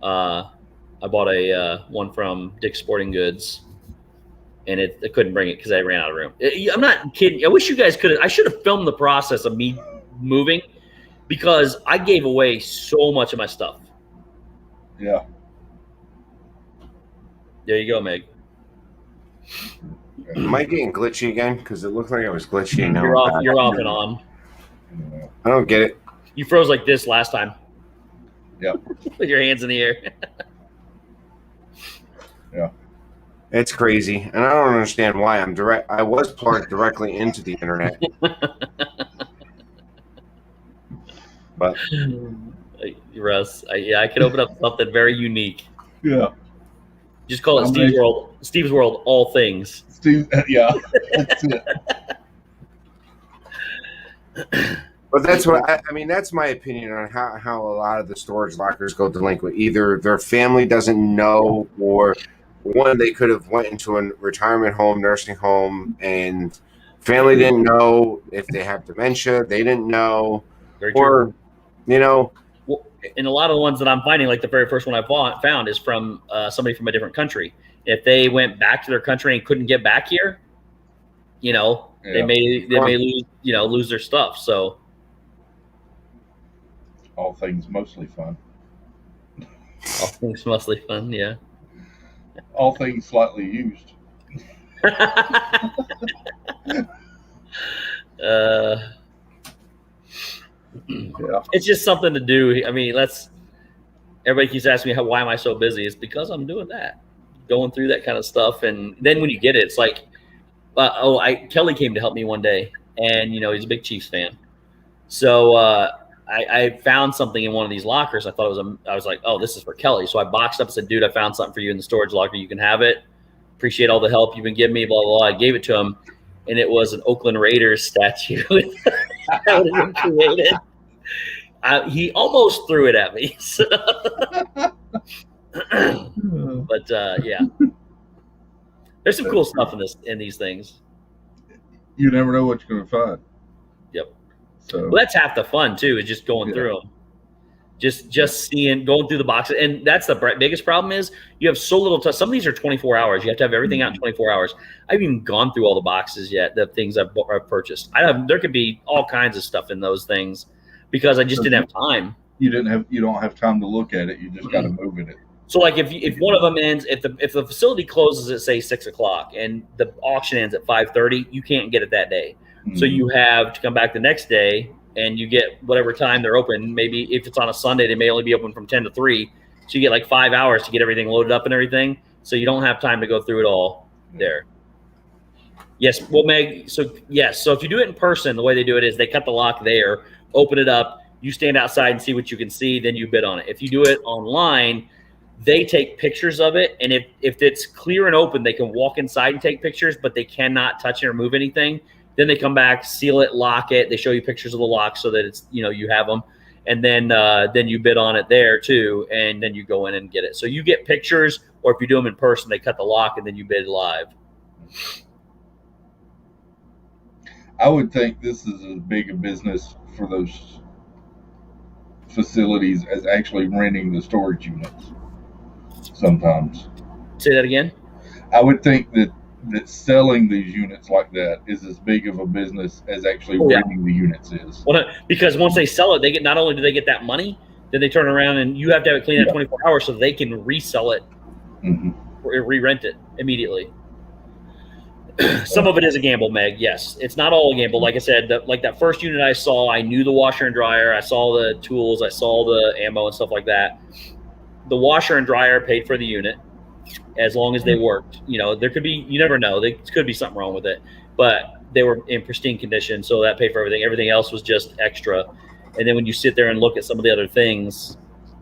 I bought a one from Dick's Sporting Goods, and I couldn't bring it because I ran out of room. I'm not kidding. I wish you guys could. I should have filmed the process of me moving, because I gave away so much of my stuff. Yeah. There you go, Meg. Am I getting glitchy again? Because it looked like I was glitchy. And now You're I'm off. back. You're off and on. I don't get it. You froze like this last time. Yep. With your hands in the air. Yeah. It's crazy, and I don't understand why. I was plugged directly into the internet, but Russ, I could open up something very unique. Yeah. Just call it Steve's World. Steve's World, all things. Steve, yeah. That's it. But that's what I mean. That's my opinion on how a lot of the storage lockers go delinquent. Either their family doesn't know, or one, they could have went into a retirement home, nursing home, and family didn't know if they have dementia. They didn't know, Very true. or Well, and a lot of the ones that I'm finding, like the very first one I found, is from somebody from a different country. If they went back to their country and couldn't get back here, they may lose their stuff. So All things mostly fun. all things mostly fun, yeah. All things slightly used. Yeah. It's just something to do. I mean, everybody keeps asking me why am I so busy? It's because I'm doing that, going through that kind of stuff. And then when you get it, it's like, Kelly came to help me one day, and he's a big Chiefs fan. So I found something in one of these lockers. I was like, oh, this is for Kelly. So I boxed up and said, dude, I found something for you in the storage locker. You can have it. Appreciate all the help you've been giving me, blah, blah, blah. I gave it to him, and it was an Oakland Raiders statue that had been created. He almost threw it at me. So. But yeah, there's some cool stuff in these things. You never know what you're going to find. Yep. So well, that's half the fun too, is just going through them, just going through the boxes. And that's the biggest problem is you have so little time. Some of these are 24 hours. You have to have everything out in 24 hours. I haven't even gone through all the boxes yet. The things I've purchased. There could be all kinds of stuff in those things because I just didn't have time. You don't have time to look at it. You just got to move in it. So like if one of them ends, if the facility closes at say 6:00 and the auction ends at 5:30, you can't get it that day. So you have to come back the next day and you get whatever time they're open. Maybe if it's on a Sunday, they may only be open from 10 to 3. So you get like 5 hours to get everything loaded up and everything. So you don't have time to go through it all there. Yes. Well, Meg, so yes. So if you do it in person, the way they do it is they cut the lock there, open it up, you stand outside and see what you can see, then you bid on it. If you do it online, they take pictures of it. And if it's clear and open, they can walk inside and take pictures, but they cannot touch it or move anything. Then they come back, seal it, lock it. They show you pictures of the lock so that it's, you have them. And then you bid on it there too. And then you go in and get it. So you get pictures, or if you do them in person, they cut the lock and then you bid live. I would think this is as big a business for those facilities as actually renting the storage units sometimes. Say that again? I would think that selling these units like that is as big of a business as actually renting the units is. Well, because once they sell it, they get, not only do they get that money, then they turn around and you have to have it cleaned out 24 hours so they can resell it or re-rent it immediately. Some of it is a gamble, Meg. Yes, it's not all a gamble. Like I said, like that first unit I saw, I knew the washer and dryer. I saw the tools. I saw the ammo and stuff like that. The washer and dryer paid for the unit as long as they worked. There could be, you never know, there could be something wrong with it, but they were in pristine condition, so that paid for everything. Everything else was just extra. And then when you sit there and look at some of the other things,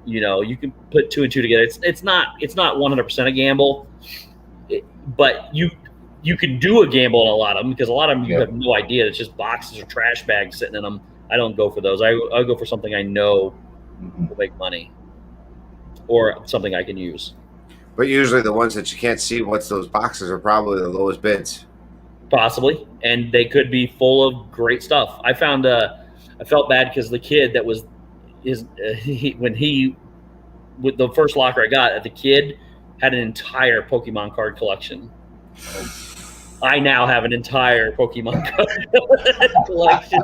you can put two and two together. It's not 100% a gamble, but you can do a gamble on a lot of them, because a lot of them you have no idea. It's just boxes or trash bags sitting in them. I don't go for those. I go for something I know will make money or something I can use. But usually the ones that you can't see what's those boxes are probably the lowest bids. Possibly. And they could be full of great stuff. I found I felt bad because the kid that was with the first locker I got, the kid had an entire Pokemon card collection. I now have an entire Pokemon card collection.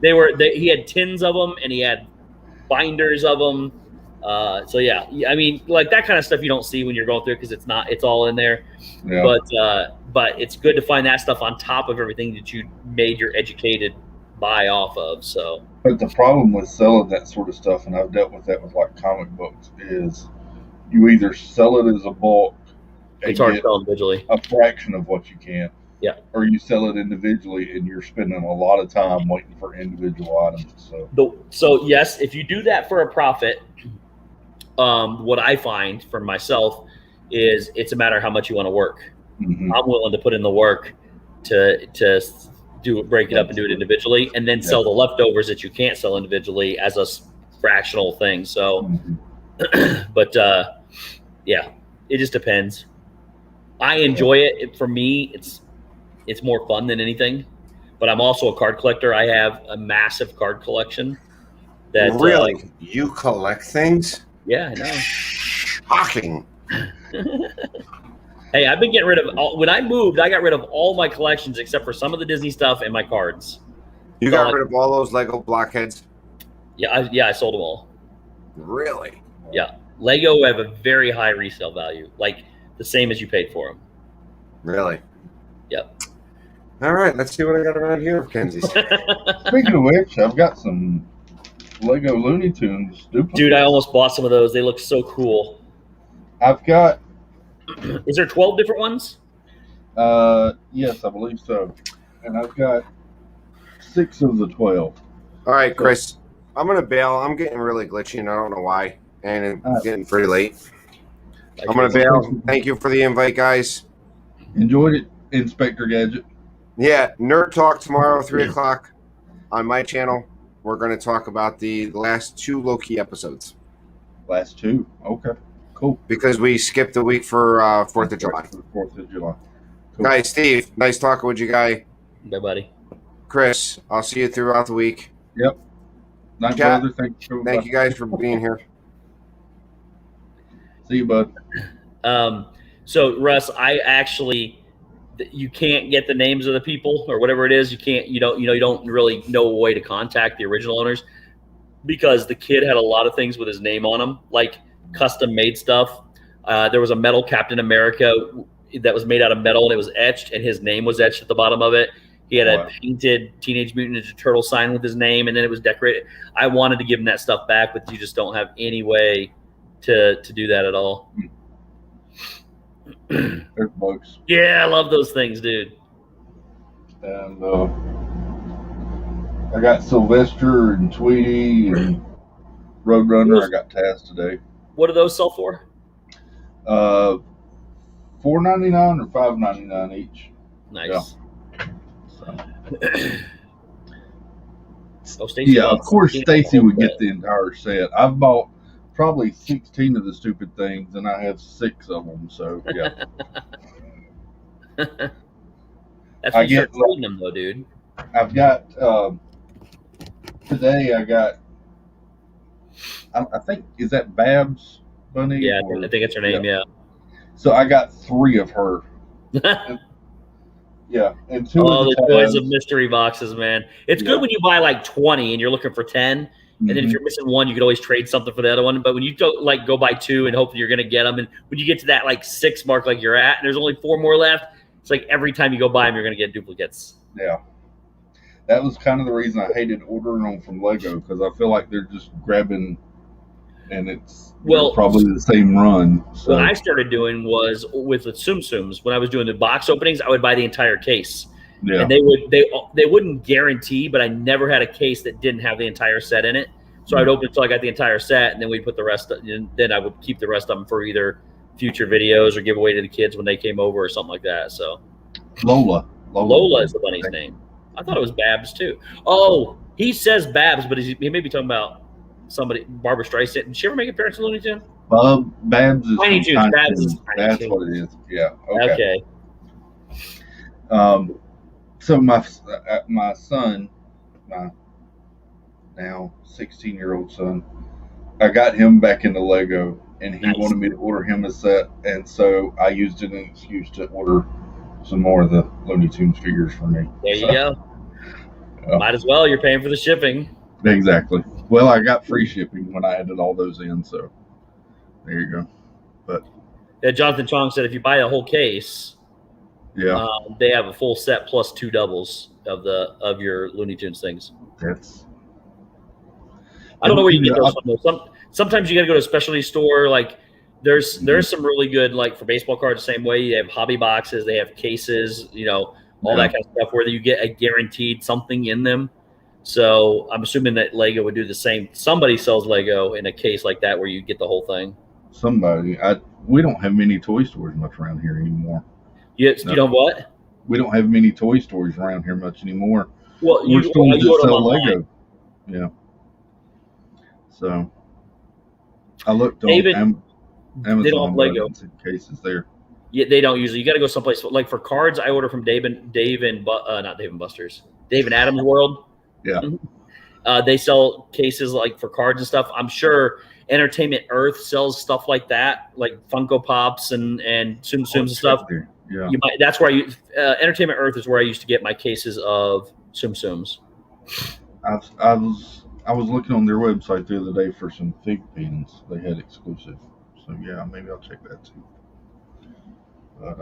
So he had tins of them and he had binders of them. So yeah, I mean, like that kind of stuff you don't see when you're going through, because it's all in there. Yeah. But it's good to find that stuff on top of everything that you made your educated buy off of. So, but the problem with selling that sort of stuff, and I've dealt with that with like comic books, is you either sell it as a bulk, it's hard to sell individually, a fraction of what you can, or you sell it individually, and you're spending a lot of time waiting for individual items. So yes, if you do that for a profit. What I find for myself is it's a matter of how much you want to work. I'm willing to put in the work to break it up and do it individually, and then sell the leftovers that you can't sell individually as a fractional thing. So, but it just depends. I enjoy it. For me, it's more fun than anything. But I'm also a card collector. I have a massive card collection. Really? You collect things? Yeah, I know. Shocking. Hey, I've been getting rid of when I moved, I got rid of all my collections except for some of the Disney stuff and my cards. You got rid of all those Lego blockheads? Yeah, I sold them all. Really? Yeah. Lego have a very high resale value, like the same as you paid for them. Really? Yep. All right, let's see what I got around here, Kenzie. Speaking of which, I've got some Lego Looney Tunes duplicates. Dude, I almost bought some of those. They look so cool. I've got, Is there 12 different ones? yes, I believe so. And I've got 6 of the 12. All right, Chris, I'm going to bail. I'm getting really glitchy, and I don't know why. And it's getting pretty late. I'm going to bail. Thank you for the invite, guys. Enjoyed it, Inspector Gadget. Yeah, Nerd Talk tomorrow, 3 o'clock on my channel. We're going to talk about the last 2 Loki episodes. Last 2. Okay, cool. Because we skipped a week for 4th of July. 4th of July. Cool. Guys, Steve, nice talking with you, guy. Bye, buddy. Chris, I'll see you throughout the week. Yep. Night, Chat. brother. Thank you guys for being here. See you, bud. So Russ, I actually, you can't get the names of the people or whatever it is. You don't really know a way to contact the original owners because the kid had a lot of things with his name on them, like custom made stuff. There was a metal Captain America that was made out of metal and it was etched and his name was etched at the bottom of it. He had a painted Teenage Mutant Ninja Turtle sign with his name and then it was decorated. I wanted to give him that stuff back, but you just don't have any way to do that at all. There's bugs. Yeah, I love those things, dude. And I got Sylvester and Tweety and Roadrunner. I got Taz today. What do those sell for? $4.99 or $5.99 each. Nice. Yeah. So. Oh, Stacey. Yeah, of course Stacy would get the entire set. I've bought probably 16 of the stupid things, and I have 6 of them. So yeah. That's when you start trading them, though, dude. I've got today. I got. I think is that Babs Bunny? Yeah, I think it's her name. Yeah. So I got 3 of her. Yeah, and 2 Oh, of the joys of mystery boxes, man. It's good when you buy like 20 and you're looking for 10. And then if you're missing one, you could always trade something for the other one. But when you don't like go buy 2 and hope that you're going to get them, and when you get to that like 6 mark, like you're at, and there's only 4 more left, it's like every time you go buy them, you're going to get duplicates. Yeah, that was kind of the reason I hated ordering them from Lego because I feel like they're just grabbing, and it's probably the same run. So. What I started doing was with the Tsum Tsums. When I was doing the box openings, I would buy the entire case. Yeah. And they wouldn't guarantee, but I never had a case that didn't have the entire set in it. So I'd open until I got the entire set, and then we'd put the rest. And then I would keep the rest of them for either future videos or give away to the kids when they came over or something like that. So Lola is the bunny's name. I thought it was Babs too. Oh, he says Babs, but he may be talking about somebody. Barbara Streisand. Did she ever make an appearance in Looney Tunes? Babs is Tiny Tunes. Babs is That's what it is. Yeah. Okay. So my son, my now 16-year-old son, I got him back into Lego, and he wanted me to order him a set, and so I used it as an excuse to order some more of the Looney Tunes figures for me. There you go. Might as well. You're paying for the shipping. Exactly. Well, I got free shipping when I added all those in, so there you go. But yeah, Jonathan Chong said if you buy a whole case. Yeah, they have a full set plus 2 doubles of your Looney Tunes things. I don't know where you get those from. Sometimes you got to go to a specialty store. Like there's some really good, like for baseball cards the same way. You have hobby boxes, they have cases, all that kind of stuff where you get a guaranteed something in them. So I'm assuming that Lego would do the same. Somebody sells Lego in a case like that where you get the whole thing. We don't have many toy stores much around here anymore. You know what? We don't have many toy stores around here much anymore. Well, we're stores that sell Lego. Yeah. So I looked on Amazon. They don't have Lego cases there. Yeah, they don't usually. You got to go someplace like for cards. I order from Dave and Adams World. Yeah. They sell cases like for cards and stuff. I'm sure Entertainment Earth sells stuff like that, like Funko Pops and Tsum Tsums and stuff. Yeah. That's where Entertainment Earth is where I used to get my cases of Tsum Tsums. I was looking on their website the other day for some fig pins they had exclusive. So yeah, maybe I'll check that too. But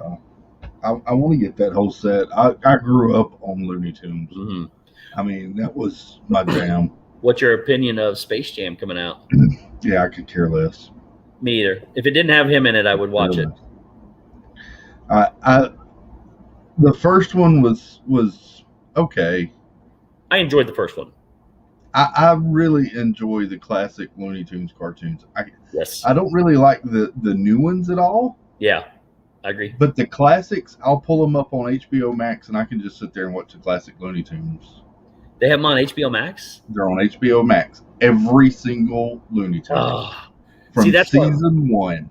I want to get that whole set. I grew up on Looney Tunes. Mhm. I mean, that was my jam. What's your opinion of Space Jam coming out? Yeah, I could care less. Me either. If it didn't have him in it, I would watch it. The first one was okay. I enjoyed the first one. I really enjoy the classic Looney Tunes cartoons. Yes. I don't really like the new ones at all, Yeah, I agree. but the classics, I'll pull them up on HBO Max and I can just sit there and watch the classic Looney Tunes. They have them on HBO Max? They're on HBO Max. Every single Looney Tunes. Oh, from see, that's what- season 1.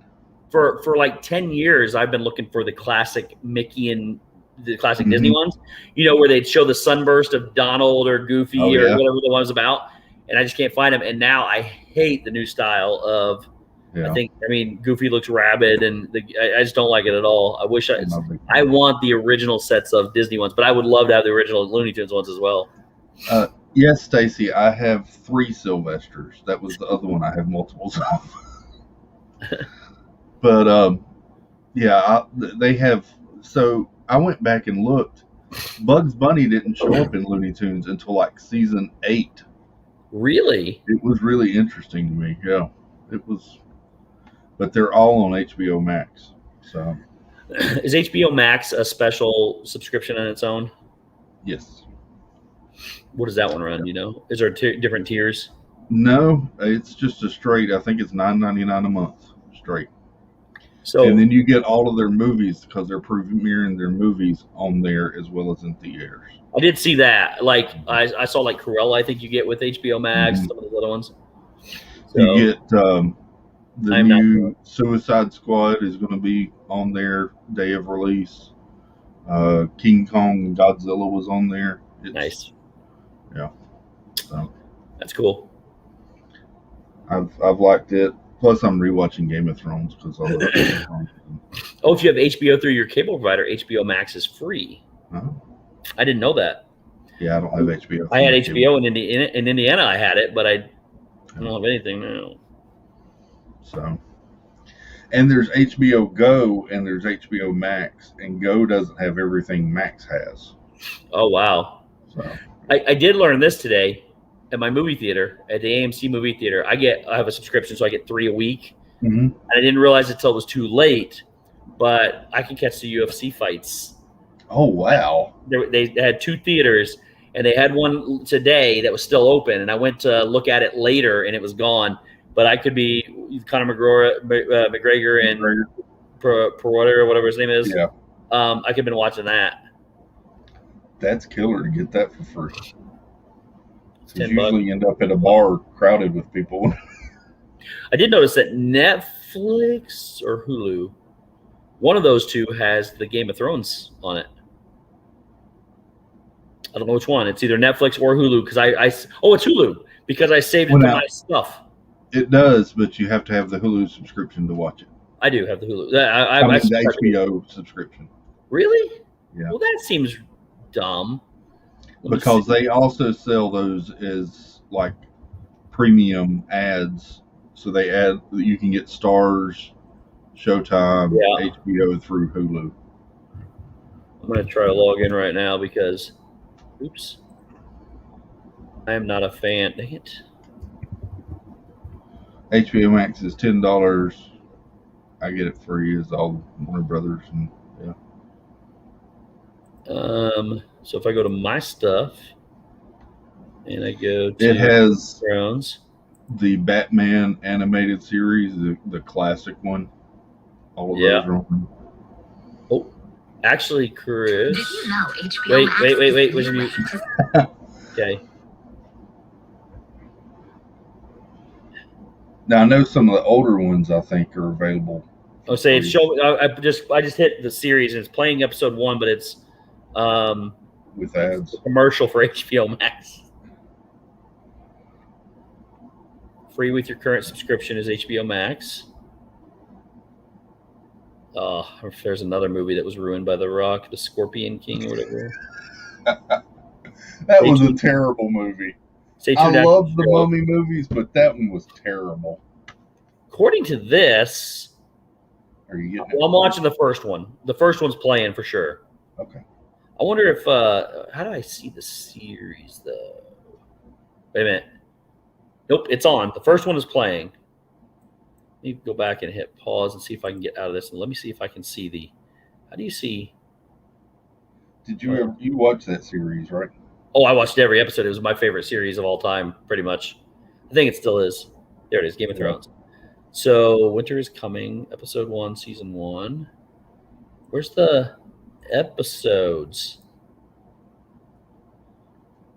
for like 10 years, I've been looking for the classic Mickey and the classic Mhm. Disney ones, where they'd show the sunburst of Donald or Goofy Oh, or yeah. whatever the one was about. And I just can't find them. And now I hate the new style of, Yeah. Goofy looks rabid and I just don't like it at all. I wish I'm not a big I fan. want the original sets of Disney ones, but I would love to have the original Looney Tunes ones as well. Yes, Stacy, I have 3 Sylvesters. That was the other one I have multiples of. But they have. So I went back and looked. Bugs Bunny didn't show up in Looney Tunes until like season 8. Really? It was really interesting to me. Yeah, it was. But they're all on HBO Max. So Is HBO Max a special subscription on its own? yes. What does that one run? Is there different tiers? No, it's just a straight. I think it's $9.99 a month straight. So And then you get all of their movies because they're premiering their movies on there as well as in theaters. I did see that. Like I saw like Cruella. I think you get with HBO Max. Mhm. Some of those other ones. So, You get the I'm not new Suicide Squad is going to be on there day of release. King Kong and Godzilla was on there. nice. Yeah. So That's cool. I've liked it. Plus, I'm rewatching Game of Thrones because I love Game of Thrones. Oh, if you have HBO through your cable provider, HBO Max is free. Oh, I didn't know that. yeah, I don't have HBO. I had HBO in Indiana. I had it, but I don't have anything now. So, and there's HBO Go and there's HBO Max, and Go doesn't have everything Max has. Oh wow. So, I did learn this today at my movie theater, at the AMC movie theater. I have a subscription, so I get 3 a week. mhm. And I didn't realize it until it was too late, but I can catch the UFC fights. Oh wow! They had 2 theaters, and they had one today that was still open. And I went to look at it later, and it was gone. But I could be Conor McGregor and Perrotter or whatever his name is. Yeah, I could have been watching that. that's killer to get that for free. It's You $10. usually end up at a bar crowded with people. I did notice that Netflix or Hulu, one of those 2 has the Game of Thrones on it. I don't know which one. It's either Netflix or Hulu because it's Hulu because I saved it Well, to now- my stuff. It does, but you have to have the Hulu subscription to watch it. I do have the Hulu. I mean, I the HBO subscription. Really? Yeah. Well, that seems dumb. Let me Because see. they also sell those as like premium ads. So you can get Stars, Showtime, Yeah. HBO through Hulu. I'm going to try to log in right now because, oops, I am not a fan. Dang it. HBO Max is $10. I get it free as all Warner Brothers and yeah. So if I go to my stuff and I go to It has Thrones, the Batman animated series, the classic one. All of Yeah. those are on. actually, Chris. Did you know HBO Wait, Max wait, wait, is wait, the wait a new minute. option? Okay. Now I know some of the older ones I think are available. I'll say it's show. I just hit the series and it's playing episode 1, but it's with ads. a commercial for HBO Max. Free with your current subscription is HBO Max. If there's another movie that was ruined by The Rock, The Scorpion King or whatever. That was a terrible movie. Stay I tuned after love the show. Mummy movies, but that one was terrible. According to this, Are you getting it? Well, I'm watching the first one. The first one's playing for sure. Okay. I wonder if how do I see the series though? Wait a minute. Nope, it's on. The first one is playing. Let me go back and hit pause and see if I can get out of this. And let me see if I can see the. How do you see? Did you watch that series, right? Oh, I watched every episode. It was my favorite series of all time, pretty much. I think it still is. There it is, Game of Thrones. So Winter is Coming, episode 1, season 1. Where's the episodes?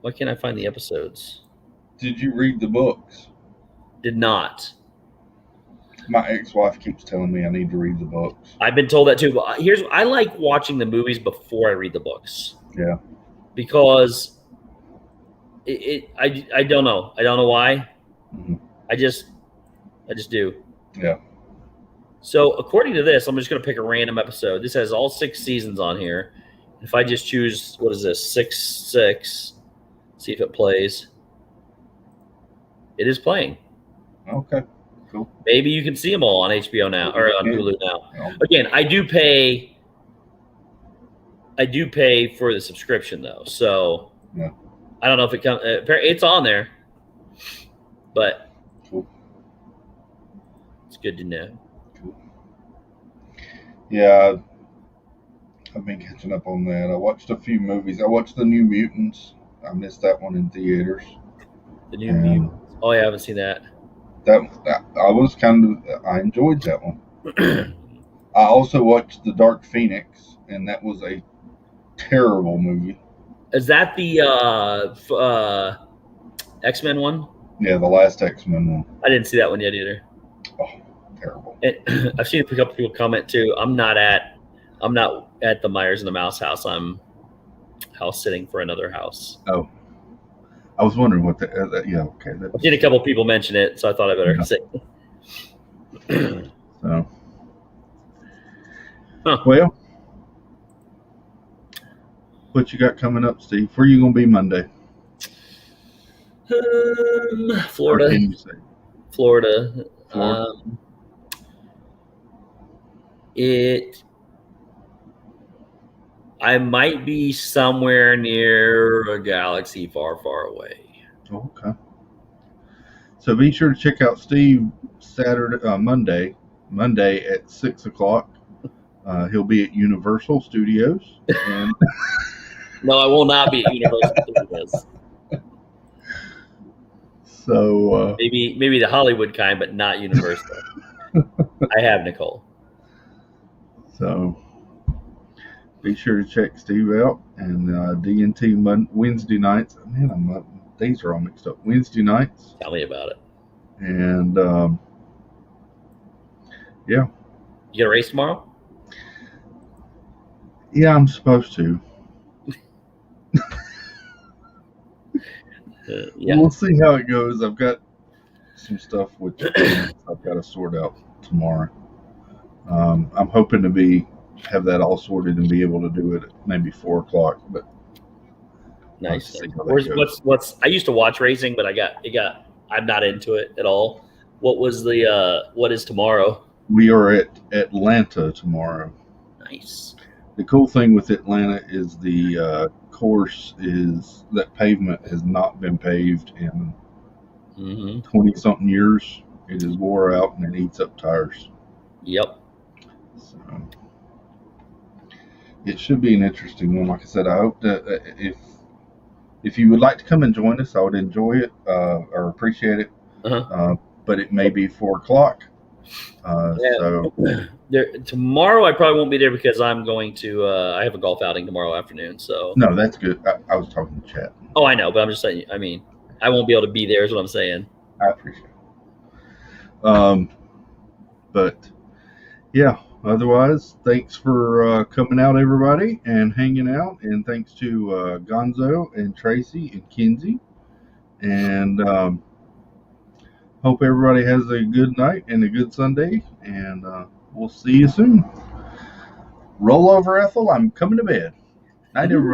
Why can't I find the episodes? Did you read the books? Did not. My ex-wife keeps telling me I need to read the books. I've been told that too, but I like watching the movies before I read the books. Yeah. Because I don't know. I don't know why. Mm-hmm. I just do. Yeah. So according to this, I'm just going to pick a random episode. This has all 6 seasons on here. If I just choose, what is this, 6, see if it plays. It is playing. Okay. Cool. Maybe you can see them all on HBO now or on Hulu now. Yeah. Again, I do pay for the subscription though, so Yeah. I don't know if it comes. It's on there, but Cool. it's good to know. Cool. Yeah, I've been catching up on that. I watched a few movies. I watched The New Mutants. I missed that one in theaters. The New Mutants. Oh, yeah, I haven't seen that. That I enjoyed that one. I also watched The Dark Phoenix, and that was a terrible movie. Is that the X-Men one? Yeah, the last X-Men one. I didn't see that one yet either. Oh, terrible. And I've seen a couple people comment too. I'm not at the Myers and the Mouse house. I'm house sitting for another house. Oh, I was wondering what the yeah, okay. I've seen a couple people mention it, so I thought I better say. So, Huh. Well, what you got coming up, Steve? Where you gonna be Monday? Or Florida. can you say? Florida. Florida. I might be somewhere near a galaxy far, far away. Oh, okay. So be sure to check out Steve Monday at 6:00. He'll be at Universal Studios. And No, I will not be at Universal Studios. so Maybe the Hollywood kind, but not Universal. I have Nicole. So be sure to check Steve out, and DNT Wednesday nights. Man, days are all mixed up. Wednesday nights, Tell me about it. and yeah, You got a race tomorrow? yeah, I'm supposed to. Yeah. We'll see how it goes. I've got some stuff which I've got to sort out tomorrow. I'm hoping to have that all sorted and be able to do it at maybe 4:00. But Nice. let's see how that goes. What's I used to watch racing, but I'm not into it at all. What is tomorrow? We are at Atlanta tomorrow. Nice. The cool thing with Atlanta is the course is that pavement has not been paved in Mm-hmm. 20-something years. It is wore out and it eats up tires. Yep. So it should be an interesting one. Like I said, I hope that if you would like to come and join us, I would enjoy it or appreciate it. Uh-huh. But it may be 4:00. Yeah. So Tomorrow I probably won't be there because I'm going to. I have a golf outing tomorrow afternoon. So. no, that's good. I was talking to chat. Oh, I know, but I'm just saying. I mean, I won't be able to be there. Is what I'm saying. I appreciate it. But yeah, otherwise, thanks for coming out, everybody, and hanging out. And thanks to Gonzo and Tracy and Kinsey. And hope everybody has a good night and a good Sunday. And we'll see you soon. Roll over, Ethel. I'm coming to bed. Night, everybody.